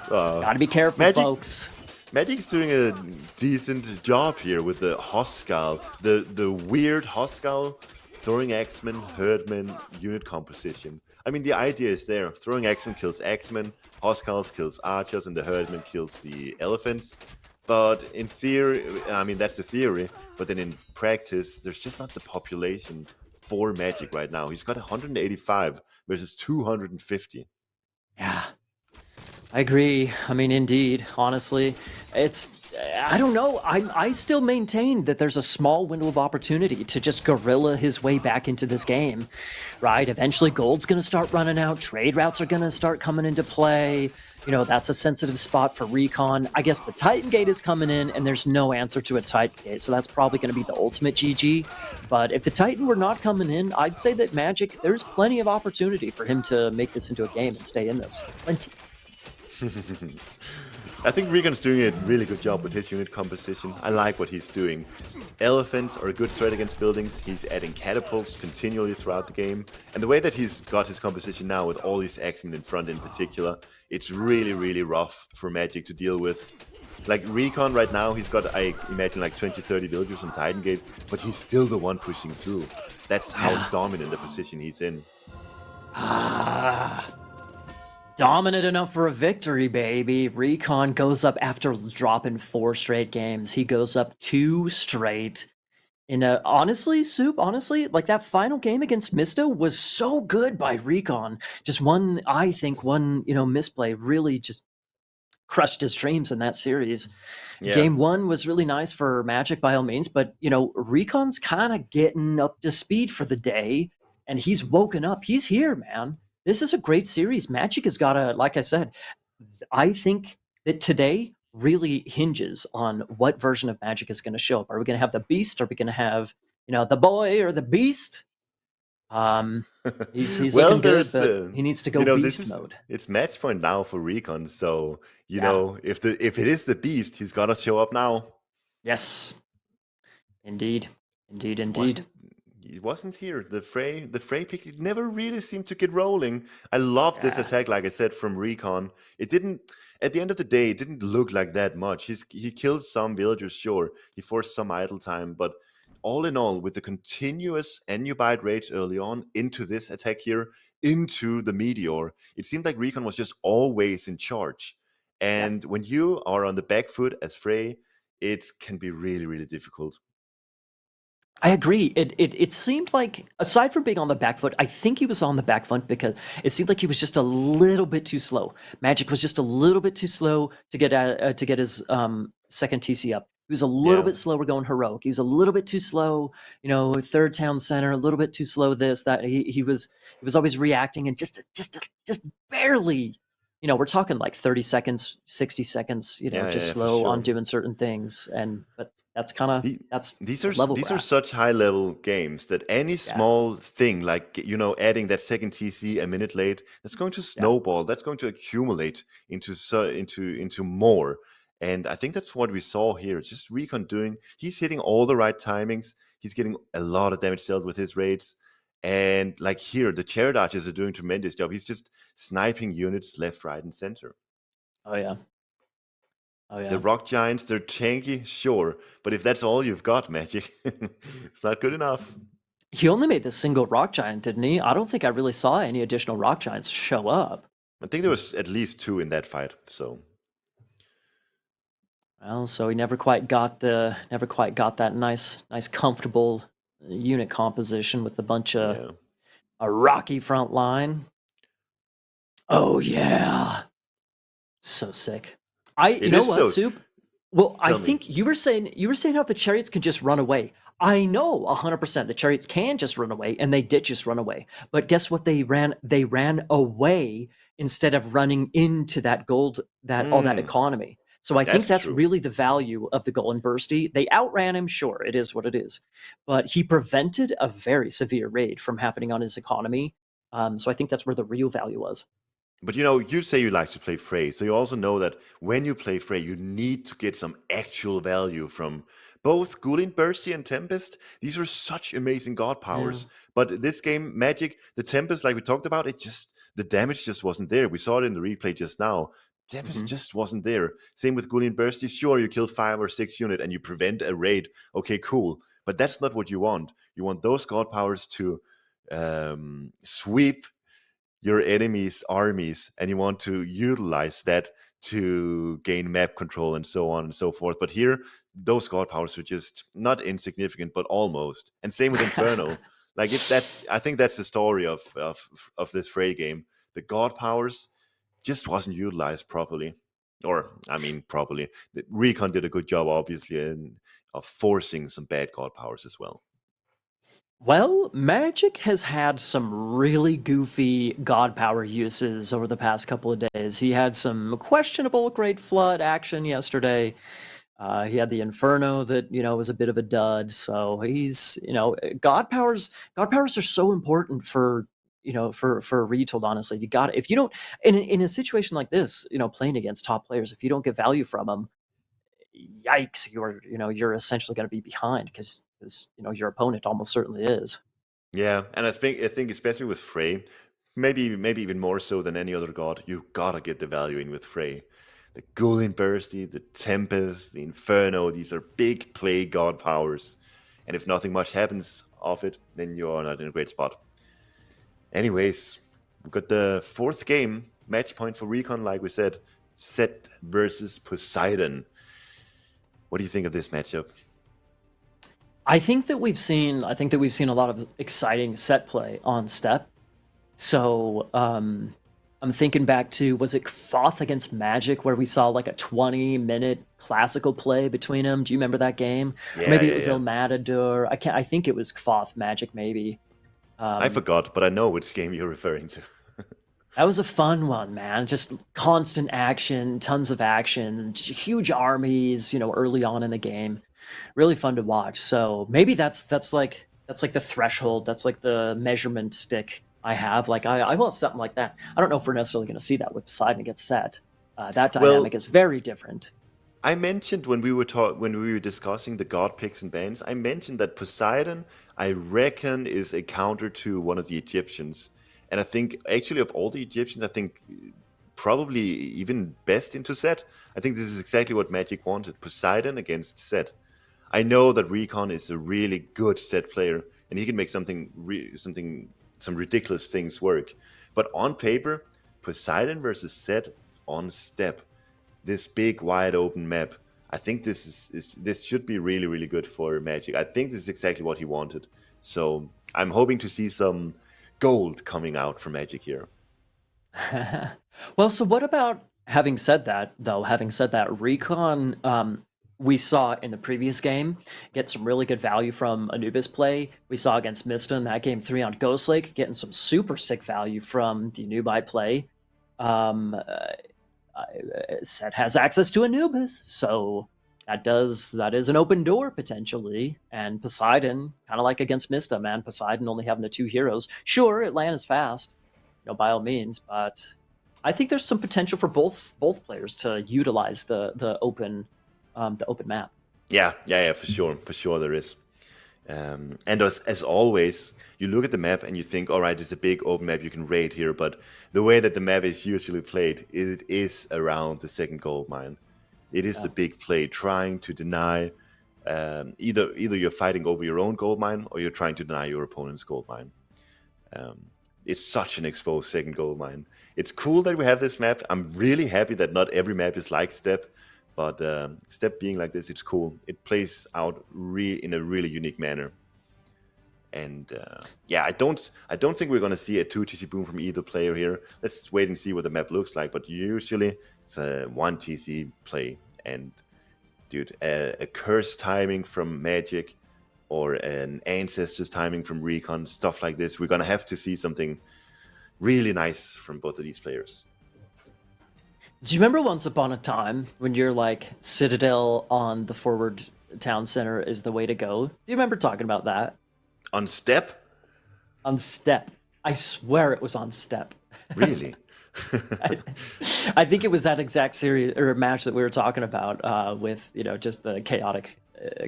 Gotta be careful, folks. Magic's doing a decent job here with the Hoscal, the weird Hoscal throwing Axemen, Herdmen unit composition. I mean, the idea is there. Throwing Axemen kills Axemen, Hoscals kills Archers, and the Herdmen kills the Elephants. But in theory, I mean, that's the theory, but then in practice, there's just not the population for Magic right now. He's got 185 versus 250. Yeah. I agree. I mean, indeed, honestly, I don't know. I still maintain that there's a small window of opportunity to just guerrilla his way back into this game, right? Eventually gold's going to start running out. Trade routes are going to start coming into play. That's a sensitive spot for RecoN. I guess the Titan Gate is coming in, and there's no answer to a Titan Gate, so that's probably going to be the ultimate GG. But if the Titan were not coming in, I'd say that Magic, there's plenty of opportunity for him to make this into a game and stay in this. Plenty. I think RecoN's doing a really good job with his unit composition. I like what he's doing. Elephants are a good threat against buildings. He's adding catapults continually throughout the game. And the way that he's got his composition now with all these Axemen in front in particular, it's really, really rough for Magic to deal with. Like RecoN right now, he's got, I imagine, like 20-30 villagers on Titan Gate, but he's still the one pushing through. That's how dominant the position he's in. Dominant enough for a victory, baby. RecoN goes up after dropping 4 straight games. He goes up 2 straight. And honestly, Soup, honestly, like that final game against Misto was so good by RecoN. Just one, I think, misplay really just crushed his dreams in that series. Yeah. Game 1 was really nice for Magic by all means, but RecoN's kind of getting up to speed for the day, and he's woken up. He's here, man. This is a great series. Magic has got to, like I said, I think that today really hinges on what version of Magic is going to show up. Are we going to have the Beast? Are we going to have, the boy or the Beast? He's Well, looking good, there's but he needs to go this Beast is mode. it's match point now for RecoN. So Yeah. if it is the Beast, he's gotta show up now. Yes. Indeed. Indeed. It Indeed. wasn't here. The Frey pick, it never really seemed to get rolling. I love this Yeah. attack, like I said, from RecoN. It didn't, at the end of the day, it didn't look like that much. He killed some villagers, sure. He forced some idle time, but all in all, with the continuous Anubite raids early on into this attack here, into the Meteor, it seemed like RecoN was just always in charge. Yeah. And when you are on the back foot as Frey, it can be really, really difficult. I agree. It seemed like, aside from being on the back foot, I think he was on the back foot because it seemed like he was just a little bit too slow. Magic was just a little bit too slow to get his second TC up. He was a little Yeah. bit slower going heroic. He was a little bit too slow, third town center, a little bit too slow. This that he was always reacting and just barely. We're talking like 30 seconds, 60 seconds. Just Yeah, for slow on sure. doing certain things, but that's The- the level these we're are at. such high level games that any Yeah, small thing, like adding that second TC a minute late, that's going to yeah. snowball. That's going to accumulate into more. And I think that's what we saw here. It's just RecoN doing. He's hitting all the right timings. He's getting a lot of damage dealt with his raids. And like here, the Chariot Archers are doing tremendous job. He's just sniping units left, right, and center. Oh yeah. Oh The yeah. rock giants, they're tanky, sure, but if that's all you've got, Magic, it's not good enough. He only made the single rock giant, didn't he? I don't think I really saw any additional rock giants show up. I think there was at least 2 in that fight, so Well, so he never quite got that nice comfortable unit composition with a bunch of yeah. a rocky front line. Oh yeah. So sick. You It know is what, so. Soup? Well, I Tell me. think you were saying how the chariots can just run away. I know 100% the chariots can just run away, and they did just run away. But guess what? They ran away instead of running into that gold, that all that Hmm, economy. So I think that's that's true. really the value of the Golden Bursty. They outran him, sure, it is what it is, but he prevented a very severe raid from happening on his economy. So I think that's where the real value was. But you say you like to play Frey, so you also know that when you play Frey, you need to get some actual value from both Gulin, Bercy, and Tempest. These are such amazing god Yeah. powers. But this game, Magic, the Tempest, like we talked about, the damage just wasn't there. We saw it in the replay just now. Tempest Hmm. just wasn't there. Same with Gulin Bursty. Sure, you kill 5 or 6 unit and you prevent a raid. Okay, cool. But that's not what you want. You want those god powers to sweep your enemy's armies, and you want to utilize that to gain map control and so on and so forth. But here, those god powers are just not insignificant, but almost. And same with Inferno. Like that's I think that's the story of this Frey game. The god powers just wasn't utilized properly, or I mean properly. The RecoN did a good job, obviously, of forcing some bad god powers as well. Well, Magic has had some really goofy god power uses over the past couple of days. He had some questionable Great Flood action yesterday. He had the Inferno that was a bit of a dud. So he's God powers are so important for for Retold. Honestly, you got if you don't in a situation like this, playing against top players, if you don't get value from them, yikes, you're essentially going to be behind because your opponent almost certainly is. Yeah, and I think especially with Frey, maybe even more so than any other god, you gotta get the value in with Frey. The Gulin Bursty, the Tempest, the Inferno, these are big play god powers. And if nothing much happens of it, then you are not in a great spot. Anyways, we've got the fourth game, match point for RecoN, like we said, Set versus Poseidon. What do you think of this matchup? I think that we've seen a lot of exciting set play on step. So I'm thinking back to, was it Thoth against Magic where we saw like a 20-minute classical play between them? Do you remember that game? Or Yeah, maybe it yeah, was yeah. Il Matador. I think it was Thoth Magic maybe. I Um, forgot, but I know which game you're referring to. that was a fun one, man. Just constant action, tons of action, huge armies, early on in the game. Really fun to watch. So maybe that's like the threshold. That's like the measurement stick I have. Like I want something like that. I don't know if we're necessarily going to see that with Poseidon against Set. That Well, dynamic is very different. I mentioned when we were discussing the god picks and bans, I mentioned that Poseidon, I reckon, is a counter to one of the Egyptians, and I think actually of all the Egyptians, I think probably even best into Set. I think this is exactly what Magic wanted: Poseidon against Set. I know that RecoN is a really good Set player, and he can make some ridiculous things work. But on paper, Poseidon versus Set on step, this big wide open map. I think this should be really really good for Magic. I think this is exactly what he wanted. So I'm hoping to see some gold coming out from Magic here. Well, so what about, having said that, though, having said that, Recon, we saw in the previous game get some really good value from Anubis play. We saw against Mista in that game 3 on Ghost Lake, getting some super sick value from the Anubis play. Um, Set has access to Anubis, so that is an open door potentially. And Poseidon, kind of like against Mista, man. Poseidon only having the 2 heroes. Sure, it lands fast, by all means, but I think there's some potential for both players to utilize the open map. Yeah, for sure there is. And as always, you look at the map and you think, all right, it's a big open map, you can raid here, but the way that the map is usually played, it is around the second gold mine. It is Yeah. the big play, trying to deny either you're fighting over your own gold mine or you're trying to deny your opponent's gold mine. Um, it's such an exposed second gold mine. It's cool that we have this map. I'm really happy that not every map is like Step, but Step being like this, it's cool. It plays out in a really unique manner. And yeah, I don't think we're gonna see a 2 TC boom from either player here. Let's wait and see what the map looks like. But usually it's a 1 TC play. And dude, a curse timing from Magic or an ancestors timing from RecoN, stuff like this, we're gonna have to see something really nice from both of these players. Do you remember once upon a time when you're like Citadel on the forward town center is the way to go? Do you remember talking about that On Step? on Step? I swear it was on Step. Really? I, I think it was that exact series or match that we were talking about with just the chaotic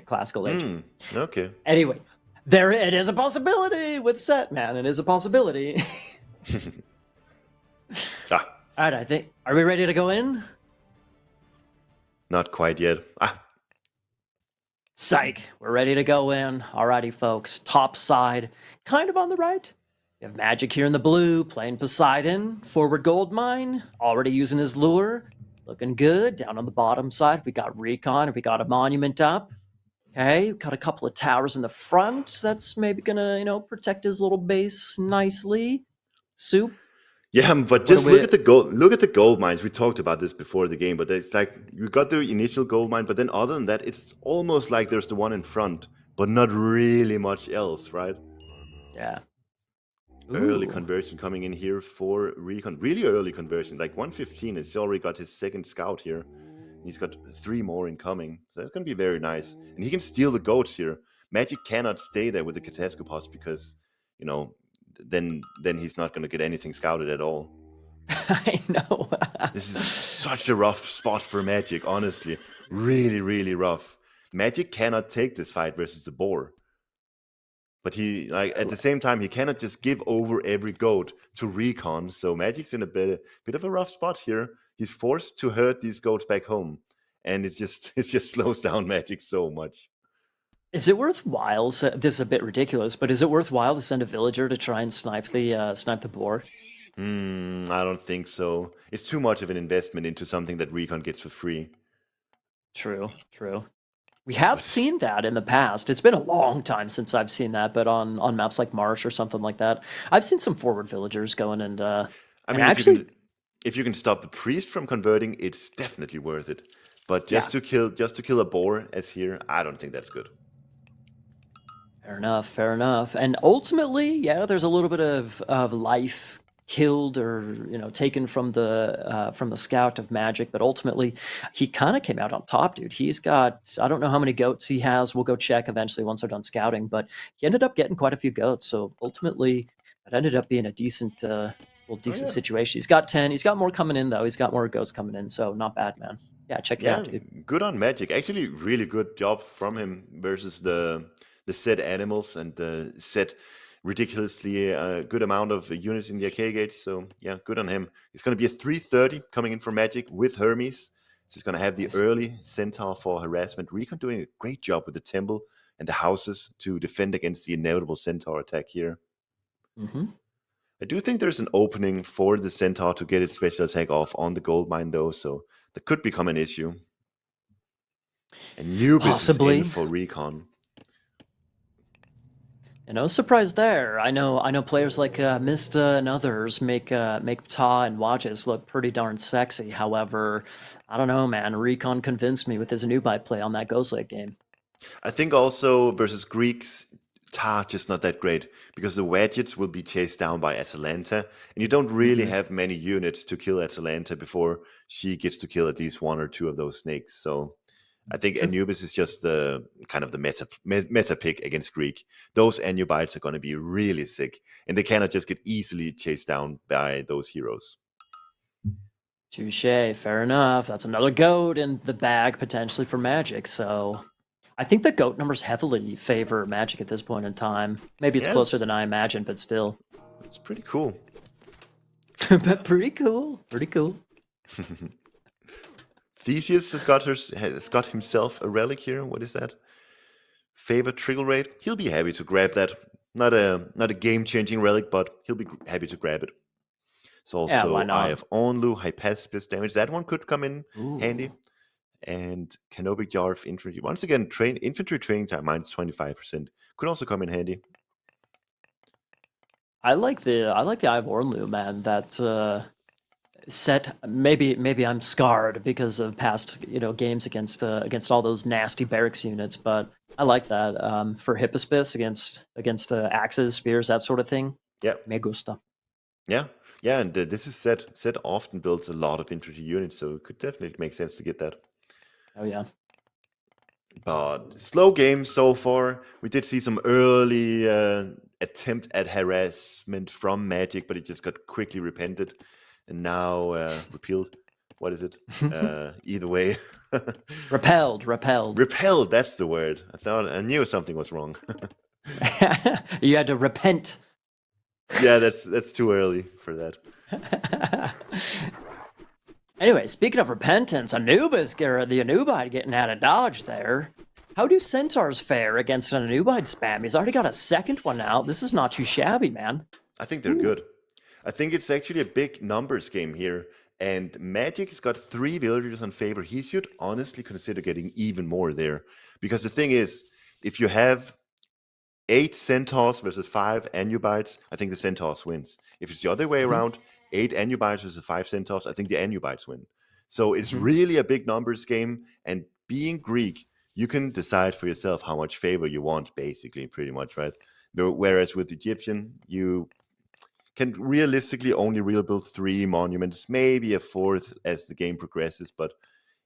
classical age. Okay. Anyway, there it is, a possibility with Set, man. It is a possibility. Ah, All right, I think. Are we ready to go in? not quite yet. Ah, Psych. We're ready to go in. Alrighty, folks. Top side, kind of on the right. You have Magic here in the blue, playing Poseidon. Forward gold mine, already using his lure. Looking good. Down on the bottom side, we got RecoN, and we got a monument up. Okay, got a couple of towers in the front. That's maybe gonna, protect his little base nicely. Soup. yeah, but What do just look we? at the gold. Look at the gold mines. We talked about this before the game, but it's like you got the initial gold mine, but then other than that, it's almost like there's the one in front, but not really much else, right? Yeah. Early Ooh. conversion coming in here for RecoN. Really early conversion, like 115. He's already got his second scout here. He's got 3 more incoming. So that's going to be very nice. And he can steal the goats here. Magic cannot stay there with the Catastropos because, you know, then he's not going to get anything scouted at all. I know. This is such a rough spot for Magic, honestly. Really, really rough. Magic cannot take this fight versus the boar. But he, like, at the same time, he cannot just give over every goat to RecoN. So Magic's in a bit of a rough spot here. He's forced to herd these goats back home, and it just slows down Magic so much. Is it worthwhile? This is a bit ridiculous, but is it worthwhile to send a villager to try and snipe the boar? I don't think so. It's too much of an investment into something that RecoN gets for free. True, true. We have But seen that in the past. It's been a long time since I've seen that, but on maps like Marsh or something like that, I've seen some forward villagers going I and mean, actually, if you can stop the priest from converting, it's definitely worth it. But yeah, just to kill a boar as here, I don't think that's good. fair enough, fair enough. And ultimately, yeah, there's a little bit of life killed or taken from the scout of magic, but ultimately he kind of came out on top, dude. He's got, I don't know how many goats he has. We'll go check eventually once they're done scouting, but he ended up getting quite a few goats. So ultimately, it ended up being a Oh decent yeah, situation. He's got 10. He's got more coming in though. He's got more goats coming in, so not bad, man. Yeah, check it yeah, out, dude. good on Magic. Actually, really good job from him versus the set animals and the set ridiculously good amount of units in the arcade gauge. So yeah, good on him. It's going to be a 330 coming in for Magic with Hermes. He's going to have the Nice. early Centaur for harassment. RecoN doing a great job with the temple and the houses to defend against the inevitable Centaur attack here. Mm-hmm. I do think there's an opening for the Centaur to get its special attack off on the gold mine, though, so that could become an issue. And Nubis is in Possibly. for RecoN. No surprise there. I know players like Mista and others make Ptah and Watches look pretty darn sexy. However, I don't know, man. RecoN convinced me with his Anubite play on that Ghost Lake game. I think also versus Greeks, Tar just not that great because the Wadgets will be chased down by Atalanta, and you don't really Hmm. have many units to kill Atalanta before she gets to kill at least one or two of those snakes. So I think True. Anubis is just the kind of the meta pick against Greek. Those Anubites are going to be really sick, and they cannot just get easily chased down by those heroes. Touche. Fair enough. That's another goat in the bag potentially for Magic. So I think the goat numbers heavily favor Magic at this point in time. Maybe it's closer Yes, than I imagined, but still. it's pretty cool. But pretty cool. Pretty cool. Theseus has got himself a relic here. What is that? Favorite trigger rate. He'll be happy to grab that. Not a game changing relic, but he'll be happy to grab it. It's Yeah, why also Eye not? of Onlu, high pacifist damage. That one could come in handy. Ooh. And Canopic Jar of Infantry. Once again, infantry training time minus 25%. Could also come in handy. I like the Eye of Ornlu, man. That set maybe I'm scarred because of past games against all those nasty barracks units, but I like that for Hippospis against axes, spears, that sort of thing. Yeah, Me gusta. yeah, yeah. And this is set often builds a lot of infantry units, so it could definitely make sense to get that. Oh yeah. But slow game so far. We did see some early attempt at harassment from Magic, but it just got quickly repented and now repealed. What is it? Either way, Repelled. repelled. That's the word. I knew something was wrong. You had to repent. Yeah, that's too early for that. Anyway, speaking of repentance, Anubis, the Anubite getting out of dodge there. How do centaurs fare against an Anubite spam? He's already got a second one out. This is not too shabby, man. I think they're Ooh. good. I think it's actually a big numbers game here. And Magic has got 3 villagers on favor. He should honestly consider getting even more there. Because the thing is, if you have 8 centaurs versus 5 Anubites, I think the centaurs wins. If it's the other way Mhm, around, 8 Anubites versus 5 centaurs, I think the Anubites win. So it's mhm. really a big numbers game. And being Greek, you can decide for yourself how much favor you want, basically, pretty much, right? Whereas with Egyptian, you can realistically only rebuild 3 monuments, maybe a fourth as the game progresses. But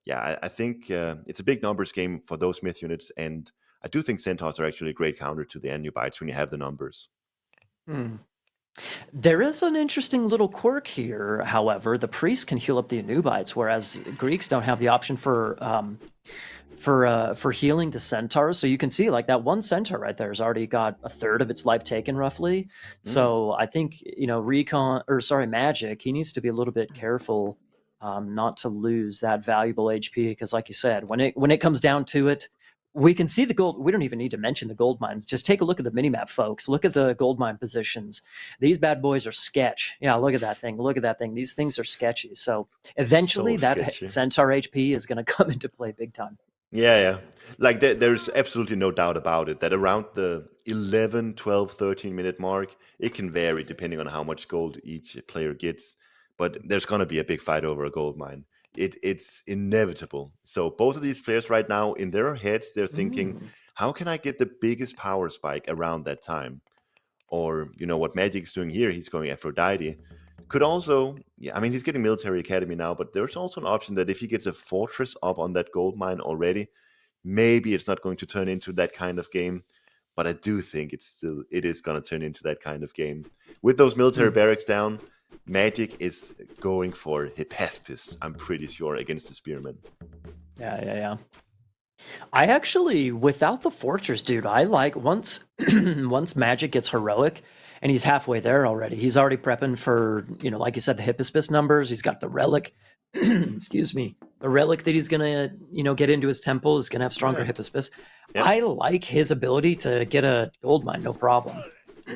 yeah, I think it's a big numbers game for those myth units, and I do think centaurs are actually a great counter to the Anubites when you have the numbers. Hmm. There is an interesting little quirk here, however. The priests can heal up the Anubites, whereas Greeks don't have the option for healing the centaurs. So you can see like that one centaur right there has already got a third of its life taken roughly. Mm. So I think RecoN or sorry Magic, he needs to be a little bit careful not to lose that valuable HP because like you said, when it comes down to it, we can see the gold. We don't even need to mention the gold mines. Just take a look at the minimap, folks. Look at the gold mine positions. These bad boys are sketch. Yeah, look at that thing. Look at that thing. These things are sketchy. So eventually, So that sketchy. Centaur HP is going to come into play big time. Yeah, yeah. Like there's absolutely no doubt about it that around the 11, 12, 13-minute mark, it can vary depending on how much gold each player gets. But there's going to be a big fight over a gold mine. It's inevitable. So both of these players right now, in their heads, they're thinking, Mm. how can I get the biggest power spike around that time? Or, what Magic's doing here, he's going Aphrodite. Could also, yeah, I mean, he's getting Military Academy now, but there's also an option that if he gets a fortress up on that gold mine already, maybe it's not going to turn into that kind of game. But I do think it is going to turn into that kind of game. With those military barracks down, Magic is going for Hippaspis, I'm pretty sure, against the Spearman. Yeah. I actually, without the fortress, dude, I like once once Magic gets heroic, and he's halfway there already. He's already prepping for, like you said, the Hippaspis numbers. He's got the relic. Excuse me. The relic that he's gonna, get into his temple is gonna have stronger Yeah. Hippaspis. Yep. I like his ability to get a gold mine, no problem.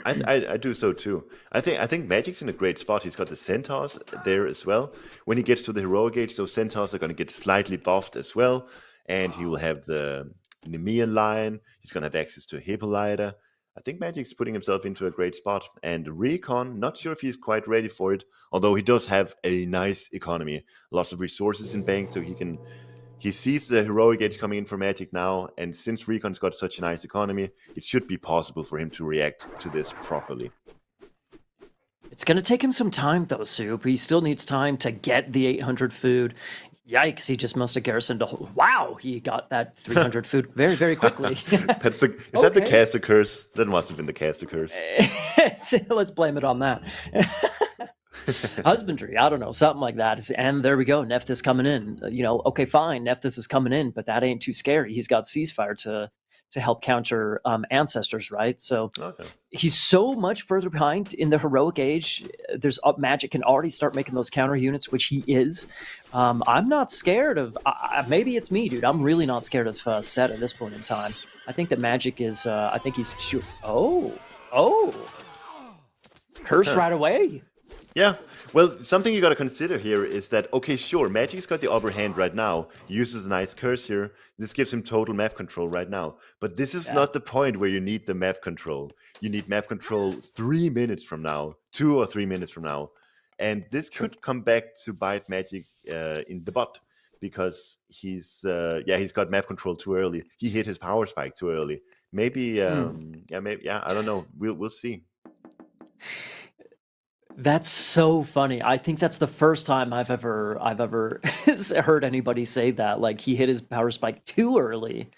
I do so too. I think Magic's in a great spot. He's got the centaurs there as well. When he gets to the heroic age, those centaurs are going to get slightly buffed as well, and he will have the Nemean lion. He's going to have access to Hippolyta. I think Magic's putting himself into a great spot. And RecoN, not sure if he's quite ready for it, although he does have a nice economy, lots of resources in bank, so he sees the heroic age coming in for Magic now, and since RecoN's got such a nice economy, it should be possible for him to react to this properly. It's going to take him some time, though, Soup. He still needs time to get the 800 food. Yikes, he just must have garrisoned wow, he got that 300 food very, very quickly. Is that the caster curse? That must have been the caster curse. Let's blame it on that. Husbandry, I don't know, something like that. And there we go, Nephthys coming in. Okay, fine, Nephthys is coming in, but that ain't too scary. He's got Ceasefire to help counter ancestors, right? So Okay. he's so much further behind in the heroic age. There's Magic can already start making those counter units, which he is. I'm not scared of. Maybe it's me, dude. I'm really not scared of Set at this point in time. I think that Magic is. I think he's. Oh, curse right away. Yeah, well, something you got to consider here is that, okay, sure, Magic's got the upper hand right now. He uses a nice curse here. This gives him total map control right now. But this is not the point where you need the map control. You need map control 3 minutes from now, 2 or 3 minutes from now. And this could come back to bite Magic in the butt because he's got map control too early. He hit his power spike too early. Maybe, I don't know. We'll see. That's so funny. I think that's the first time I've ever heard anybody say that. Like he hit his power spike too early.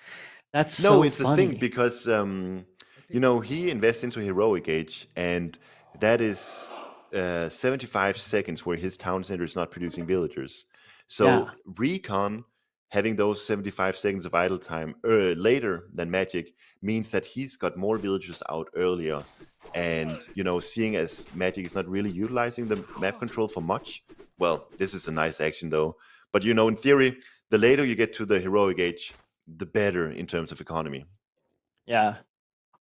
That's so it's funny. the thing because he invests into heroic age, and that is 75 seconds where his town center is not producing villagers. So RecoN having those 75 seconds of idle time later than Magic means that he's got more villagers out earlier. And, seeing as Magic is not really utilizing the map control for much, well, this is a nice action though. But, in theory, the later you get to the heroic age, the better in terms of economy. Yeah.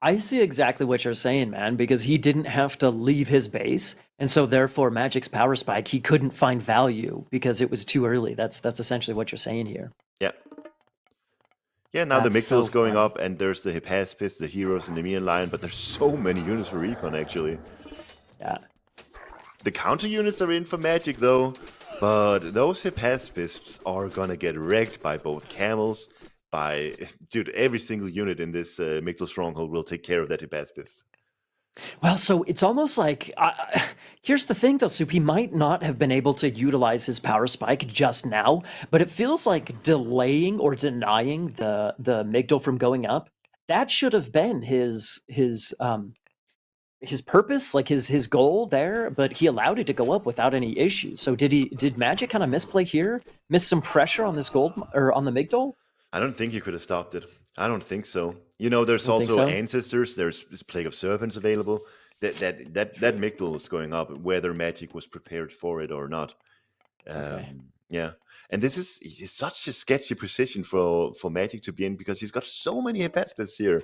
I see exactly what you're saying, man, because he didn't have to leave his base. And so therefore Magic's power spike, he couldn't find value because it was too early. That's essentially what you're saying here. Yeah. Yeah, now That's the Mixel's so going funny. up, and there's the Hippaspis, the heroes, and the Nemean Lion, but there's so many units for RecoN, actually. Yeah. The counter units are in for Magic, though, but those Hippaspists are gonna get wrecked by both camels, dude, every single unit in this Mixel stronghold will take care of that Hippaspist. Well, so it's almost like here's the thing, though, Soup. He might not have been able to utilize his power spike just now, but it feels like delaying or denying the Migdal from going up. That should have been his purpose, like his goal there. But he allowed it to go up without any issues. So did Magic kind of misplay here? Miss some pressure on this gold or on the Migdal? I don't think you could have stopped it. I don't think so. There's Don't think also so? Ancestors. There's Plague of Serpents available. That Migdal is going up, whether Magic was prepared for it or not. Okay. Yeah, and this is it's such a sketchy position for Magic to be in because he's got so many Hephaestus here,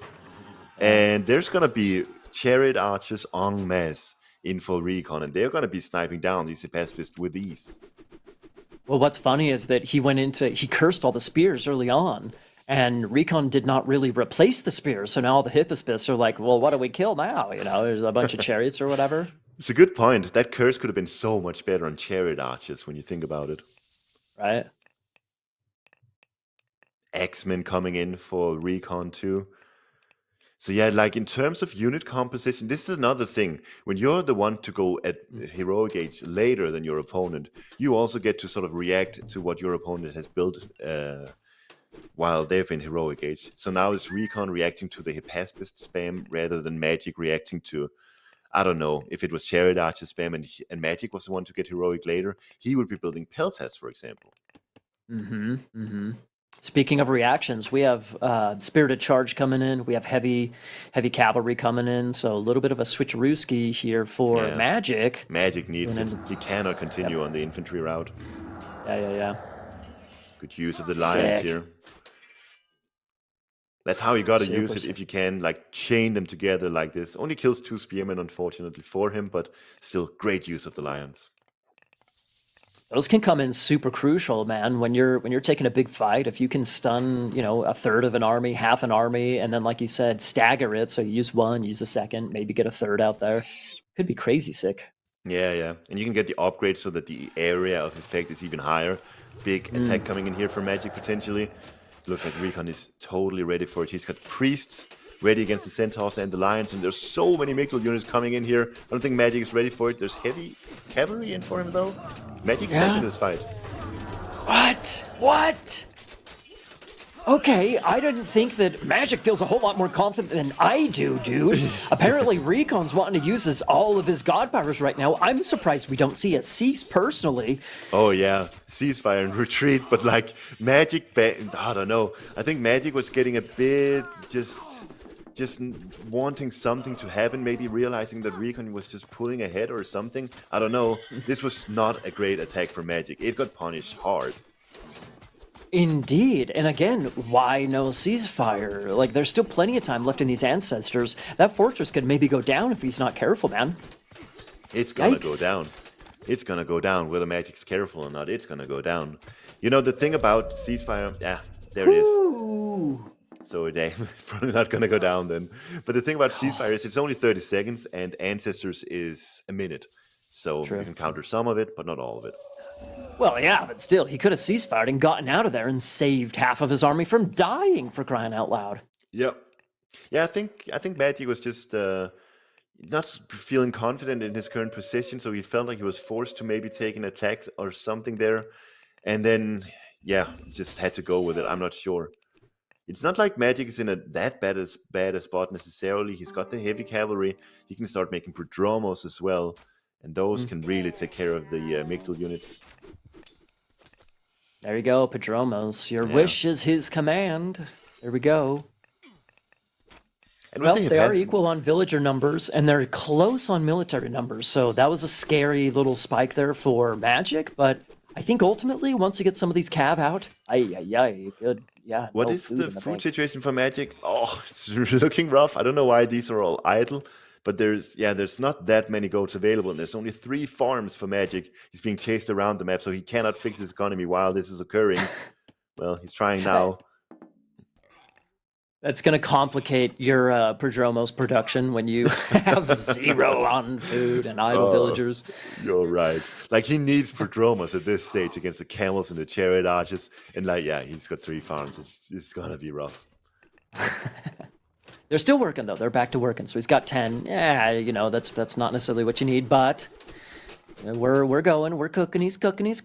Yeah. and there's gonna be chariot archers en masse in for RecoN, and they're gonna be sniping down these Hephaestus with ease. Well, what's funny is that he cursed all the spears early on, and RecoN did not really replace the spears. So now all the Hippospis are like, well, what do we kill now? There's a bunch of chariots or whatever, It's a good point. That curse could have been so much better on chariot archers when you think about it. right? X-Men coming in for RecoN too. So yeah, like in terms of unit composition, this is another thing. When you're the one to go at heroic age later than your opponent, you also get to sort of react to what your opponent has built while they've been heroic age. So now it's RecoN reacting to the Hephaestus spam rather than Magic reacting to, I don't know, if it was Chariot Archer spam and Magic was the one to get heroic later, he would be building Peltas, for example. Mm-hmm. Mm-hmm. Speaking of reactions, we have Spirited Charge coming in. We have heavy cavalry coming in. So a little bit of a switcherooski here for Yeah. Magic. Magic needs it. He cannot continue on the infantry route. Yeah. Good use of the lions here. That's how you got to use it if you can, like chain them together like this. Only kills 2 spearmen, unfortunately, for him, but still great use of the lions. Those can come in super crucial, man. When you're taking a big fight, if you can stun, a third of an army, half an army, and then, like you said, stagger it. So you use one, use a second, maybe get a third out there. Could be crazy sick. Yeah. And you can get the upgrade so that the area of effect is even higher. Big attack coming in here for Magic, potentially. Looks like RecoN is totally ready for it. He's got priests ready against the centaurs and the lions, and there's so many Migdal units coming in here. I don't think Magic is ready for it. There's heavy cavalry in for him, though. Magic's taking this fight. What? Okay, I didn't think that Magic feels a whole lot more confident than I do, dude. Apparently, RecoN's wanting to use all of his god powers right now. I'm surprised we don't see it cease personally. Oh yeah, ceasefire and retreat, but like Magic, I don't know. I think Magic was getting a bit just wanting something to happen, maybe realizing that RecoN was just pulling ahead or something. I don't know. This was not a great attack for Magic. It got punished hard. Indeed. And again, why no ceasefire? Like, there's still plenty of time left in these ancestors. That fortress could maybe go down if he's not careful, man. It's gonna go down. It's gonna go down. Whether Magic's careful or not, it's gonna go down. The thing about ceasefire, there it is. So it's probably not gonna go down then. But the thing about ceasefire is it's only 30 seconds and ancestors is a minute. So you can counter some of it, but not all of it. Well, yeah, but still, he could have ceasefired and gotten out of there and saved half of his army from dying, for crying out loud. Yep. Yeah, I think Magic was just not feeling confident in his current position, so he felt like he was forced to maybe take an attack or something there, and then just had to go with it. I'm not sure. It's not like Magic is in that bad a spot necessarily. He's got the heavy cavalry. He can start making Prodromos as well, and those can really take care of the Migdal units. There you go, Prodromos. Your wish is his command. There we go. And well, they are equal on villager numbers, and they're close on military numbers. So that was a scary little spike there for Magic, but I think ultimately, once you get some of these cav out, good. Yeah. What is the food situation for Magic? Oh, it's looking rough. I don't know why these are all idle. But there's not that many goats available, and there's only 3 farms for Magic. He's being chased around the map, so he cannot fix his economy while this is occurring. Well, he's trying now. That's going to complicate your Prodromos production when you have 0 on food and idle villagers. You're right. Like, he needs Prodromos at this stage against the camels and the chariot archers. And he's got 3 farms. It's going to be rough. They're still working, though. They're back to working. So he's got 10. Yeah, that's not necessarily what you need, but we're going. We're cooking. He's cooking. We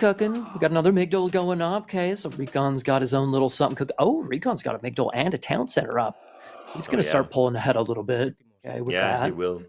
got another Migdal going up. Okay, so RecoN's got his own little something cook. Oh, RecoN's got a Migdal and a town center up. So he's going to start pulling ahead a little bit. Okay, with that. He will.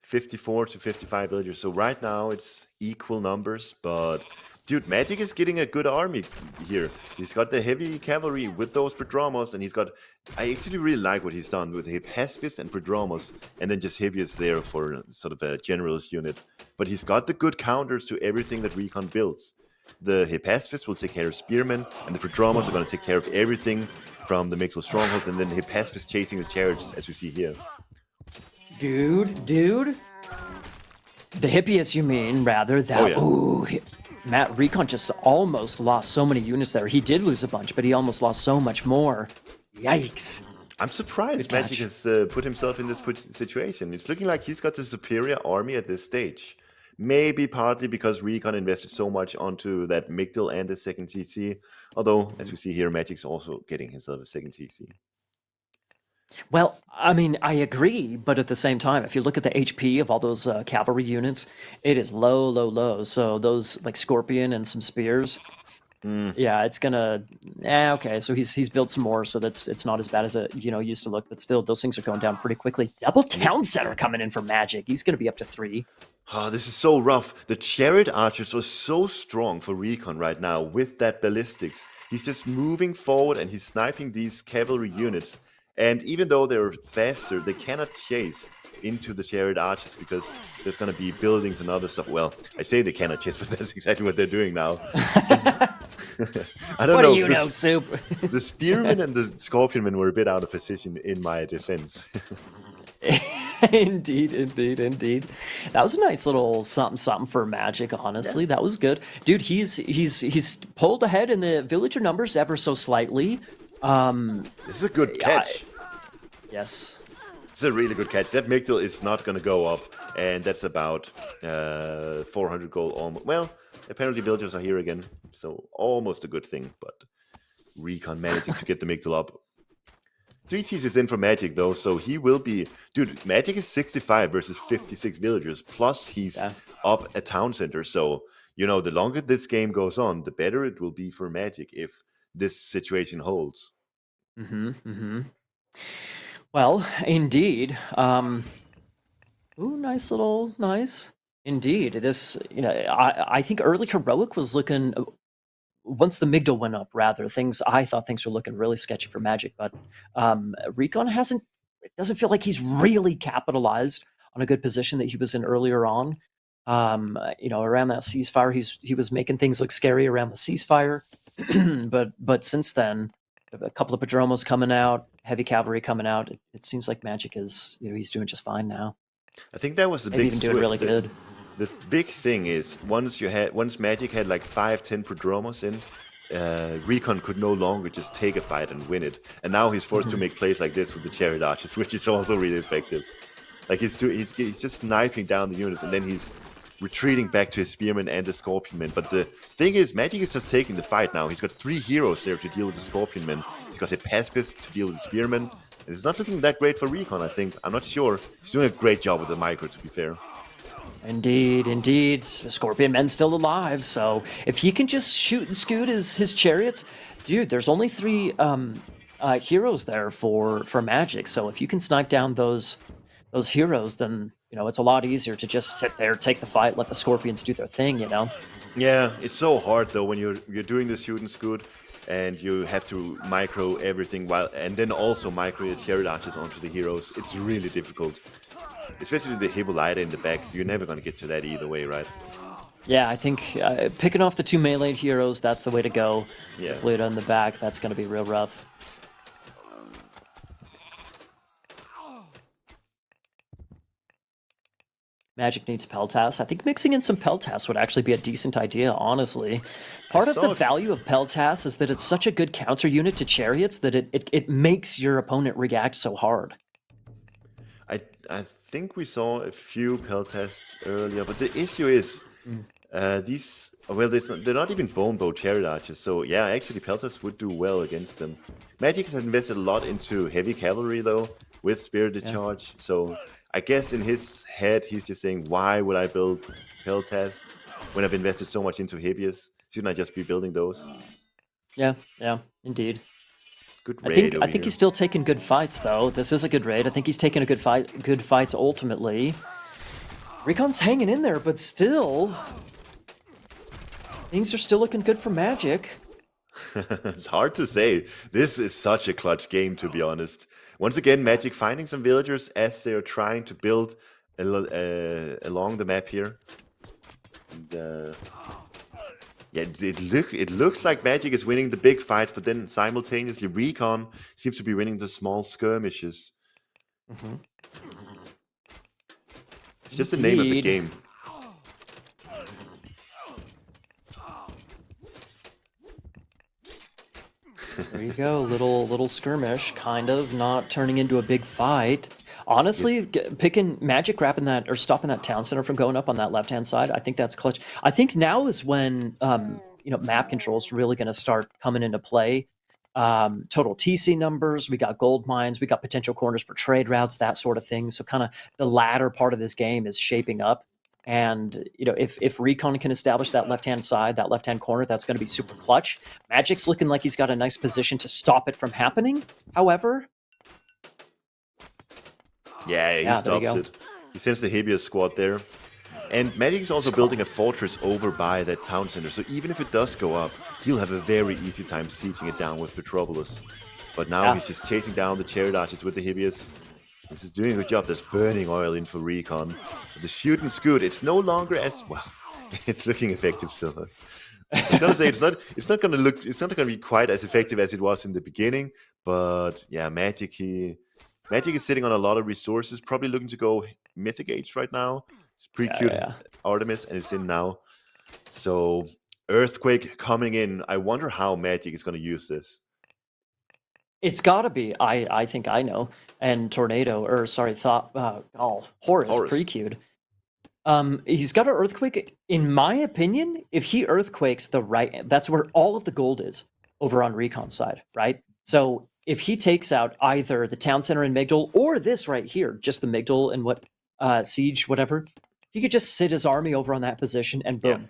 54 to 55 villagers. So right now it's equal numbers, but dude, Magic is getting a good army here. He's got the heavy cavalry with those Prodromos, and I actually really like what he's done with Hephaestus and Prodromos, and then just Heavius there for sort of a generalist unit. But he's got the good counters to everything that RecoN builds. The Hypaspis will take care of Spearmen, and the Prodromos are going to take care of everything from the Mictal Stronghold, and then the Hypaspis chasing the chariots, as we see here. Dude. The Hippias, you mean, rather. That, Oh, yeah. ooh, Matt, RecoN just almost lost so many units there. He did lose a bunch, but he almost lost so much more. Yikes. I'm surprised Good Magic catch. has put himself in this situation. It's looking like he's got a superior army at this stage. Maybe partly because RecoN invested so much onto that Mictal and the second TC. Although, as we see here, Magic's also getting himself a second TC. Well, I mean, I agree, but at the same time, if you look at the HP of all those cavalry units, it is low. So those like Scorpion and some spears, yeah, it's gonna. Okay, so he's built some more, so it's not as bad as it used to look, but still, those things are going down pretty quickly. Double town center coming in for Magic. He's gonna be up to 3. Oh, this is so rough. The chariot archers are so strong for RecoN right now with that ballistics. He's just moving forward and he's sniping these cavalry units. And even though they're faster, they cannot chase into the chariot archers because there's going to be buildings and other stuff. Well, I say they cannot chase, but that's exactly what they're doing now. I don't What know. do you know, Soup? The spearmen and the scorpionmen were a bit out of position in my defense. Indeed. That was a nice little something for Magic, honestly. That was good. Dude, he's pulled ahead in the villager numbers ever so slightly. This is a good catch. Yes. It's a really good catch. That Mictal is not going to go up, and that's about 400 gold almost. Well, apparently villagers are here again, so almost a good thing, but RecoN managing to get the Mictal up. 3 Ts is in for Magic, though, so he will be... Dude, Magic is 65 versus 56 villagers, plus he's up a town center, so, the longer this game goes on, the better it will be for Magic if this situation holds. Well, indeed. Ooh, nice. Indeed. This, I think early Heroic was looking... Once the Migdal went up, rather, I thought things were looking really sketchy for Magic, but RecoN it doesn't feel like he's really capitalized on a good position that he was in earlier on. Around that ceasefire, he was making things look scary around the ceasefire, but since then, a couple of Prodromos coming out, heavy cavalry coming out. It seems like Magic is, he's doing just fine now. I think that was the Maybe big even doing really good. The big thing is once Magic had like 5-10 Prodromos in, RecoN could no longer just take a fight and win it, and now he's forced to make plays like this with the chariot archers, which is also really effective. Like he's just sniping down the units, and then he's retreating back to his spearmen and the scorpionmen. But the thing is, Magic is just taking the fight now. He's got 3 heroes there to deal with the scorpionmen. He's got Hypaspis to deal with the spearmen. And it's not looking that great for RecoN, I think. I'm not sure. He's doing a great job with the micro, to be fair. Indeed. Scorpion Men's still alive, so if he can just shoot and scoot his chariots, dude, there's only 3 heroes there for Magic, so if you can snipe down those heroes, then, it's a lot easier to just sit there, take the fight, let the Scorpions do their thing, Yeah, it's so hard, though, when you're doing the shoot and scoot, and you have to micro everything, and then also micro your chariot archers onto the heroes. It's really difficult. Especially the Hippolyta in the back, you're never going to get to that either way, right? Yeah, I think picking off the 2 melee heroes, that's the way to go. Yeah. Hippolyta in the back, that's going to be real rough. Magic needs Peltas. I think mixing in some Peltas would actually be a decent idea, honestly. Part of the value of Peltas is that it's such a good counter unit to chariots that it makes your opponent react so hard. I think we saw a few Peltasts earlier, but the issue is they're not even bone bow chariot archers, so yeah, actually Peltasts would do well against them. Magic has invested a lot into heavy cavalry though, with Spirited Charge, so I guess in his head he's just saying, why would I build Peltasts when I've invested so much into Hippias? Shouldn't I just be building those? Yeah, indeed. Good raid I think he's still taking good fights, though. This is a good raid. I think he's taking a good fights ultimately. RecoN's hanging in there, but still, things are still looking good for Magic. It's hard to say. This is such a clutch game, to be honest. Once again, Magic finding some villagers as they're trying to build along the map here. And, Yeah, it looks like Magic is winning the big fights, but then simultaneously RecoN seems to be winning the small skirmishes. Mm-hmm. It's just the name of the Indeed. game. There you go, little skirmish, kind of not turning into a big fight. Honestly, picking Magic, wrapping that or stopping that town center from going up on that left-hand side, I think that's clutch. I think now is when map control is really going to start coming into play. Total TC numbers, we got gold mines, we got potential corners for trade routes, that sort of thing. So kind of the latter part of this game is shaping up. And if RecoN can establish that left-hand side, that left-hand corner, that's going to be super clutch. Magic's looking like he's got a nice position to stop it from happening. However, yeah, he stops it. He sends the Hibius squad there. And Magic's also building a fortress over by that town center, so even if it does go up, he'll have a very easy time sieging it down with Petropolis. But now he's just chasing down the chariot archers with the Hibius. This is doing a good job. There's burning oil in for RecoN. The shooting's good. It's no longer as well. It's looking effective still. I'm gonna say it's not gonna be quite as effective as it was in the beginning. But yeah, Magic is sitting on a lot of resources. Probably looking to go Mythic Age right now. It's pretty cute Artemis, and it's in now. So Earthquake coming in. I wonder how Magic is gonna use this. It's got to be. I think I know. And Tornado, or sorry, Horus, pre-queued. He's got an Earthquake. In my opinion, if he Earthquakes the right, that's where all of the gold is over on RecoN's side, right? So if he takes out either the town center in Migdal or this right here, just the Migdal and what siege, whatever, he could just sit his army over on that position and boom,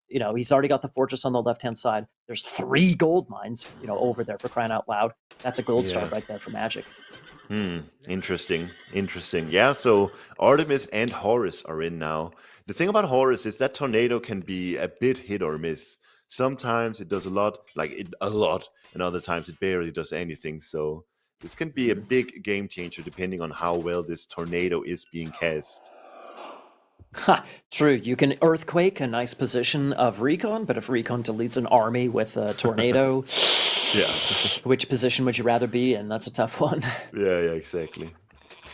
he's already got the fortress on the left-hand side. There's 3 gold mines, over there, for crying out loud. That's a gold star right there for Magic. Interesting. Yeah, so Artemis and Horus are in now. The thing about Horus is that Tornado can be a bit hit or miss. Sometimes it does a lot, and other times it barely does anything. So this can be a big game changer depending on how well this Tornado is being cast. True, you can Earthquake a nice position of RecoN, but if RecoN deletes an army with a Tornado, which position would you rather be in? That's a tough one. Yeah, exactly.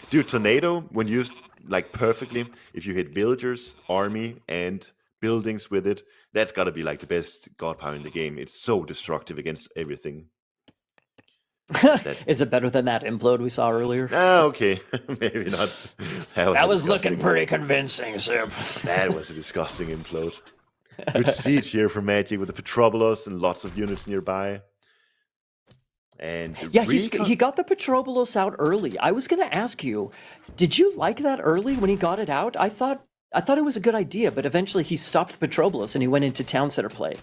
Dude, Tornado, when used perfectly, if you hit villagers, army, and buildings with it, that's gotta be the best god power in the game. It's so destructive against everything. Is it better than that implode we saw earlier? Okay. Maybe not. That was looking pretty convincing, Sip. That was a disgusting implode. Good siege here for Magic with the Petropolis and lots of units nearby. And he got the Petropolis out early. I was going to ask you, did you like that early when he got it out? I thought it was a good idea, but eventually he stopped the Petropolis and he went into town center play.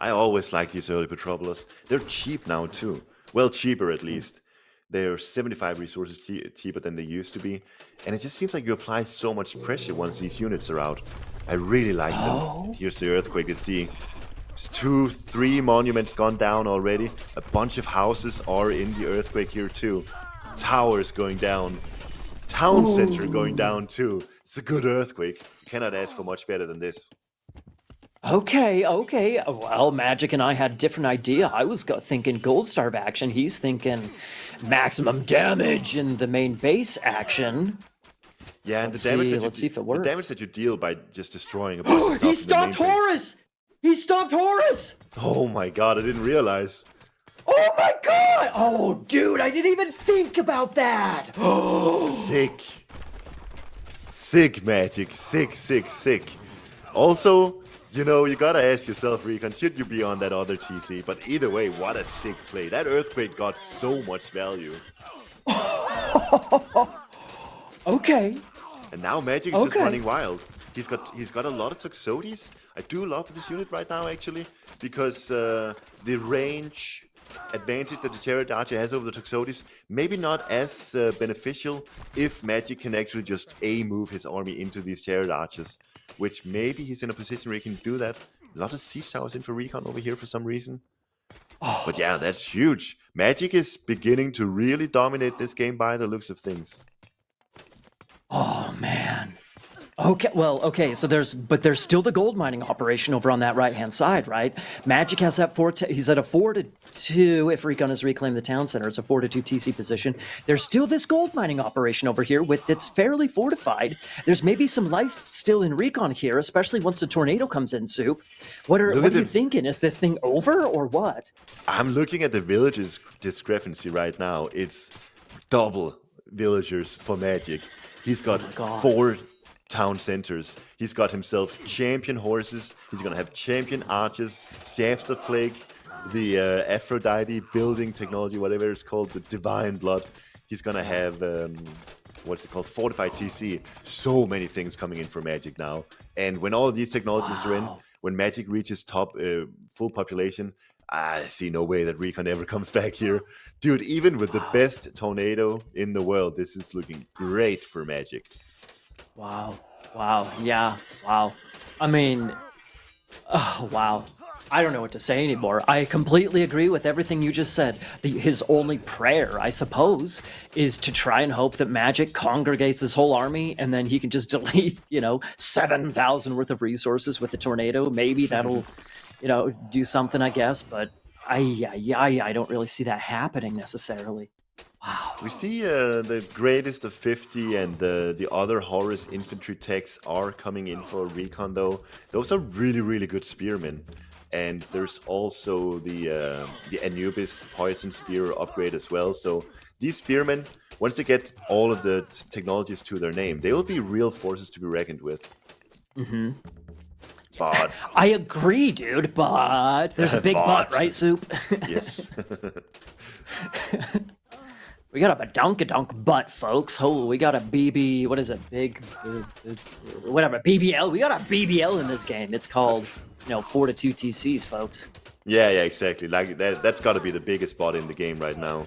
I always like these early Petropolis. They're cheap now too. Well, cheaper at least. They're 75 resources cheaper than they used to be. And it just seems like you apply so much pressure once these units are out. I really like them. Here's the Earthquake you see. 2, 3 monuments gone down already. A bunch of houses are in the Earthquake here too. Towers going down. Town center going down too. It's a good Earthquake. You cannot ask for much better than this. Okay. Well, Magic and I had a different idea. I was thinking Gold Star action. He's thinking maximum damage in the main base action. Yeah, and let's see if it works. The damage that you deal by just destroying a bunch of stuff. He stopped Horus! He stopped Horus! Oh my god, I didn't realize. Oh my god! Oh, dude, I didn't even think about that! Sick Magic. Sick. Also, you gotta ask yourself, RecoN, should you be on that other TC? But either way, what a sick play. That Earthquake got so much value. Okay. And now Magic is just running wild. He's got a lot of Toxotes. I do love this unit right now, actually, because the range advantage that the Chariot Archer has over the Toxotes, maybe not as beneficial if Magic can actually just move his army into these Chariot Archers, which maybe he's in a position where he can do that. A lot of siege towers in for RecoN over here for some reason. But yeah, that's huge. Magic is beginning to really dominate this game by the looks of things. Oh, man. Okay. So there's still the gold mining operation over on that right hand side, right? Magic has that he's at a 4-2 if RecoN has reclaimed the town center. It's a 4-2 TC position. There's still this gold mining operation over here with it's fairly fortified. There's maybe some life still in RecoN here, especially once the tornado comes in, Soup. What are you thinking? Is this thing over or what? I'm looking at the villages discrepancy right now. It's double villagers for Magic. He's got 4 town centers. He's got himself champion horses. He's gonna have champion archers, Shafts of Plague, the Aphrodite building technology, whatever it's called, the divine blood. He's gonna have what's it called, fortified TC. So many things coming in for Magic now. And when all of these technologies are in, when Magic reaches top full population, I see no way that RecoN ever comes back here. Dude, even with the best tornado in the world, this is looking great for Magic. Wow. Yeah. Wow. I mean, oh, wow. I don't know what to say anymore. I completely agree with everything you just said. His only prayer, I suppose, is to try and hope that Magic congregates his whole army and then he can just delete, 7,000 worth of resources with a tornado. Maybe that'll, do something, I guess. But I don't really see that happening necessarily. Wow. We see the greatest of 50 and the other Horus infantry techs are coming in for RecoN though. Those are really, really good spearmen. And there's also the Anubis Poison Spear upgrade as well. So these spearmen, once they get all of the technologies to their name, they will be real forces to be reckoned with. Mm-hmm. But I agree, dude, but there's a big but, right, Soup? Yes. We got a badonkadonk butt, folks. Oh, we got a BB, what is it? Whatever, BBL. We got a BBL in this game. It's called, 4-2 TCs, folks. Yeah, exactly. Like that's got to be the biggest bot in the game right now.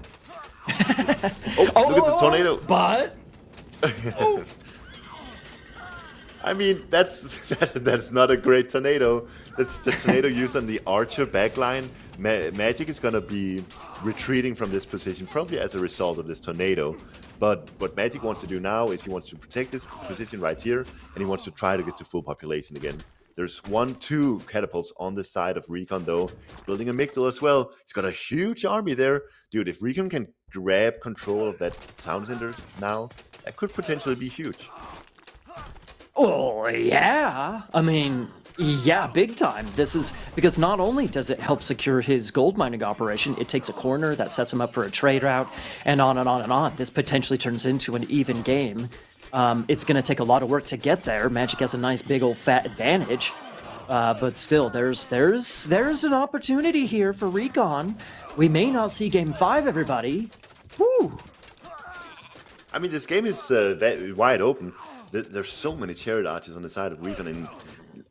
Look at the tornado. But I mean, that's not a great tornado. That's the tornado used on the Archer backline. Magic is gonna be retreating from this position, probably as a result of this tornado. But what Magic wants to do now is he wants to protect this position right here, and he wants to try to get to full population again. There's 2 catapults on the side of RecoN though. He's building a Mixel as well. He's got a huge army there. Dude, if RecoN can grab control of that town center now, that could potentially be huge. Oh, yeah. I mean, yeah, big time. This is because not only does it help secure his gold mining operation, it takes a corner that sets him up for a trade route, and on and on and on. This potentially turns into an even game. It's going to take a lot of work to get there. Magic has a nice big old fat advantage, but still, there's an opportunity here for RecoN. We may not see Game 5, everybody. Woo! I mean, this game is wide open. There's so many chariot archers on the side of RecoN, and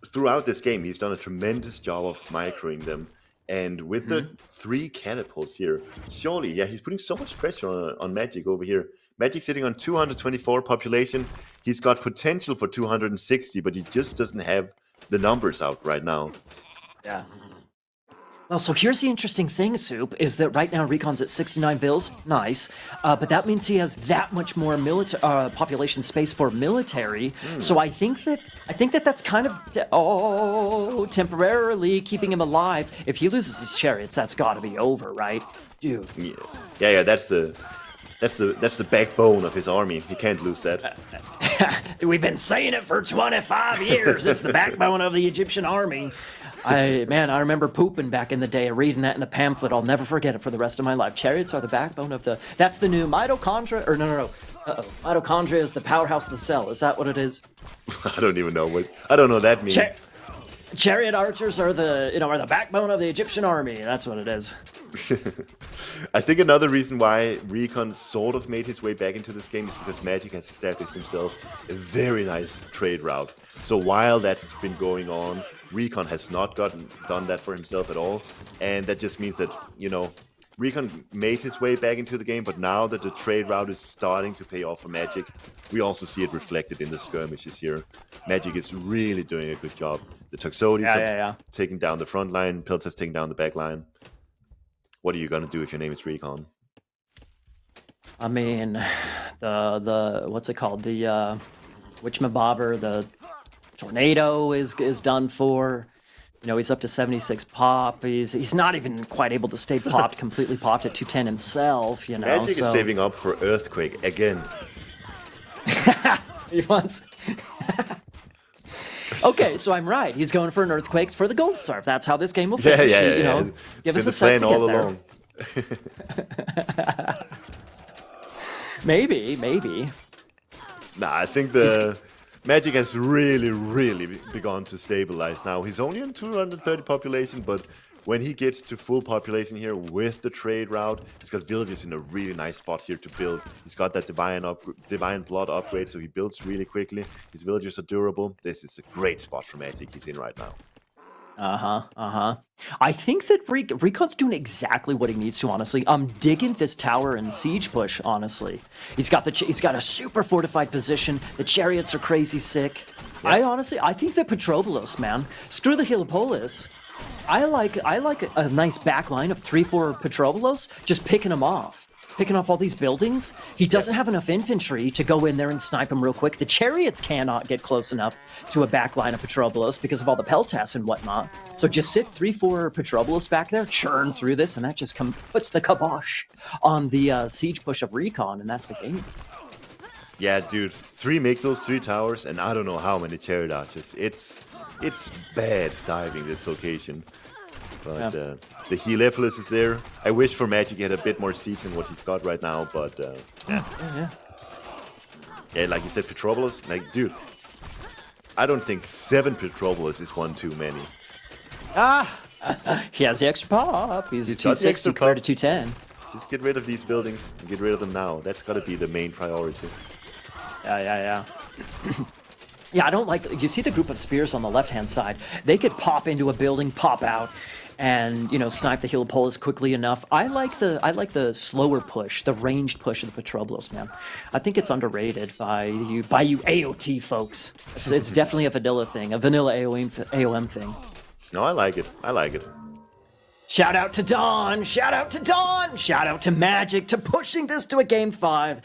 throughout this game, he's done a tremendous job of microing them. And with the 3 catapults here, surely, he's putting so much pressure on Magic over here. Magic sitting on 224 population. He's got potential for 260, but he just doesn't have the numbers out right now. Yeah. Well, so here's the interesting thing, Soup, is that right now RecoN's at 69 vills, nice, but that means he has that much more population space for military. So I think that that's kind of temporarily keeping him alive. If he loses his chariots, that's got to be over, right, dude? Yeah. That's the backbone of his army. He can't lose that. We've been saying it for 25 years. It's the backbone of the Egyptian army. I remember pooping back in the day, reading that in a pamphlet. I'll never forget it for the rest of my life. Chariots are the backbone of the... That's the new mitochondria... Or no. Mitochondria is the powerhouse of the cell. Is that what it is? I don't even know what... I don't know what that means. Chariot archers are the backbone of the Egyptian army. That's what it is. I think another reason why RecoN sort of made his way back into this game is because Magic has established himself a very nice trade route. So while that's been going on, RecoN has not done that for himself at all, and that just means that, RecoN made his way back into the game, but now that the trade route is starting to pay off for Magic, we also see it reflected in the skirmishes here. Magic is really doing a good job. The Toxotes are taking down the front line, Piltas taking down the back line. What are you gonna do if your name is RecoN? I mean, the what's it called? The witchamabobber. The tornado is done for. You know, he's up to 76 pop. He's not even quite able to stay popped, completely popped at 210 himself, you know. Magic so is saving up for Earthquake again. he wants. Okay, so I'm right. He's going for an Earthquake for the Gold Star. That's how this game will finish. Yeah. You know, give us a It's set been to the get plan there. all along. Maybe. Nah, I think the Magic has really begun to stabilize now. He's only on 230 population, but when he gets to full population here with the trade route, he's got villagers in a really nice spot here to build. He's got that divine blood upgrade, so he builds really quickly. His villagers are durable. This is a great spot for Magic he's in right now. I think that RecoN's doing exactly what he needs to. Honestly, I'm digging this tower and siege push. Honestly, he's got a super fortified position. The chariots are crazy sick. Yeah. I think that Petrobolos, man, screw the Helipolis. I like a nice back line of 3-4 Petrobolos, just picking off all these buildings. He doesn't have enough infantry to go in there and snipe him real quick. The chariots cannot get close enough to a back line of Petrobolos because of all the peltas and whatnot. So just sit 3-4 Petrobolos back there, churn through this, and that just puts the kibosh on the siege push of RecoN, and that's the game. Yeah, dude, 3 Migdals, 3 towers, and I don't know how many chariot archers. It's bad diving this location. But the Helipolis is there. I wish for Magic he had a bit more siege than what he's got right now, but yeah, like you said, Petrobolos, like, dude, I don't think 7 Petrobolos is one too many. He has the extra pop. He's 260 compared to 210. Just get rid of these buildings and get rid of them now. That's got to be the main priority. Yeah. Yeah, I don't like. You see the group of spears on the left-hand side. They could pop into a building, pop out, and snipe the Helipolis quickly enough. I like the slower push, the ranged push of the Petrobolos, man. I think it's underrated by you AOT folks. It's definitely a vanilla thing, a vanilla AOM thing. No, I like it. Shout out to Dawn! Shout out to Dawn! Shout out to Magic to pushing this to a Game 5.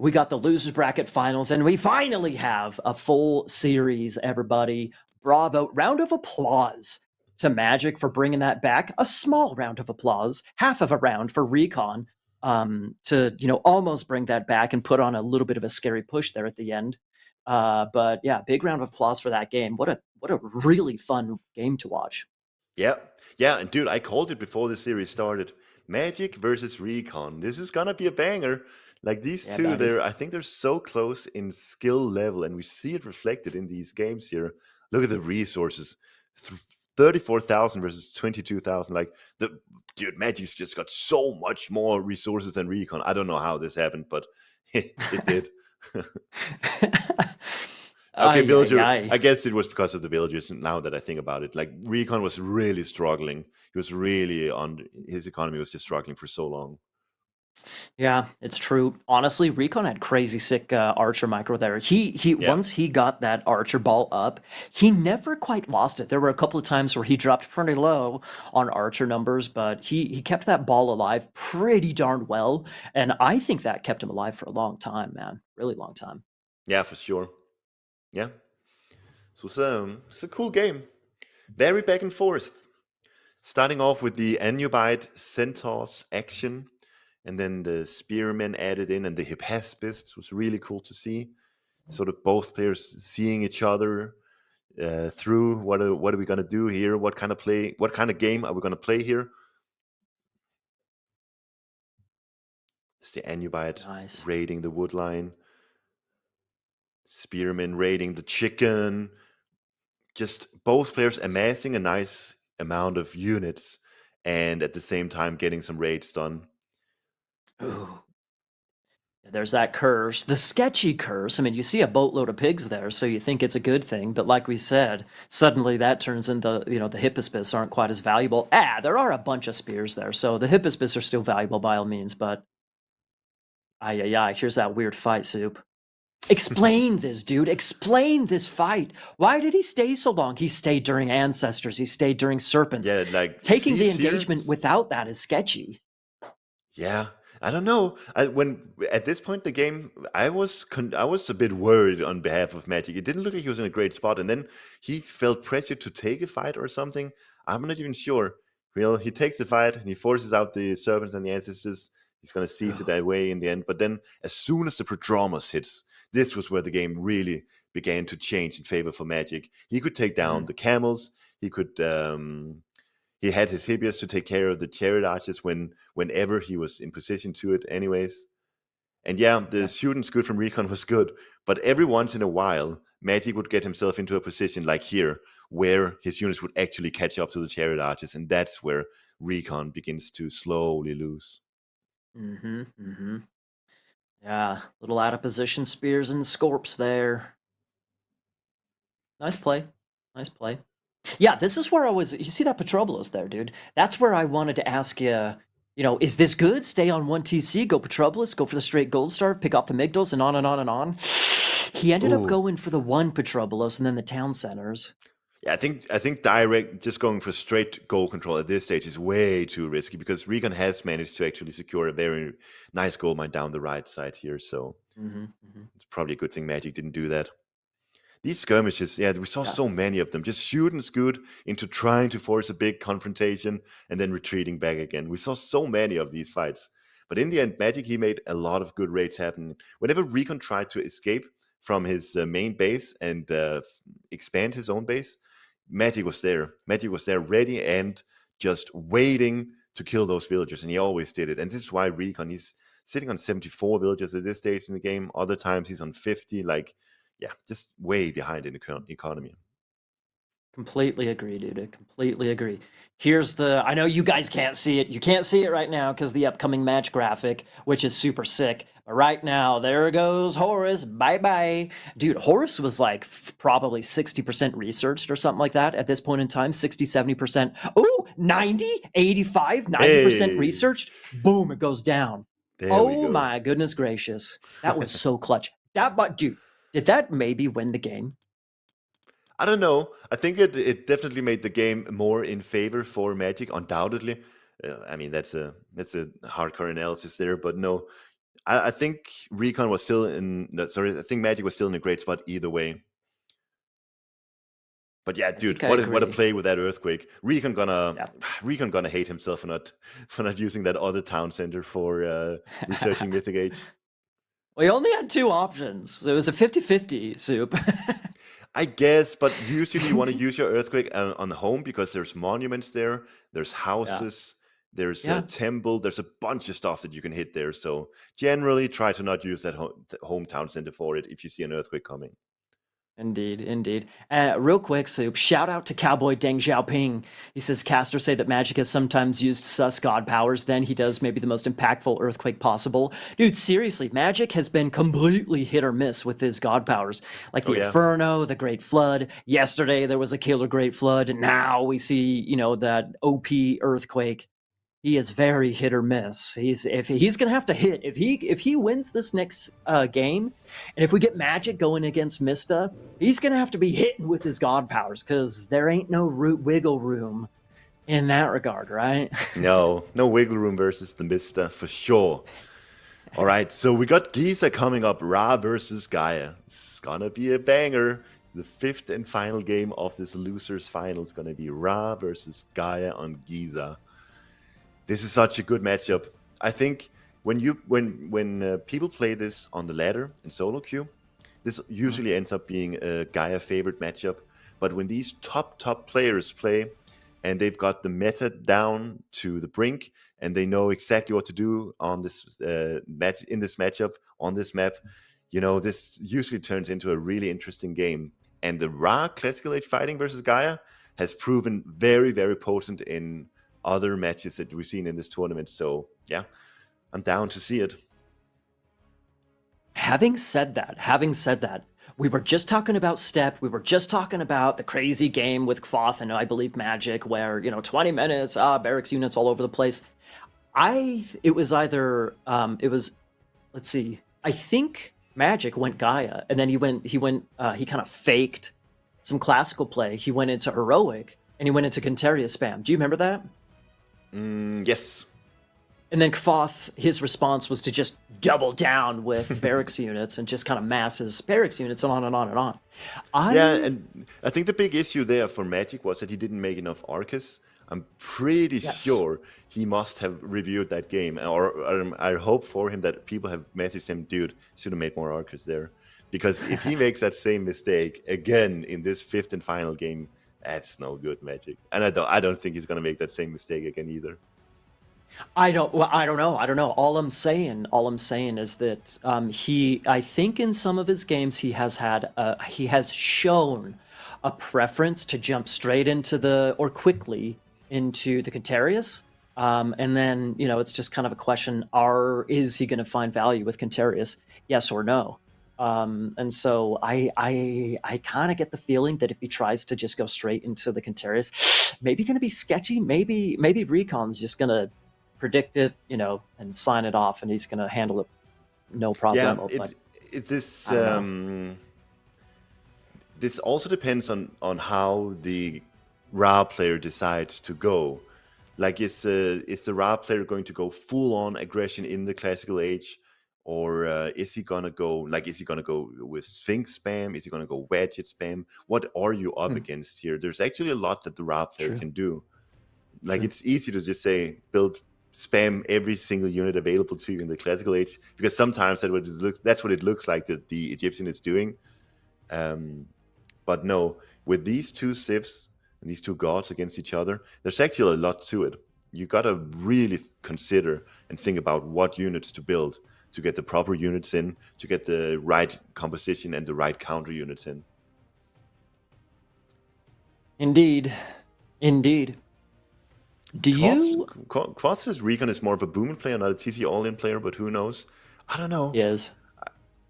We got the losers bracket finals, and we finally have a full series, everybody. Bravo. Round of applause to Magic for bringing that back. A small round of applause, half of a round for RecoN to almost bring that back and put on a little bit of a scary push there at the end. But yeah, big round of applause for that game. What a really fun game to watch. Yeah, and dude, I called it before the series started. Magic versus RecoN. This is gonna be a banger. Like these two, I think they're so close in skill level, and we see it reflected in these games here. Look at the resources. 34,000 versus 22,000. Like, dude, Magic's just got so much more resources than RecoN. I don't know how this happened, but it did. Okay, villager. I guess it was because of the villagers. Now that I think about it, like RecoN was really struggling. He was really his economy was just struggling for so long. Yeah, it's true. Honestly, RecoN had crazy sick archer micro there. He once he got that archer ball up, he never quite lost it. There were a couple of times where he dropped pretty low on archer numbers, but he kept that ball alive pretty darn well, and I think that kept him alive for a long time, man. Really long time. Yeah, for sure. Yeah. So it's a cool game. Very back and forth. Starting off with the Anubite Centaurs action, and then the Spearmen added in, and the Hiphaspists was really cool to see. Sort of both players seeing each other through. What are we gonna do here? What kind of game are we gonna play here? It's the Anubite raiding the woodline. Spearmen raiding the chicken. Just both players amassing a nice amount of units, and at the same time getting some raids done. Ooh. There's that curse, the sketchy curse. I mean, you see a boatload of pigs there, so you think it's a good thing. But like we said, suddenly that turns into, the Hiphaspists aren't quite as valuable. There are a bunch of spears there, so the Hiphaspists are still valuable by all means. But here's that weird fight, Soup. Explain this, dude. Explain this fight. Why did he stay so long? He stayed during Ancestors. He stayed during Serpents. Yeah, like taking the engagement without that is sketchy. Yeah. I don't know. When at this point in the game, I was a bit worried on behalf of Magic. It didn't look like he was in a great spot, and then he felt pressure to take a fight or something. I'm not even sure. Well, he takes the fight and he forces out the servants and the ancestors. He's gonna seize it away in the end. But then, as soon as the Prodromus hits, this was where the game really began to change in favor for Magic. He could take down Mhm. the camels. He could. He had his Hippias to take care of the chariot arches whenever he was in position to it, anyways. And yeah, the Yeah. students good from RecoN was good, but every once in a while, Magic would get himself into a position like here, where his units would actually catch up to the chariot arches, and that's where RecoN begins to slowly lose. Mm-hmm. Mm-hmm. Yeah. Little out of position spears and scorps there. Nice play. Nice play. Yeah, this is where I was. You see that Petroblos there, dude? That's where I wanted to ask you. Is this good? Stay on one TC, go Petroblos, go for the straight gold star, pick off the Migdals, and on and on and on. He ended up Ooh, going for the one Petroblos and then the town centers. yeah, I think direct just going for straight goal control at this stage is way too risky because RecoN has managed to actually secure a very nice gold mine down the right side here, so Mm-hmm, mm-hmm. it's probably a good thing Magic didn't do that. These skirmishes, yeah, we saw Yeah, so many of them, just shooting Scoot into trying to force a big confrontation and then retreating back again. We saw so many of these fights. But in the end, Magic, he made a lot of good raids happen. Whenever RecoN tried to escape from his main base and expand his own base, Magic was there. Magic was there ready and just waiting to kill those villagers, and he always did it. And this is why RecoN, he's sitting on 74 villagers at this stage in the game. Other times he's on 50, like, yeah, just way behind in the current economy. completely agree, dude. I completely agree. Here's the. I know you guys can't see it. You can't see it right now because the upcoming match graphic, which is super sick. But right now, there goes Horus. Bye bye. Dude, Horus was like probably 60% researched or something like that at this point in time. 60, 70%. Oh, 90, 85, 90% Hey, researched. Boom, it goes down. there we Oh go. my goodness gracious. That was so clutch. But dude, did that maybe win the game? I don't know. I think it definitely made the game more in favor for Magic, undoubtedly. I mean, that's a hardcore analysis there, but no, I think RecoN was still in. No, sorry, I think Magic was still in a great spot either way. But yeah, I dude, think I what a agree. play with that earthquake. Yeah. Recon gonna hate himself for not using that other town center for researching Mythic Age. We only had two options. It was a 50-50 soup. I guess, but usually you want to use your earthquake on home because there's monuments there, there's Yeah. houses, there's a Yeah. temple, there's a bunch of stuff that you can hit there. So generally, try to not use that hometown center for it if you see an earthquake coming. Indeed, indeed. Real quick, Soup, shout out to Cowboy Deng Xiaoping. He says, casters say that Magic has sometimes used sus god powers, then he does maybe the most impactful earthquake possible. Dude, seriously, Magic has been completely hit or miss with his god powers. Like Oh the yeah, Inferno, the Great Flood. Yesterday there was a killer Great Flood, and now we see, that OP earthquake. He is very hit or miss. He's gonna have to hit if he wins this next game, and if we get Magic going against Mista, he's gonna have to be hitting with his god powers because there ain't no wiggle room in that regard, right? no wiggle room versus the Mister for sure. All right, so we got Giza coming up, Ra versus Gaia. It's gonna be a banger. The fifth and final game of this losers final is gonna be Ra versus Gaia on Giza. This is such a good matchup. I think when people play this on the ladder in solo queue, this usually ends up being a Gaia favorite matchup. But when these top players play and they've got the meta down to the brink and they know exactly what to do on this match in this matchup on this map, this usually turns into a really interesting game. And the Ra Classical Age fighting versus Gaia has proven very, very potent in other matches that we've seen in this tournament. So yeah, I'm down to see it. Having said that, we were just talking about Step. We were just talking about the crazy game with Kvoth and I believe Magic, where 20 minutes, barracks units all over the place. It was either it was let's see. I think Magic went Gaia, and then he kind of faked some classical play. He went into heroic, and he went into Canteria spam. Do you remember that? Yes. And then Kvoth, his response was to just double down with barracks units and just kind of mass his barracks units and on and on and on. Yeah, I and I think the big issue there for Magic was that he didn't make enough Arcus. I'm pretty yes. sure he must have reviewed that game, or I hope for him that people have messaged him, dude, should have made more Arcus there. Because if he makes that same mistake again in this fifth and final game, that's no good Magic. And I don't think he's gonna make that same mistake again either. I don't know. I don't know. All I'm saying is that I think in some of his games he has shown a preference to jump straight into or quickly into the Contarius. And then, it's just kind of a question, is he going to find value with Contarius? Yes or no? And so I kind of get the feeling that if he tries to just go straight into the Contarius, maybe going to be sketchy. Maybe RecoN's just going to predict it, and sign it off, and he's going to handle it no Yeah, problemo. But it's this I don't know. this also depends on how the Ra player decides to go. Like, is the Ra player going to go full on aggression in the classical age, or is he gonna go with Sphinx spam? Is he gonna go Wedget spam? What are you up Hmm, against here? There's actually a lot that the Ra player true, can do. Like, true. it's easy to just say build spam every single unit available to you in the classical age, because sometimes that's what it looks like that the Egyptian is doing. Um, but no, with these two civs and these two gods against each other, there's actually a lot to it. You gotta really consider and think about what units to build to get the proper units in, to get the right composition and the right counter units in. Indeed, indeed. Do Quartz, you? Quartz's RecoN is more of a booming player, not a TC all-in player, but who knows? I don't know. Yes.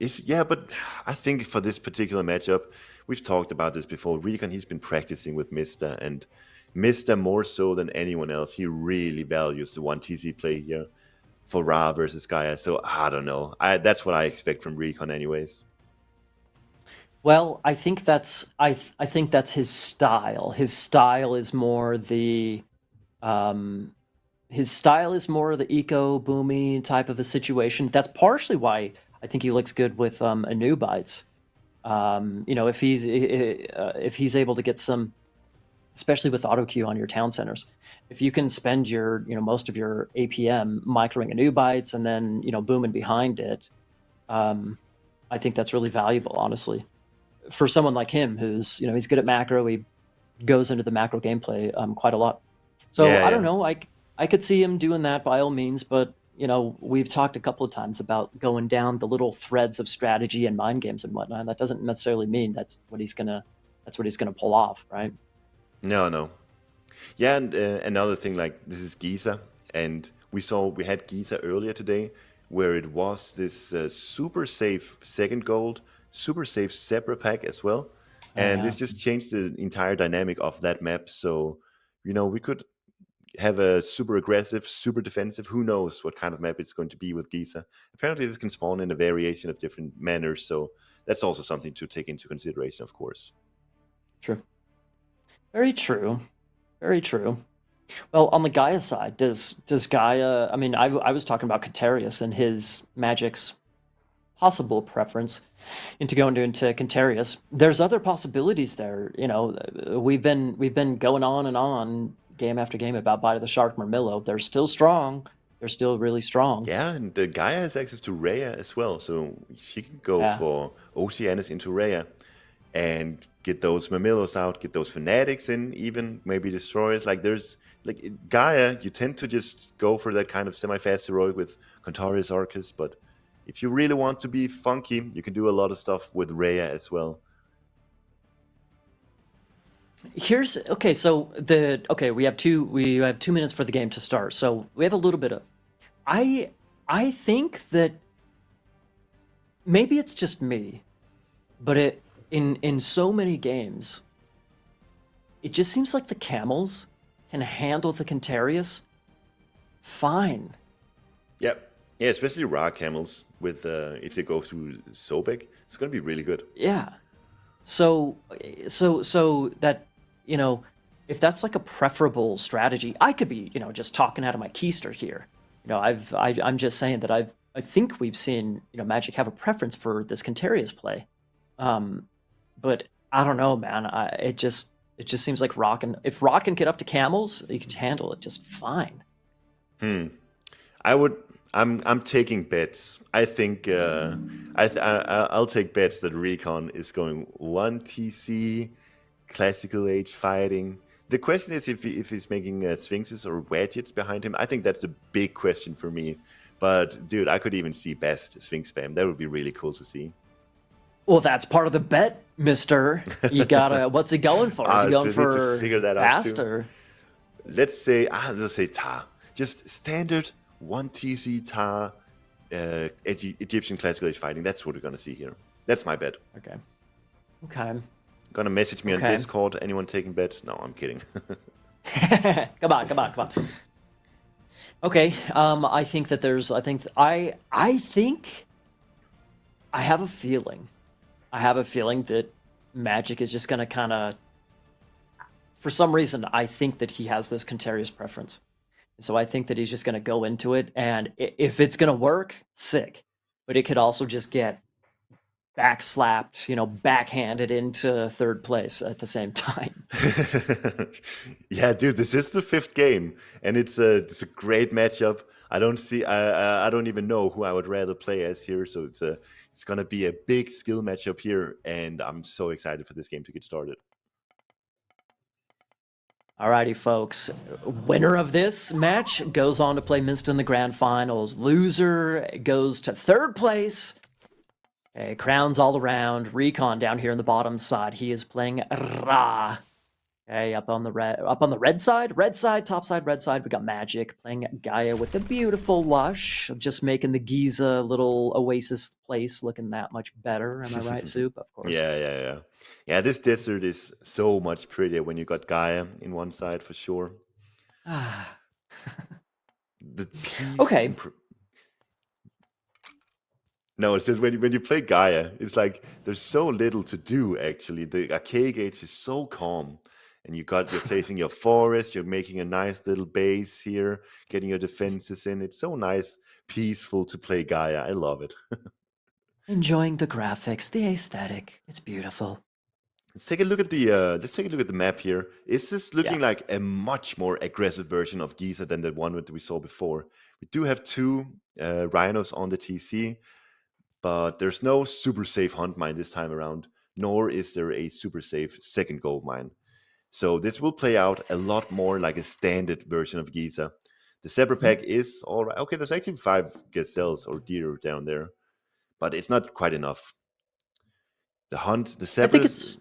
But I think for this particular matchup, we've talked about this before. RecoN, he's been practicing with Mister, and Mister more so than anyone else. He really values the one TC play here for Ra versus Gaia. So I don't know. That's what I expect from RecoN, anyways. Well, I think that's his style. Um, his style is more the eco boomy type of a situation. That's partially why I think he looks good with Anubites. If he's able to get some, especially with auto queue on your town centers, if you can spend your most of your APM microing Anubites and then booming behind it, I think that's really valuable, honestly, for someone like him who's he's good at macro. He goes into the macro gameplay quite a lot. So Yeah, I don't yeah. know. I could see him doing that by all means, but we've talked a couple of times about going down the little threads of strategy and mind games and whatnot. That doesn't necessarily mean that's what he's gonna pull off, right? No, no. Yeah, and another thing, like, this is Giza, and we had Giza earlier today, where it was this super safe second gold, super safe Zebra pack as well, Oh and yeah. this just changed the entire dynamic of that map. So, we could have a super aggressive, super defensive. Who knows what kind of map it's going to be with Giza? Apparently, this can spawn in a variation of different manners, so that's also something to take into consideration, of course. True. Very true. Very true. Well, on the Gaia side, does Gaia? I mean, I was talking about Catarius and his Magic's possible preference into going into Cantarius. There's other possibilities there. We've been going on and on game after game about Bite of the Shark Murmillo. They're still strong. They're still really strong. Yeah, and the Gaia has access to Rhea as well, so she can go Yeah. for Oceanus into Rhea and get those Mamillos out, get those Fanatics in, even maybe Destroyers. Like, Gaia, you tend to just go for that kind of semi-fast heroic with Contarius Arcus, but if you really want to be funky, you can do a lot of stuff with Rhea as well. Here's okay. So we have 2 minutes for the game to start. So we have a little bit of. I think that maybe it's just me, but in so many games, it just seems like the camels can handle the Cantarius fine. Yep. Yeah, especially Ra Camels with if they go through Sobek, it's gonna be really good. Yeah. So that you know, if that's like a preferable strategy, I could be just talking out of my keister here. I'm just saying that I think we've seen Magic have a preference for this Cantarius play, um, but I don't know, man. It just seems like if Rock can get up to camels, he can handle it just fine. Hmm. I would. I'm taking bets. I think I'll take bets that RecoN is going 1 TC, classical age fighting. The question is if he's making Sphinxes or Wedgets behind him. I think that's a big question for me. But dude, I could even see best Sphinx spam. That would be really cool to see. Well, that's part of the bet, Mister. You gotta. What's he going for? Is he going To need to for figure that out fast too. or? Let's say Ta. Just standard 1 TC Ta, Egyptian classical age fighting. That's what we're gonna see here. That's my bet. Okay. Okay. Gonna message me on Okay. Discord. Anyone taking bets? No, I'm kidding. Come on, come on, come on. Okay. I think that there's. I think. I have a feeling. I have a feeling that Magic is just gonna kind of. For some reason, I think that he has this Cantarius preference. So I think that he's just going to go into it, and if it's going to work, sick. But it could also just get backslapped, backhanded into third place at the same time. Yeah, dude, this is the fifth game, and it's a great matchup. I don't even know who I would rather play as here, so it's gonna be a big skill matchup here, and I'm so excited for this game to get started. Alrighty, folks. Winner of this match goes on to play Minster in the grand finals. Loser goes to third place. Okay, crowns all around. RecoN down here in the bottom side. He is playing Ra. Okay, up on the red side, top side, red side. We got Magic playing Gaia with the beautiful Lush, just making the Giza little oasis place looking that much better. Am I right, Soup? Of course. Yeah. This desert is so much prettier when you got Gaia in one side for sure. Ah. The peace. Okay. No, it's just when you play Gaia, it's like there's so little to do actually. The arcade gauge is so calm. And you're placing your forest, you're making a nice little base here, getting your defenses in. It's so nice, peaceful to play Gaia. I love it. Enjoying the graphics, the aesthetic. It's beautiful. Let's take a look at the map here. Is this looking like a much more aggressive version of Giza than the one that we saw before? We do have two rhinos on the TC, but there's no super safe hunt mine this time around, nor is there a super safe second gold mine. So this will play out a lot more like a standard version of Giza. The zebra pack is all right. Okay, there's actually 5 gazelles or deer down there, but it's not quite enough. The I think zebras.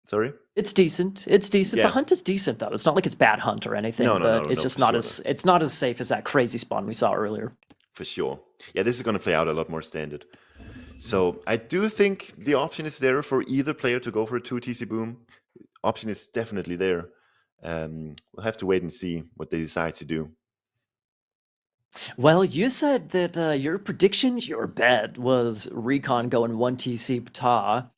Sorry. it's decent. It's decent. The Yeah. hunt is decent though. It's not like it's bad hunt or anything, but it's just for not sure. it's not as safe as that crazy spawn we saw earlier. For sure. Yeah, this is going to play out a lot more standard. So I do think the option is there for either player to go for a 2 TC boom. Option is definitely there. We'll have to wait and see what they decide to do. Well, you said that your prediction, your bet was RecoN going 1 TC Ptah.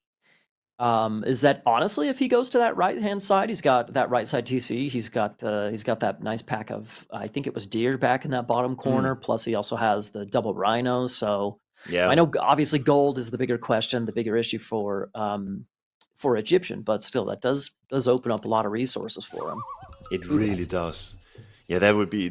Is that honestly, if he goes to that right-hand side, he's got that right side TC. He's got that nice pack of, I think it was deer back in that bottom corner. Plus, he also has the double rhinos. So Yeah, I know obviously gold is the bigger question, the bigger issue for Egyptian, but still that does open up a lot of resources for him. it really does. Yeah, that would be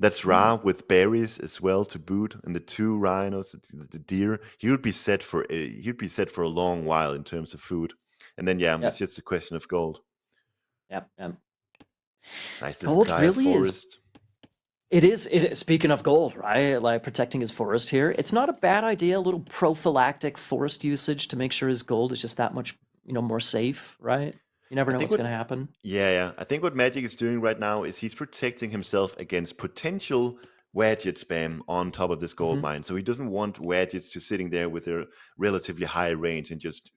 that's Ra with berries as well to boot, and the 2 rhinos, the deer. He would be set for a long while in terms of food. And then it's just a question of gold. Yep. Nice little Gold Gaia really forest. It is. Speaking of gold, right? Like protecting his forest here, it's not a bad idea. A little prophylactic forest usage to make sure his gold is just that much, more safe, right? You never know what's going to happen. Yeah. I think what Magic is doing right now is he's protecting himself against potential Wedget spam on top of this gold mine. So he doesn't want Wedgets to sitting there with their relatively high range and just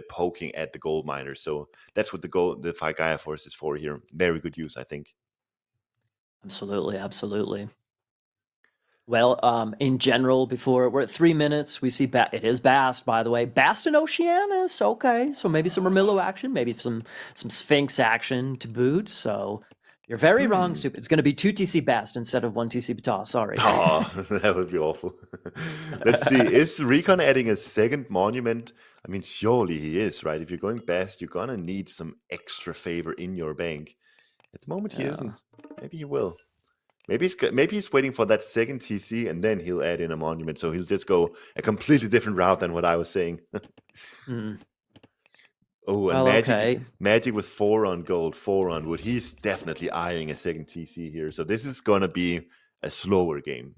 poking at the gold miner. So that's what the Gaia forest is for here. Very good use, I think. Absolutely. Well, in general, before we're at 3 minutes, we see it is Bast, by the way. Bast and Oceanus, okay. So maybe some Ramillo action, maybe some Sphinx action to boot. So You're very wrong, stupid. It's going to be 2 TC Bast instead of 1 TC Bata. Sorry. Oh, that would be awful. Let's see. Is RecoN adding a second monument? I mean, surely he is, right? If you're going best, you're gonna need some extra favor in your bank. At the moment, he Yeah. isn't. Maybe he will. Maybe he's waiting for that second TC and then he'll add in a monument. So he'll just go a completely different route than what I was saying. Hmm. Oh, and Well, okay. Magic with 4 on gold, 4 on wood. He's definitely eyeing a second TC here. So this is gonna be a slower game.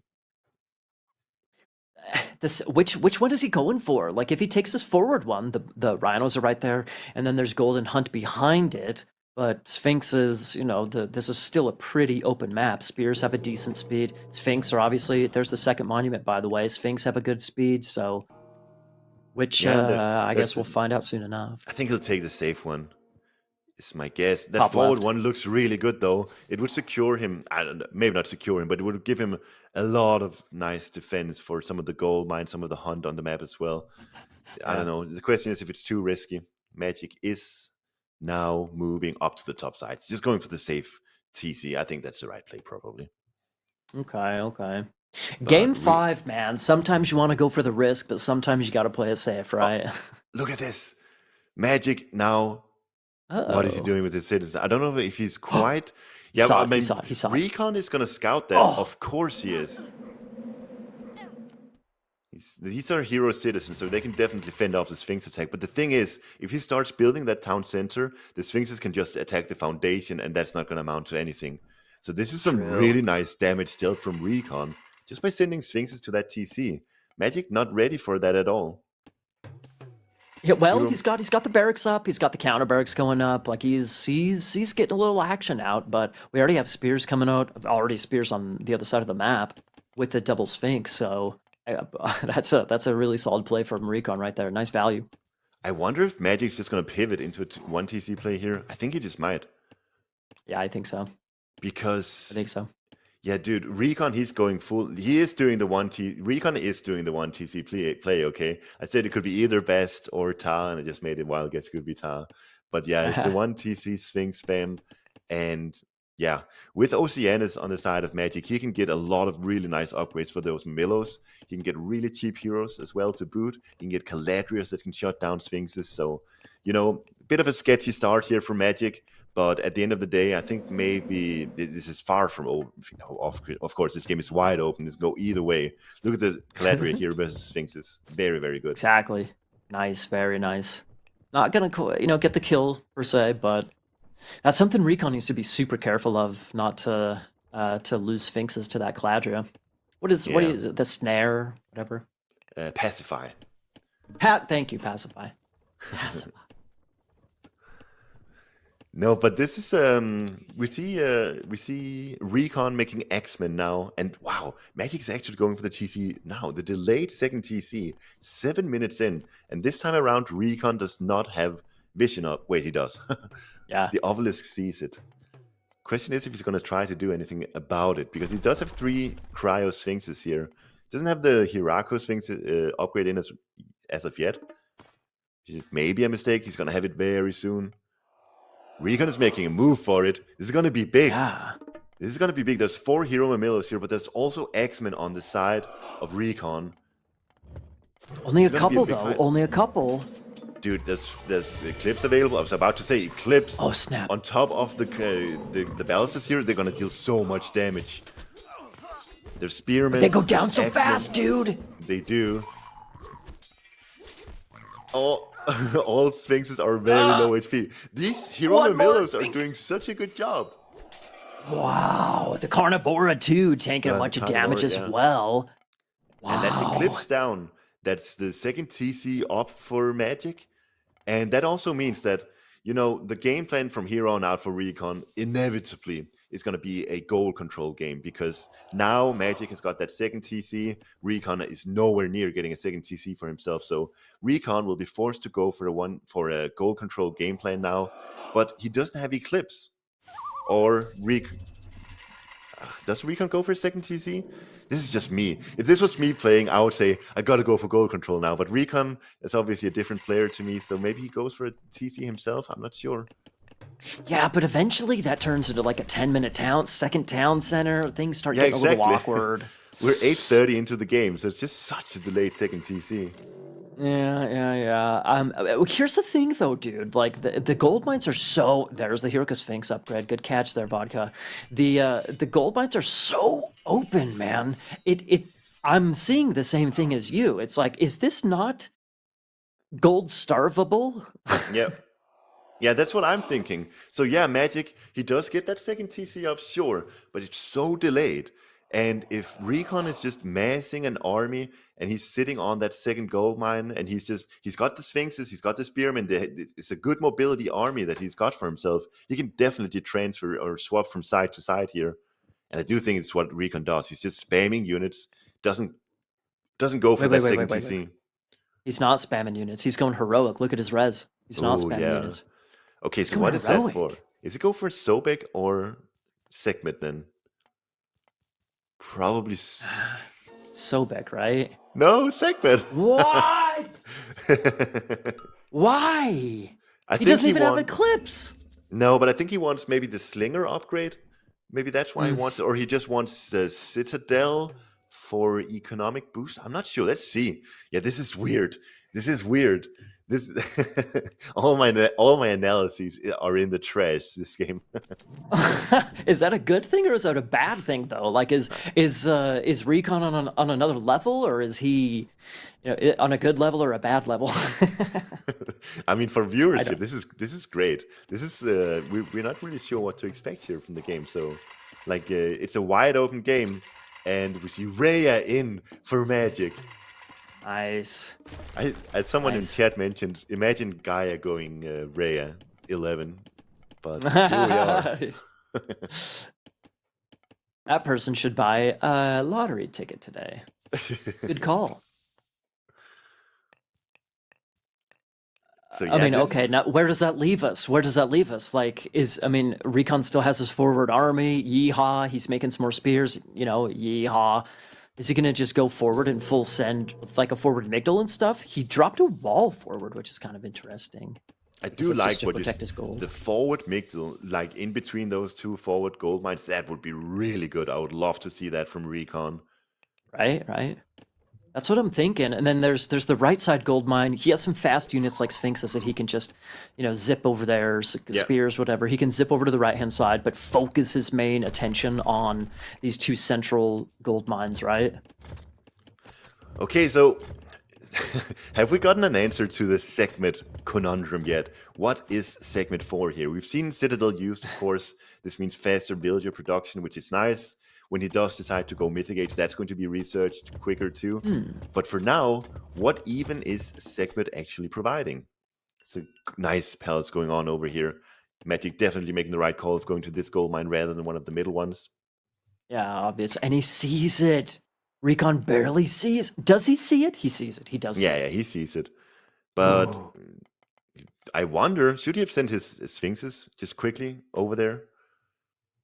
This which one is he going for? Like, if he takes this forward one, the rhinos are right there, and then there's Golden Hunt behind it. But Sphinx is, this is still a pretty open map. Spears have a decent speed. Sphinx are obviously, there's the second monument, by the way. Sphinx have a good speed, so which Yeah, I guess we'll find out soon enough. I think he'll take the safe one. Is my guess. That Top forward left. one looks really good though. It would secure him. I don't know, maybe not secure him, but it would give him a lot of nice defense for some of the gold mine, some of the hunt on the map as well. I don't know. The question is if it's too risky. Magic is now moving up to the top side. It's just going for the safe TC. I think that's the right play, probably. Okay. But Game 5, man. Sometimes you want to go for the risk, but sometimes you got to play it safe, right? Look at this. Magic now. What is he doing with his citizens? I don't know if he's quite. He saw it. RecoN is going to scout that. Of course he is. These are hero citizens, so they can definitely fend off the Sphinx attack. But the thing is, if he starts building that town center, the Sphinxes can just attack the foundation, and that's not going to amount to anything. So this is some really nice damage dealt from RecoN just by sending Sphinxes to that TC. Magic not ready for that at all. Yeah, well, he's got the barracks up, he's got the counter barracks going up, like he's getting a little action out, but we already have spears coming out, already spears on the other side of the map with the double Sphinx, so that's a really solid play from RecoN right there. Nice value. I wonder if Magic's just going to pivot into a 1 TC play here. I think he just might. Yeah, I think so. Because I think so. Yeah, dude, RecoN, he's going full. He is doing the 1 T. RecoN is doing the 1 TC play, okay? I said it could be either best or Ta, and I just made it Wild Guess could be Ta. But yeah, it's the 1 TC Sphinx spam. And yeah, with Oceanus on the side of Magic, he can get a lot of really nice upgrades for those Millows. He can get really cheap heroes as well to boot. He can get Caladrius that can shut down Sphinxes. So, a bit of a sketchy start here for Magic. But at the end of the day, I think maybe this is far from over. Of course, this game is wide open. This go either way. Look at the Caladria here versus Sphinxes. Very, very good. Exactly. Nice, very nice. Not gonna, get the kill per se, but that's something RecoN needs to be super careful of, not to lose Sphinxes to that Caladria. What is it? The snare, whatever. Pacify. Thank you, pacify. Pacify. No, but this is we see RecoN making X-Men now, and wow, Magic's actually going for the TC now. The delayed second TC, 7 minutes in, and this time around RecoN does not have vision up. Wait, he does. Yeah. The obelisk sees it. Question is if he's going to try to do anything about it, because he does have 3 Cryo Sphinxes here. Doesn't have the Hirako Sphinx upgrade in as of yet. Maybe a mistake. He's going to have it very soon. RecoN is making a move for it. This is going to be big. Yeah. This is going to be big. There's 4 Hero Mamillos here, but there's also X-Men on the side of RecoN. Only a couple, though. Only a couple. Dude, there's Eclipse available. I was about to say Eclipse. Oh, snap. On top of the balances here, they're going to deal so much damage. There's Spearmen. They go down so fast, dude. They do. All Sphinxes are very low HP. These Hero Mamillos are doing such a good job. Wow, the Carnivora too, taking a bunch of damage as well. Wow. And that's Eclipse down. That's the second TC up for Magic. And that also means that, the game plan from here on out for RecoN inevitably is going to be a goal control game, because now Magic has got that second TC. RecoN is nowhere near getting a second TC for himself. So RecoN will be forced to go for a goal control game plan now. But he doesn't have Eclipse. Or does RecoN go for a second TC? This is just me. If this was me playing, I would say, I gotta go for goal control now. But RecoN is obviously a different player to me, so maybe he goes for a TC himself. I'm not sure. Yeah, but eventually that turns into like a 10-minute second town center. Things start Yeah, getting a little exactly. awkward. We're 8:30 into the game, so it's just such a delayed second TC. Yeah. Here's the thing, though, dude. Like the gold mines are so. There's the Hiroko Sphinx upgrade. Good catch there, vodka. The gold mines are so open, man. It. I'm seeing the same thing as you. It's like, is this not gold starvable? Yeah. Yeah, that's what I'm thinking. So yeah, Magic, he does get that second TC up, sure, but it's so delayed. And if RecoN is just massing an army and he's sitting on that second gold mine and he's got the Sphinxes, he's got the Spearmen, it's a good mobility army that he's got for himself. He can definitely transfer or swap from side to side here. And I do think it's what RecoN does. He's just spamming units, doesn't go for Wait, that wait, wait, second wait, wait, wait. TC. He's not spamming units. He's going heroic. Look at his res. He's not Oh spamming yeah. units. Okay, He's so going what is that for? heroic. Is it go for Sobek or Sekhmet then? Probably. Sobek, right? No, Sekhmet. What? Why? I He think doesn't he even have wants. Eclipse. No, but I think he wants maybe the Slinger upgrade. Maybe that's why he Mm. wants it, or he just wants the Citadel for economic boost. I'm not sure. Let's see. Yeah, this is weird. This is weird. This all my analyses are in the trash. This game. Is that a good thing or is that a bad thing though? Like, is RecoN on another level, or is he, on a good level or a bad level? I mean, for I viewership, don't. this is great. This is we're not really sure what to expect here from the game. So, like, it's a wide open game, and we see Rhea in for Magic. Nice. As someone in Nice. chat mentioned, imagine Gaia going Rhea 11, but here we are. That person should buy a lottery ticket today. Good call. So I yeah, mean, this is okay, now where does that leave us? Where does that leave us? Like, RecoN still has his forward army, yeehaw, he's making some more spears, yeehaw. Is he gonna just go forward and full send with like a forward Migdal and stuff? He dropped a wall forward, which is kind of interesting. I I guess do that's just like to what you protect his the gold, forward Mixel, like in between those two forward gold mines. That would be really good. I would love to see that from RecoN. right? Right. That's what I'm thinking. And then there's the right side gold mine. He has some fast units like Sphinxes that he can just, zip over there, Yeah. spears, whatever. He can zip over to the right hand side, but focus his main attention on these two central gold mines, right? Okay, so have we gotten an answer to the Sekhmet conundrum yet? What is Sekhmet for here? We've seen Citadel used, of course. This means faster villager production, which is nice. When he does decide to go Mythicates, that's going to be researched quicker too. But for now, what even is Sekhmet actually providing? It's a nice palace going on over here. Magic definitely making the right call of going to this gold mine rather than one of the middle ones. Yeah, obvious. And he sees it. RecoN barely sees. Does he see it? He sees it. He does see Yeah, it. he sees it. But I wonder, should he have sent his Sphinxes just quickly over there?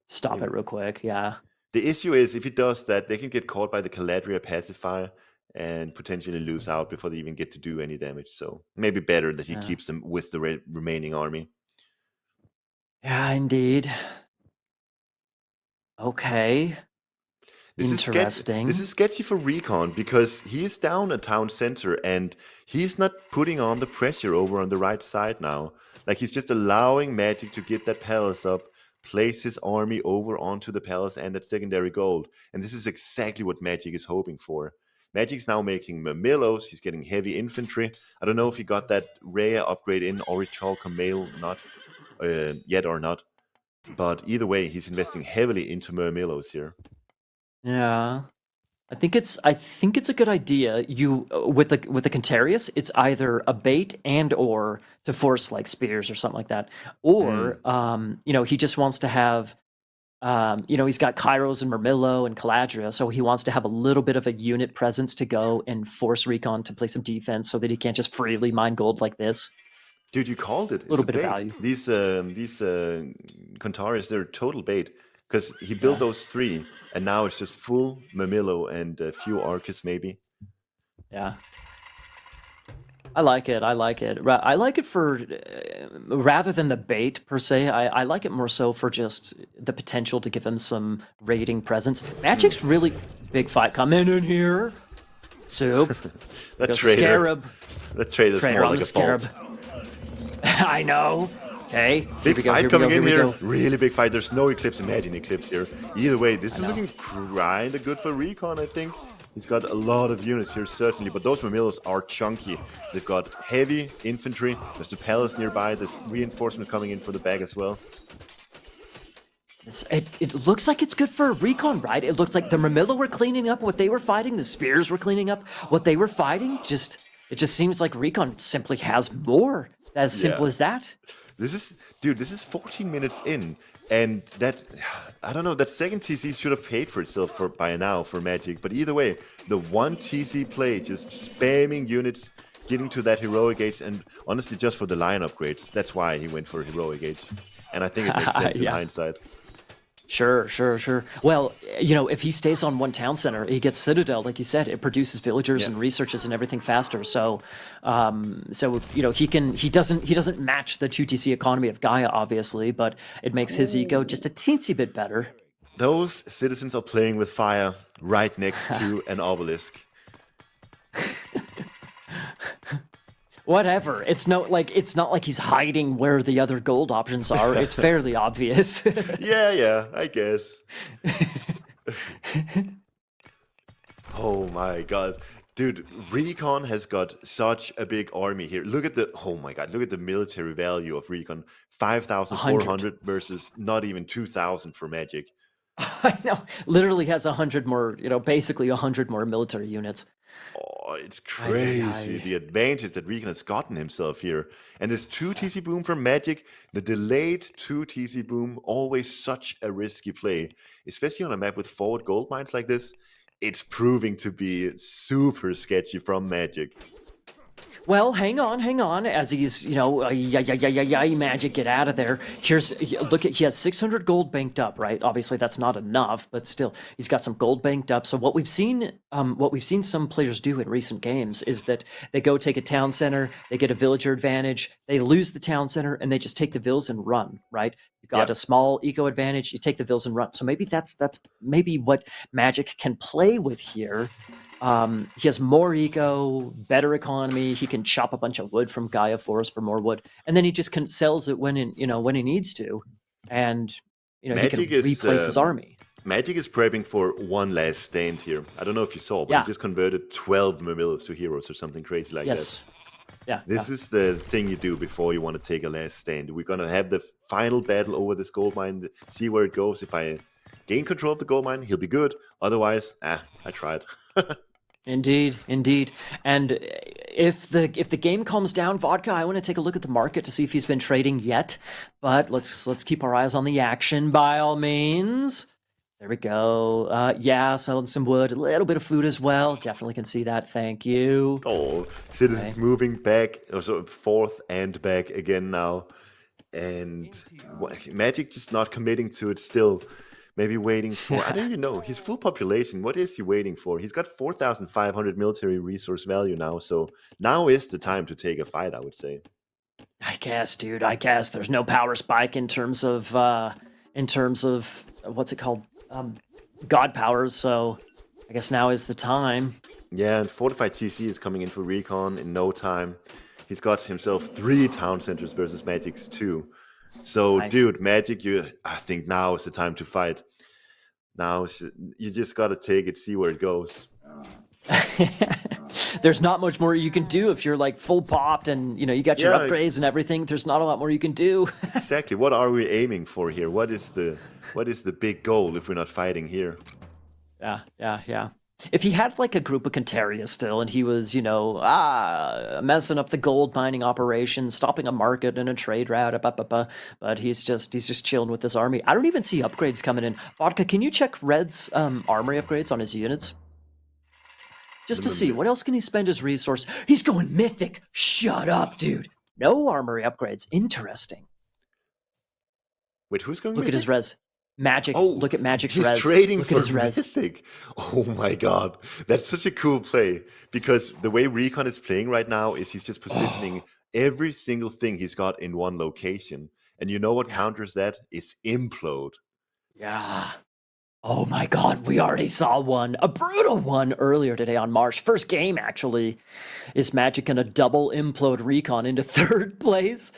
Stop Maybe. it real quick. Yeah. The issue is, if he does that, they can get caught by the Caladria pacifier and potentially lose out before they even get to do any damage. So maybe better that he Yeah. keeps them with the remaining army. Yeah, indeed. Okay. This Interesting. is sketchy for RecoN because he's down a town center and he's not putting on the pressure over on the right side now. Like, he's just allowing Magic to get that palace up, place his army over onto the palace and that secondary gold. And this is exactly what Magic is hoping for. Magic's now making Murmillos. He's getting heavy infantry. I don't know if he got that rare upgrade in Retold not yet or not. But either way, he's investing heavily into Murmillos here. Yeah. I think it's a good idea. You with the Cantarius, it's either a bait and or to force like spears or something like that. Or he just wants to have he's got Kairos and Murmillo and Caladria, so he wants to have a little bit of a unit presence to go and force RecoN to play some defense so that he can't just freely mine gold like this. Dude, you called it. A It's little a bit of bait. value. These Contaris, they're total bait because he built Yeah. those three, and now it's just full Murmillo and a few Arcus maybe. Yeah. I like it. I like it. I like it for rather than the bait per se. I like it more so for just the potential to give him some raiding presence. Magic's really big fight coming in here. Soup. That Goes traitor. Scarab. That traitor's Trader more on like the a Scarab. bolt. I know. Okay. Here Big we go. fight Here we coming go. Here in we here. go. Really big fight. There's no Eclipse. Imagine Eclipse here. Either way, this I is know. looking kinda good for RecoN, I think. He's got a lot of units here, certainly, but those Mamillos are chunky. They've got heavy infantry. There's the palace nearby. There's reinforcement coming in for the back as well. It looks like it's good for RecoN, right? It looks like the Murmillo were cleaning up what they were fighting. The Spears were cleaning up what they were fighting. It just seems like RecoN simply has more. As simple Yeah. as that. This is 14 minutes in, and that, I don't know, that second TC should have paid for itself by now for Magic, but either way, the one TC play, just spamming units, getting to that heroic age, and honestly, just for the line upgrades, that's why he went for heroic age, and I think it makes sense in Yeah. hindsight. Sure. Well, you know, if he stays on one town center, he gets Citadel, like you said. It produces villagers Yeah. and researches and everything faster. So you know, he doesn't match the 2TC economy of Gaia, obviously, but it makes his eco just a teensy bit better. Those citizens are playing with fire right next to an obelisk. Whatever. It's not like he's hiding where the other gold options are. It's fairly obvious. Yeah, I guess. Oh my god. Dude, RecoN has got such a big army here. Look at the military value of RecoN. 5,400 versus not even 2,000 for Magic. I know. Literally has 100 more, you know, basically 100 more military units. Oh, it's Ay, ay, crazy ay. the advantage that RecoN has gotten himself here. And this 2 TC boom from Magic, the delayed 2 TC boom, always such a risky play, especially on a map with forward gold mines like this. It's proving to be super sketchy from Magic. Well, hang on. As he's, you know, magic, get out of there. Look at, he has 600 gold banked up, right? Obviously, that's not enough, but still, he's got some gold banked up. So what we've seen some players do in recent games is that they go take a town center, they get a villager advantage, they lose the town center, and they just take the vills and run, right? You got a small eco advantage, you take the vills and run. So maybe that's maybe what Magic can play with here. He has more eco, better economy. He can chop a bunch of wood from Gaia Forest for more wood, and then he just sells it when when he needs to, and he can replace his army. Magic is prepping for one last stand here. I don't know if you saw, but he just converted 12 Mamillos to heroes or something crazy like that. Yeah. This is the thing you do before you want to take a last stand. We're going to have the final battle over this gold mine, see where it goes. If I gain control of the gold mine, he'll be good. Otherwise, I tried. Indeed. And if the game calms down, Vodka, I want to take a look at the market to see if he's been trading yet. But let's keep our eyes on the action by all means. There we go. Yeah, selling some wood, a little bit of food as well. Definitely can see that. Thank you. Oh, citizens moving back, so forth and back again now. And Magic just not committing to it still. Maybe waiting for, I don't even know, his full population. What is he waiting for? He's got 4,500 military resource value now. So now is the time to take a fight, I would say. I guess, dude. I guess there's no power spike in terms of what's it called? God powers. So I guess now is the time. Yeah, and Fortified TC is coming in for RecoN in no time. He's got himself 3 town centers versus Magic's 2. So, Nice. dude, Magic, I think now is the time to fight. Now you just gotta take it, see where it goes. There's not much more you can do if you're like full popped and you got your upgrades and everything. There's not a lot more you can do. Exactly. What are we aiming for here? What is the big goal if we're not fighting here? Yeah. If he had like a group of Cantaria still and he was, messing up the gold mining operation, stopping a market and a trade route, but he's just chilling with this army. I don't even see upgrades coming in. Vodka, can you check Red's armory upgrades on his units? Just to see, what else can he spend his resource? He's going mythic. Shut up, dude. No armory upgrades. Interesting. Wait, who's going Look mythic? at his res. Magic. Oh, Look at Magic's he's res. trading Look for at his res. Mythic. Oh my god. That's such a cool play. Because the way RecoN is playing right now is he's just positioning every single thing he's got in one location. And you know what Yeah. counters that? Is Implode. Yeah. Oh my god, we already saw one. A brutal one earlier today on Marsh. First game, actually. Is Magic gonna double implode RecoN into third place?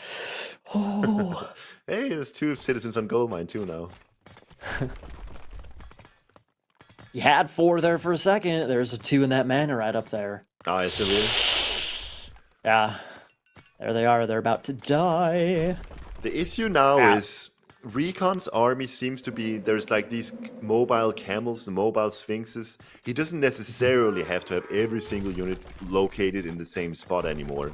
Oh. Hey, there's 2 citizens on Goldmine too now. You had 4 there for a second. There's a 2 in that mana right up there. Oh, it's still here. Yeah. There they are. They're about to die. The issue now is RecoN's army seems to be, there's like these mobile camels, the mobile sphinxes. He doesn't necessarily have to have every single unit located in the same spot anymore.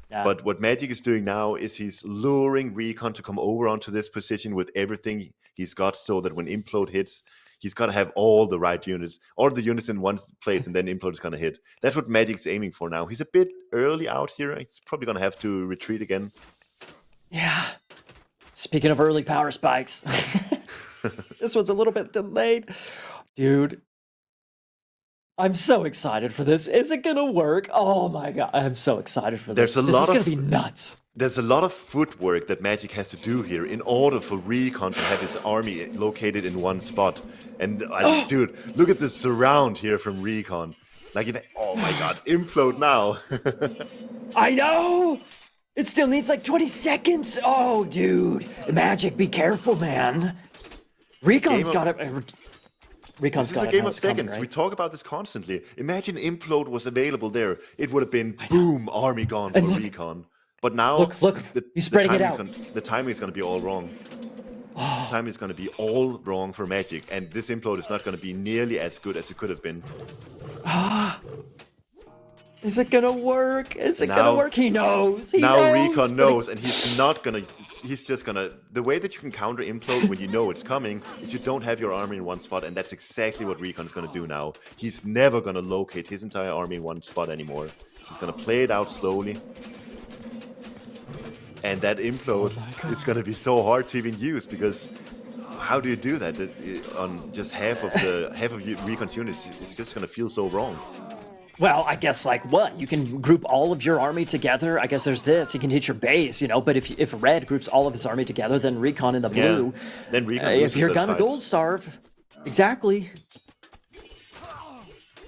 Yeah. But what Magic is doing now is he's luring RecoN to come over onto this position with everything he's got, so that when Implode hits, he's got to have all the right units, or the units in one place, and then Implode is going to hit. That's what Magic's aiming for now. He's a bit early out here. He's probably going to have to retreat again. Yeah. Speaking of early power spikes, this one's a little bit delayed. Dude, I'm so excited for this. Is it going to work? Oh my god, I'm so excited for this. This is going to be nuts. There's a lot of footwork that Magic has to do here in order for RecoN to have his army located in one spot. And dude, look at the surround here from RecoN. Like, oh my god, Implode now. I know! It still needs like 20 seconds. Oh, dude. Magic, be careful, man. RecoN's got it. RecoN's got it. This is a game Now of it's coming, seconds. right? We talk about this constantly. Imagine Implode was available there. It would have been boom, army gone for RecoN. But now, look, he's spreading it out. The timing is going to be all wrong. The timing is going to be all wrong for Magic, and this Implode is not going to be nearly as good as it could have been. Is it gonna work? Is it gonna work? He knows. He now knows, RecoN knows, and he's not gonna. He's just gonna. The way that you can counter Implode when you know it's coming is you don't have your army in one spot, and that's exactly what RecoN is gonna do now. He's never gonna locate his entire army in one spot anymore. He's just gonna play it out slowly. And that Implode is going to be so hard to even use, because how do you do that on just half of RecoN's units? It's just going to feel so wrong. Well, I guess like what? You can group all of your army together. I guess there's this. You can hit your base, you know. But if Red groups all of his army together, then RecoN in the blue. Then RecoN if you're gonna gold starve, exactly.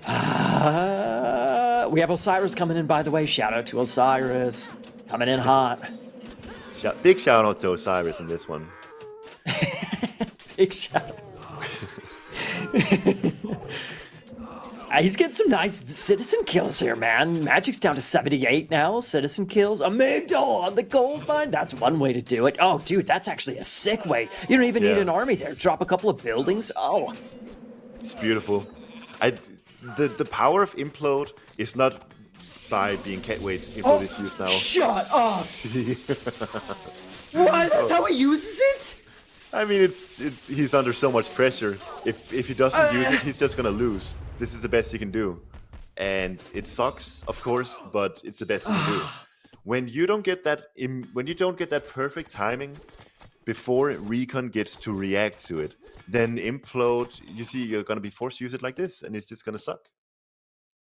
We have Osiris coming in, by the way. Shout out to Osiris, coming in hot. Big shout out to Osiris in this one. Big shout. He's getting some nice citizen kills here, man. Magic's down to 78 now. Citizen kills. Amygdala on the gold mine. That's one way to do it. Oh, dude, that's actually a sick way. You don't even need an army there. Drop a couple of buildings. Oh. It's beautiful. The power of Implode is not by being wait, Implode is used now. Shut up! What? That's how he uses it? I mean, he's under so much pressure. If he doesn't use it, he's just gonna lose. This is the best he can do, and it sucks, of course, but it's the best he can do. When you don't get that perfect timing before RecoN gets to react to it, then Implode, you see, you're gonna be forced to use it like this, and it's just gonna suck.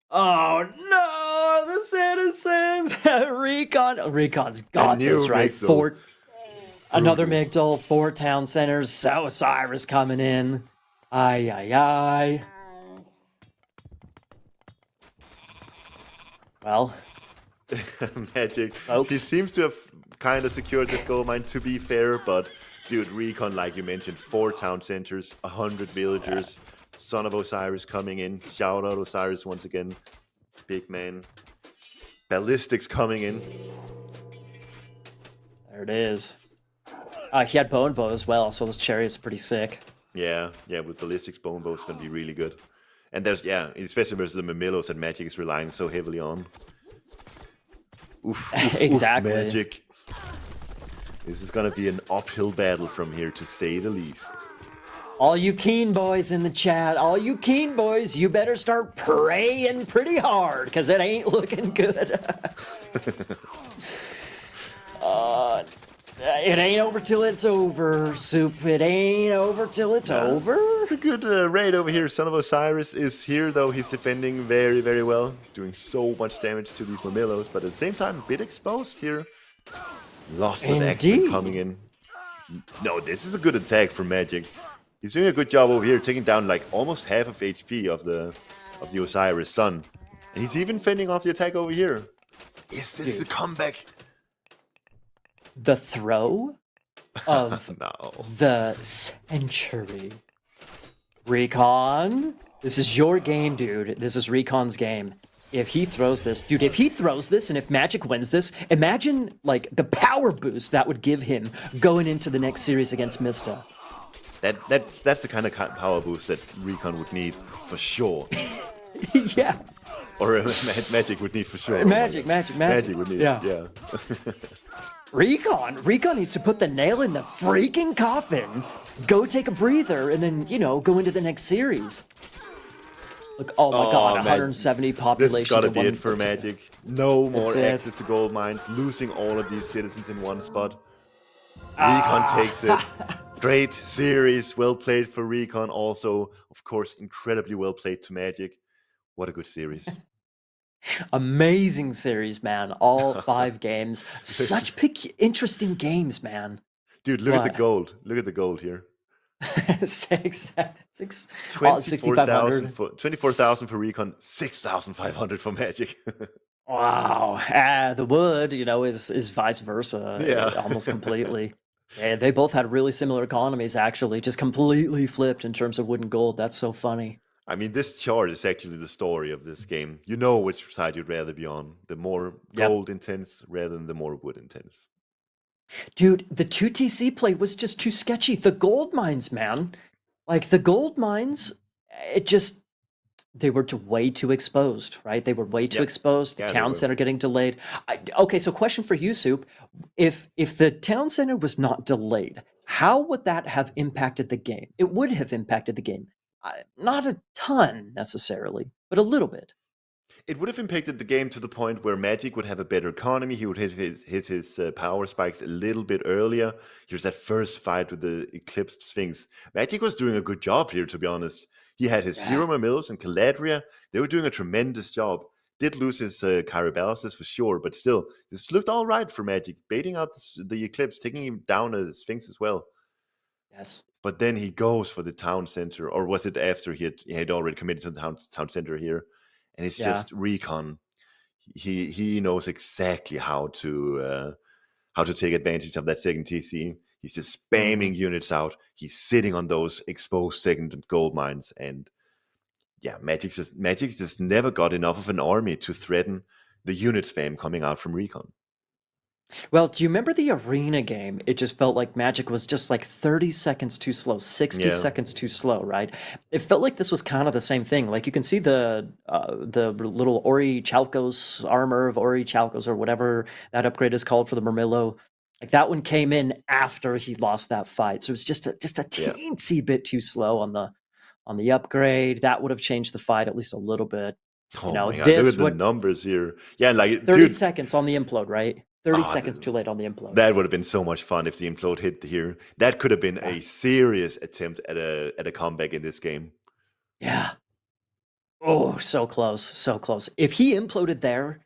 Oh no, the citizens! RecoN's got this, right? Another Migdal, 4 town centers, so Osiris coming in. Ay. Well. Magic. Folks. He seems to have kind of secured this gold mine, to be fair, but dude, RecoN, like you mentioned, 4 town centers, 100 villagers, Son of Osiris coming in. Shout out Osiris once again. Big man. Ballistics coming in. There it is. He had bone bow as well, so those chariots are pretty sick. Yeah, with ballistics, bone bow is going to be really good. And there's, especially versus the Mamilos that Magic is relying so heavily on. Oof, exactly. Magic. This is going to be an uphill battle from here, to say the least. All you keen boys in the chat, all you keen boys, you better start praying pretty hard, because it ain't looking good. It ain't over till it's over, Soup. It ain't over till it's Yeah, over. it's a good raid over here. Son of Osiris is here, though. He's defending very, very well, doing so much damage to these Murmillos, but at the same time, a bit exposed here. Lots of X-Men coming Indeed. in. No, this is a good attack for Magic. He's doing a good job over here, taking down like almost half of HP of the Osiris Sun. And he's even fending off the attack over here. Is this a Dude, comeback? the throw of No. the century. RecoN, this is your game, dude. This is RecoN's game. If he throws this, dude, if he throws this and if Magic wins this, imagine like the power boost that would give him going into the next series against Mista. That's the kind of power boost that RecoN would need for sure. Yeah. Or Magic would need for sure. Magic. Magic would need, yeah. RecoN needs to put the nail in the freaking coffin, go take a breather, and then, go into the next series. Look, oh my god, 170 population. This has got to be it for to Magic. No more it. access to gold mines, losing all of these citizens in one spot. RecoN takes it. Great series, well played for RecoN. Also, of course, incredibly well played to Magic. What a good series. Amazing series, man. All 5 games. Such interesting games, man. Dude, look at the gold. Look at the gold here. 6,500. 24,000 for RecoN, 6,500 for Magic. Wow. The wood, is vice versa. Yeah. Almost completely. Yeah, they both had really similar economies, actually, just completely flipped in terms of wood and gold. That's so funny. I mean, this chart is actually the story of this game. You know which side you'd rather be on. The more gold intense rather than the more wood intense. Dude, the 2TC play was just too sketchy. The gold mines, man. Like, the gold mines, they were way too exposed, right? They were way too exposed. The town center getting delayed. Okay, so question for you, Soup. If the town center was not delayed, how would that have impacted the game? It would have impacted the game. Not a ton, necessarily, but a little bit. It would have impacted the game to the point where Magic would have a better economy. He would hit his power spikes a little bit earlier. Here's that first fight with the Eclipsed Sphinx. Magic was doing a good job here, to be honest. He had his Hero Mills and Caladria. They were doing a tremendous job. Did lose his Caraballases for sure, but still, this looked all right for Magic. Baiting out the Eclipse, taking him down a Sphinx as well. Yes. But then he goes for the town center, or was it after he had already committed to the town center here? And it's just RecoN. He knows exactly how to take advantage of that second TC. He's just spamming units out. He's sitting on those exposed second gold mines, and yeah, Magic just never got enough of an army to threaten the unit spam coming out from RecoN. Well, do you remember the arena game? It just felt like Magic was just like 30 seconds too slow, 60 seconds too slow, right? It felt like this was kind of the same thing. Like you can see the little Ori Chalkos armor of Ori Chalkos or whatever that upgrade is called for the Murmillo. Like that one came in after he lost that fight. So it was just a teensy bit too slow on the upgrade. That would have changed the fight at least a little bit. Oh my god, look at the numbers here. Yeah, like 30 seconds on the implode, right? 30 seconds too late on the implode. That would have been so much fun if the implode hit here. That could have been a serious attempt at a comeback in this game. Yeah. Oh, so close, so close. If he imploded there,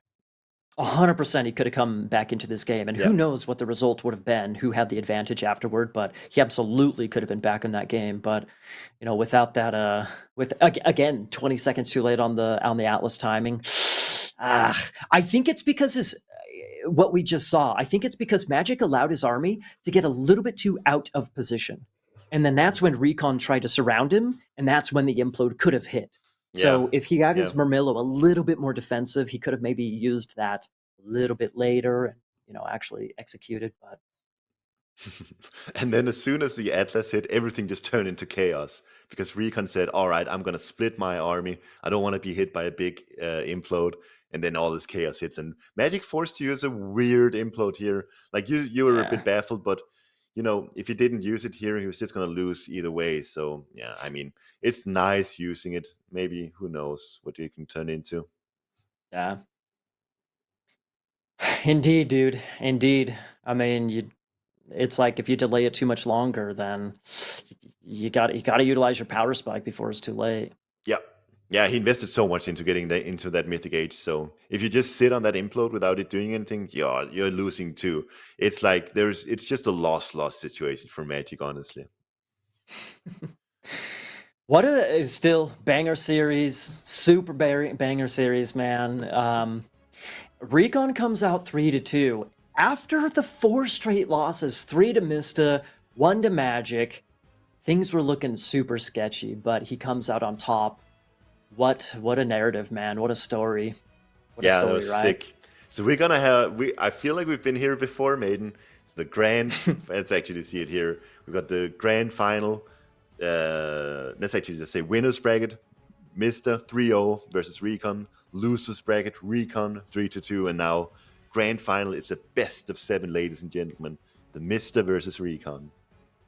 100% he could have come back into this game. And who knows what the result would have been, who had the advantage afterward, but he absolutely could have been back in that game. But, without that, again, 20 seconds too late on the Atlas timing. I think it's because what we just saw. I think it's because Magic allowed his army to get a little bit too out of position. And then that's when RecoN tried to surround him, and that's when the implode could have hit. So if he had his Murmillo a little bit more defensive, he could have maybe used that a little bit later and, actually executed. But and then as soon as the Atlas hit, everything just turned into chaos because RecoN said, all right, I'm going to split my army. I don't want to be hit by a big implode. And then all this chaos hits. And Magic forced to use a weird implode here. Like you were a bit baffled, but if he didn't use it here, he was just going to lose either way. So, yeah, I mean, it's nice using it. Maybe, who knows what you can turn into. Yeah. Indeed, dude. Indeed. I mean, It's like if you delay it too much longer, then you got to utilize your power spike before it's too late. Yeah. Yeah, he invested so much into getting into that Mythic Age. So if you just sit on that implode without it doing anything, yeah, you're losing too. It's like it's just a loss situation for Magic, honestly. What a still banger series, super banger series, man. RecoN comes out 3-2 after the 4 straight losses, 3 to Mista, 1 to Magic. Things were looking super sketchy, but he comes out on top. What a narrative, man! What a story! What a Yeah, that story, was right? sick. So we're gonna have I feel like we've been here before, Maiden. It's the grand. Let's actually see it here. We got the grand final. Let's actually just say winners bracket. Mr. 3-0 versus RecoN. Losers bracket. RecoN 3-2, and now grand final. It's a best of 7, ladies and gentlemen. The Mr. versus RecoN.